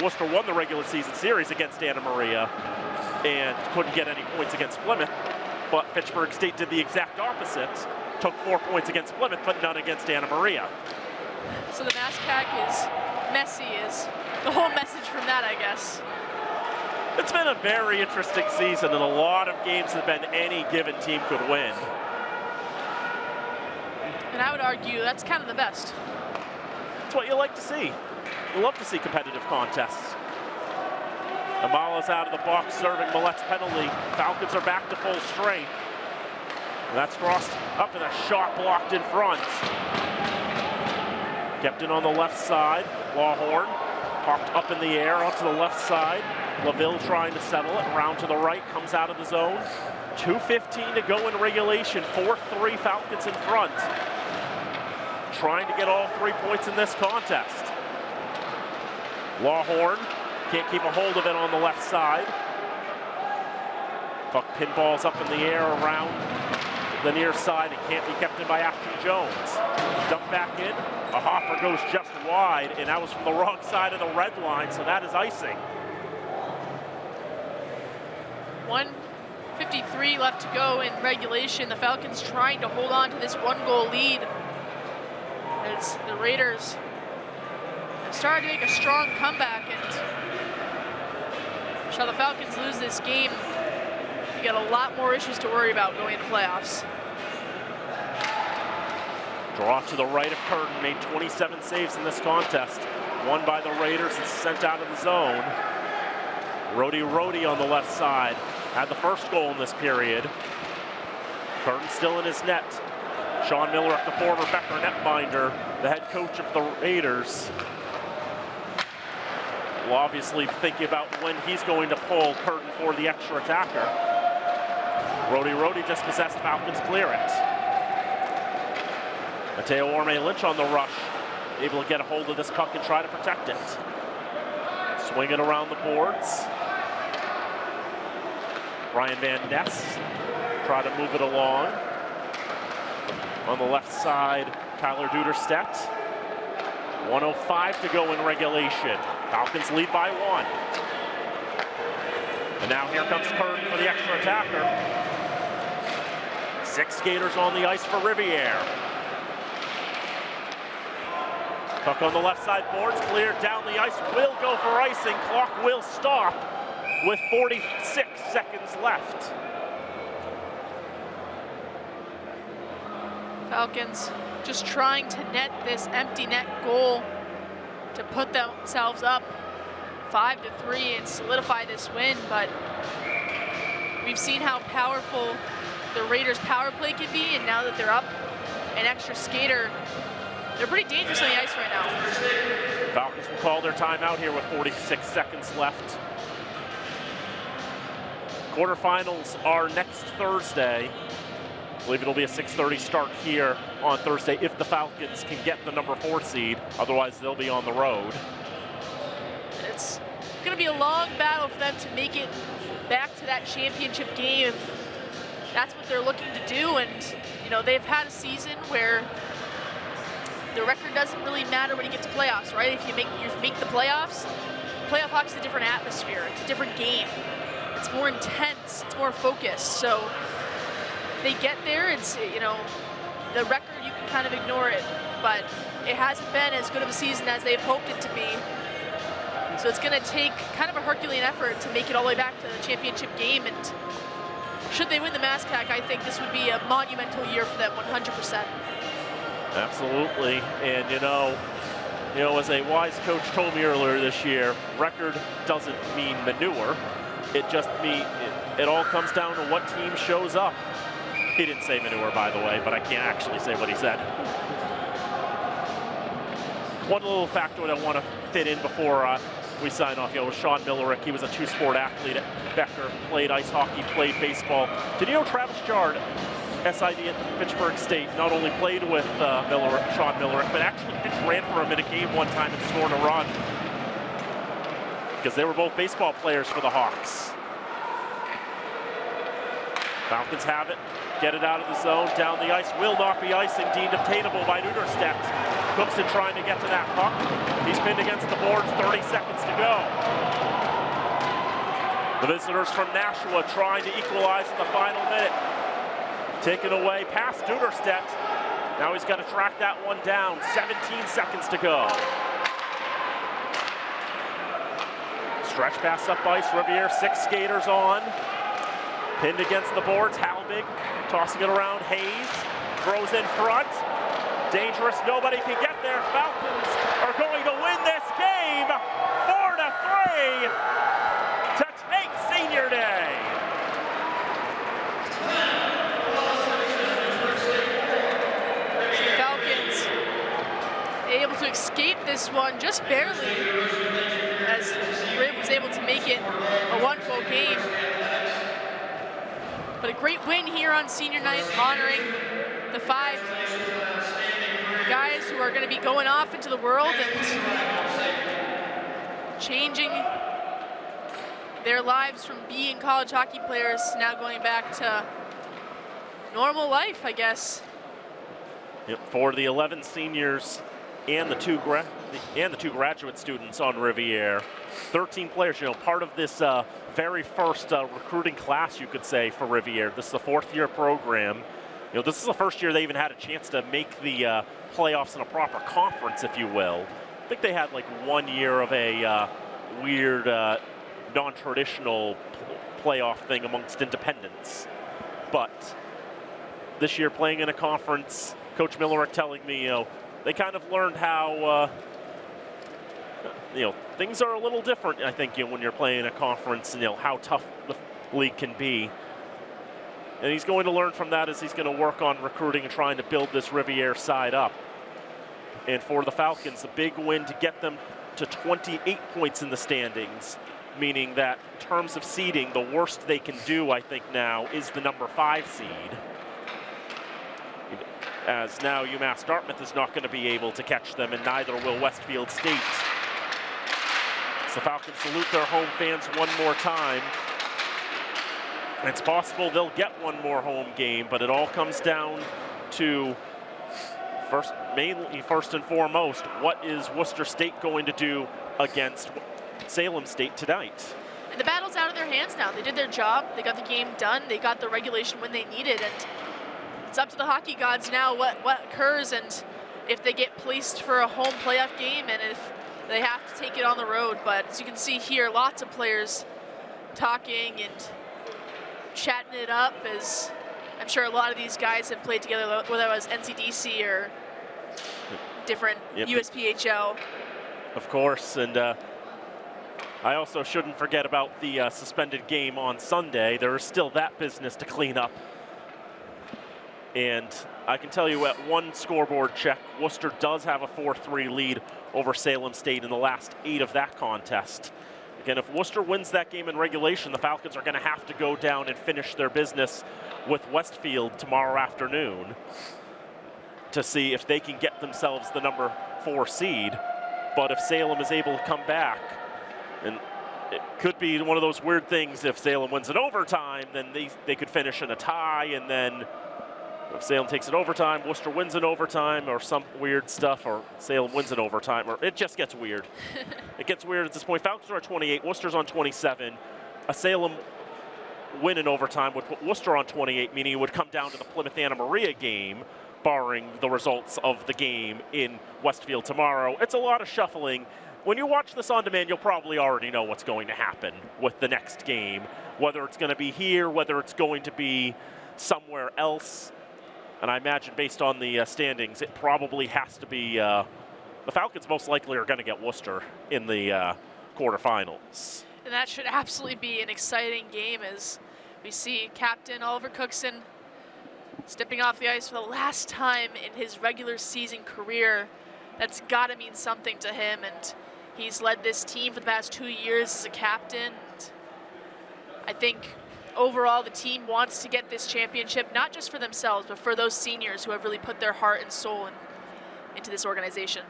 Worcester won the regular season series against Anna Maria and couldn't get any points against Plymouth. But Fitchburg State did the exact opposite, took 4 points against Plymouth, but none against Anna Maria. So the MASCAC is messy, is the whole message from that, I guess. It's been a very interesting season, and a lot of games have been any given team could win. And I would argue that's kind of the best. It's what you like to see. You love to see competitive contests. Amala's out of the box serving Millette's penalty. Falcons are back to full strength. And that's crossed up and a shot blocked in front. Kept in on the left side. Lawhorn popped up in the air onto the left side. LaVille trying to settle it. Around to the right, comes out of the zone. 2:15 to go in regulation. 4-3 Falcons in front. Trying to get all 3 points in this contest. Lawhorn can't keep a hold of it on the left side. Puck pinballs up in the air around the near side. It can't be kept in by Ashton Jones. Dumped back in. A hopper goes just wide, and that was from the wrong side of the red line, so that is icing. 1:53 left to go in regulation. The Falcons trying to hold on to this 1-goal lead as the Raiders have started to make a strong comeback, and shall the Falcons lose this game, you got a lot more issues to worry about going into playoffs. Draw to the right of Curtin, made 27 saves in this contest. Won by the Raiders and sent out of the zone. Rody on the left side had the first goal in this period. Curtin still in his net. Sean Millerick, the former Becker netminder, the head coach of the Raiders, will obviously thinking about when he's going to pull Curtin for the extra attacker. Rody dispossessed, Falcons clear it. Mateo Orme-Lynch on the rush, able to get a hold of this puck and try to protect it. Swing it around the boards. Brian Van Ness try to move it along. On the left side, Tyler Duderstedt. 1:05 to go in regulation. Falcons lead by 1. And now here comes Curtin for the extra attacker. 6 skaters on the ice for Rivier. Puck on the left side boards, cleared down the ice, will go for icing. Clock will stop with 46 seconds left. Falcons just trying to net this empty net goal to put themselves up 5-3 and solidify this win, but we've seen how powerful the Raiders' power play can be, and now that they're up an extra skater, they're pretty dangerous on the ice right now. Falcons will call their timeout here with 46 seconds left. Quarterfinals are next Thursday. I believe it'll be a 6:30 start here on Thursday if the Falcons can get the number 4 seed. Otherwise, they'll be on the road. It's going to be a long battle for them to make it back to that championship game if that's what they're looking to do. And, you know, they've had a season where the record doesn't really matter when you get to playoffs, right? If you make the playoffs, playoff hockey's a different atmosphere. It's a different game. It's more intense. It's more focused. So if they get there, it's, you know, the record, you can kind of ignore it, but it hasn't been as good of a season as they've hoped it to be. So it's going to take kind of a Herculean effort to make it all the way back to the championship game. And should they win the MASCAC, I think this would be a monumental year for them, 100%. Absolutely. And you know, as a wise coach told me earlier this year, record doesn't mean manure. It just means it all comes down to what team shows up. He didn't say manure, by the way, but I can't actually say what he said. One little factor that I want to fit in before we sign off, was Sean Millerick. He was a 2-sport athlete at Becker, played ice hockey, played baseball. Did you know Travis Jard, SID at Fitchburg State, not only played with Sean Millerick, but actually ran for him in a game one time and scored a run? Because they were both baseball players for the Hawks. Falcons have it, get it out of the zone, down the ice, will not be icing, deemed obtainable by Duderstedt. Cookson trying to get to that puck. He's pinned against the boards, 30 seconds to go. The visitors from Nashua trying to equalize in the final minute. Taken away past Duderstedt. Now he's got to track that one down, 17 seconds to go. Stretch pass up ice, Rivier, 6 skaters on. Pinned against the boards, Halbig tossing it around, Hayes throws in front. Dangerous, nobody can get there. Falcons are going to win this game 4-3 to take Senior Day. The Falcons able to escape this one just barely, as Riv was able to make it a 1-goal game. But a great win here on Senior Night, honoring the 5 guys who are going to be going off into the world and changing their lives from being college hockey players, now going back to normal life, I guess. Yep, for the 11 seniors and the two graduate students on Rivier, 13 players, part of this very first recruiting class, you could say, for Rivier. This is the 4th-year program. This is the first year they even had a chance to make the playoffs in a proper conference, if you will. I think they had like 1 year of a weird, non-traditional playoff thing amongst independents. But this year, playing in a conference, Coach Millerick telling me, they kind of learned how things are a little different, I think, when you're playing a conference and how tough the league can be. And he's going to learn from that as he's going to work on recruiting and trying to build this Rivier side up. And for the Falcons, a big win to get them to 28 points in the standings, meaning that in terms of seeding, the worst they can do, I think now, is the number 5 seed. As now UMass Dartmouth is not going to be able to catch them, and neither will Westfield State. So the Falcons salute their home fans one more time. It's possible they'll get one more home game, but it all comes down to first and foremost, what is Worcester State going to do against Salem State tonight? And the battle's out of their hands now. They did their job. They got the game done. They got the regulation when they needed, and it's up to the hockey gods now what occurs, and if they get placed for a home playoff game, and if they have to take it on the road. But as you can see here, lots of players talking and chatting it up, as I'm sure a lot of these guys have played together, whether it was NCDC or different USPHL. Of course, and I also shouldn't forget about the suspended game on Sunday. There is still that business to clean up. And I can tell you at one scoreboard check, Worcester does have a 4-3 lead over Salem State in the last 8 of that contest. Again, if Worcester wins that game in regulation, the Falcons are going to have to go down and finish their business with Westfield tomorrow afternoon to see if they can get themselves the number 4 seed. But if Salem is able to come back, and it could be one of those weird things, if Salem wins in overtime, then they could finish in a tie, and then if Salem takes it overtime, Worcester wins in overtime, or some weird stuff, or Salem wins in overtime, or it just gets weird. It gets weird at this point. Falcons are at 28, Worcester's on 27. A Salem win in overtime would put Worcester on 28, meaning it would come down to the Plymouth Anna Maria game, barring the results of the game in Westfield tomorrow. It's a lot of shuffling. When you watch this on demand, you'll probably already know what's going to happen with the next game, whether it's going to be here, whether it's going to be somewhere else. And I imagine based on the standings, it probably has to be, the Falcons most likely are going to get Worcester in the quarterfinals. And that should absolutely be an exciting game, as we see Captain Oliver Cookson stepping off the ice for the last time in his regular season career. That's got to mean something to him, and he's led this team for the past 2 years as a captain. And I think overall, the team wants to get this championship, not just for themselves, but for those seniors who have really put their heart and soul into this organization.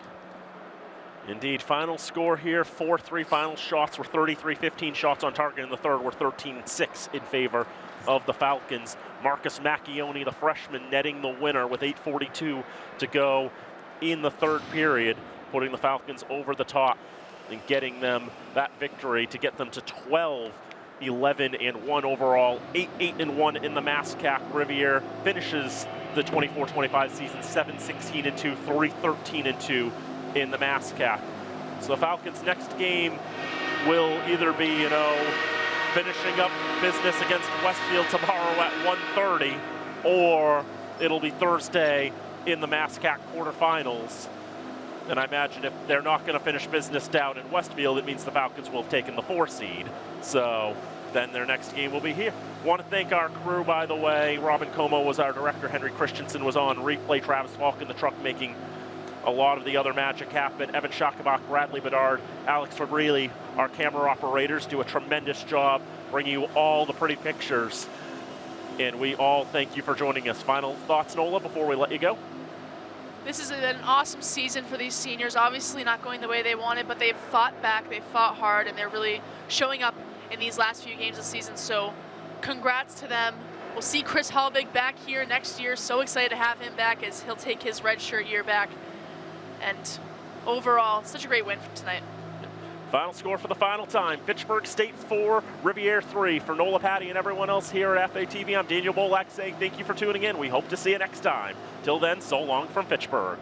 Indeed, final score here, 4-3. Final shots were 33-15 shots on target in the third, were 13-6 in favor of the Falcons. Marcus Macchione, the freshman, netting the winner with 8:42 to go in the third period, putting the Falcons over the top and getting them that victory to get them to 12-11-1 overall, 8-8-1 in the MASCAC. Rivier finishes the 24-25 season 7-16-2, 3-13-2 in the MASCAC. So the Falcons' next game will either be, finishing up business against Westfield tomorrow at 1:30, or it'll be Thursday in the MASCAC quarterfinals. And I imagine if they're not going to finish business down in Westfield, it means the Falcons will have taken the 4 seed. So then their next game will be here. Want to thank our crew, by the way. Robin Como was our director. Henry Christensen was on replay. Travis Falk in the truck making a lot of the other magic happen. Evan Shakabach, Bradley Bedard, Alex Fabrili, our camera operators, do a tremendous job bringing you all the pretty pictures. And we all thank you for joining us. Final thoughts, Nola, before we let you go? This has been an awesome season for these seniors. Obviously not going the way they wanted, but they've fought back, they've fought hard, and they're really showing up in these last few games of the season. So congrats to them. We'll see Chris Halbig back here next year. So excited to have him back, as he'll take his redshirt year back. And overall, such a great win for tonight. Final score for the final time. Fitchburg State 4, Rivier 3. For Nola, Patty, and everyone else here at FATV, I'm Daniel Bolak saying thank you for tuning in. We hope to see you next time. Till then, so long from Fitchburg.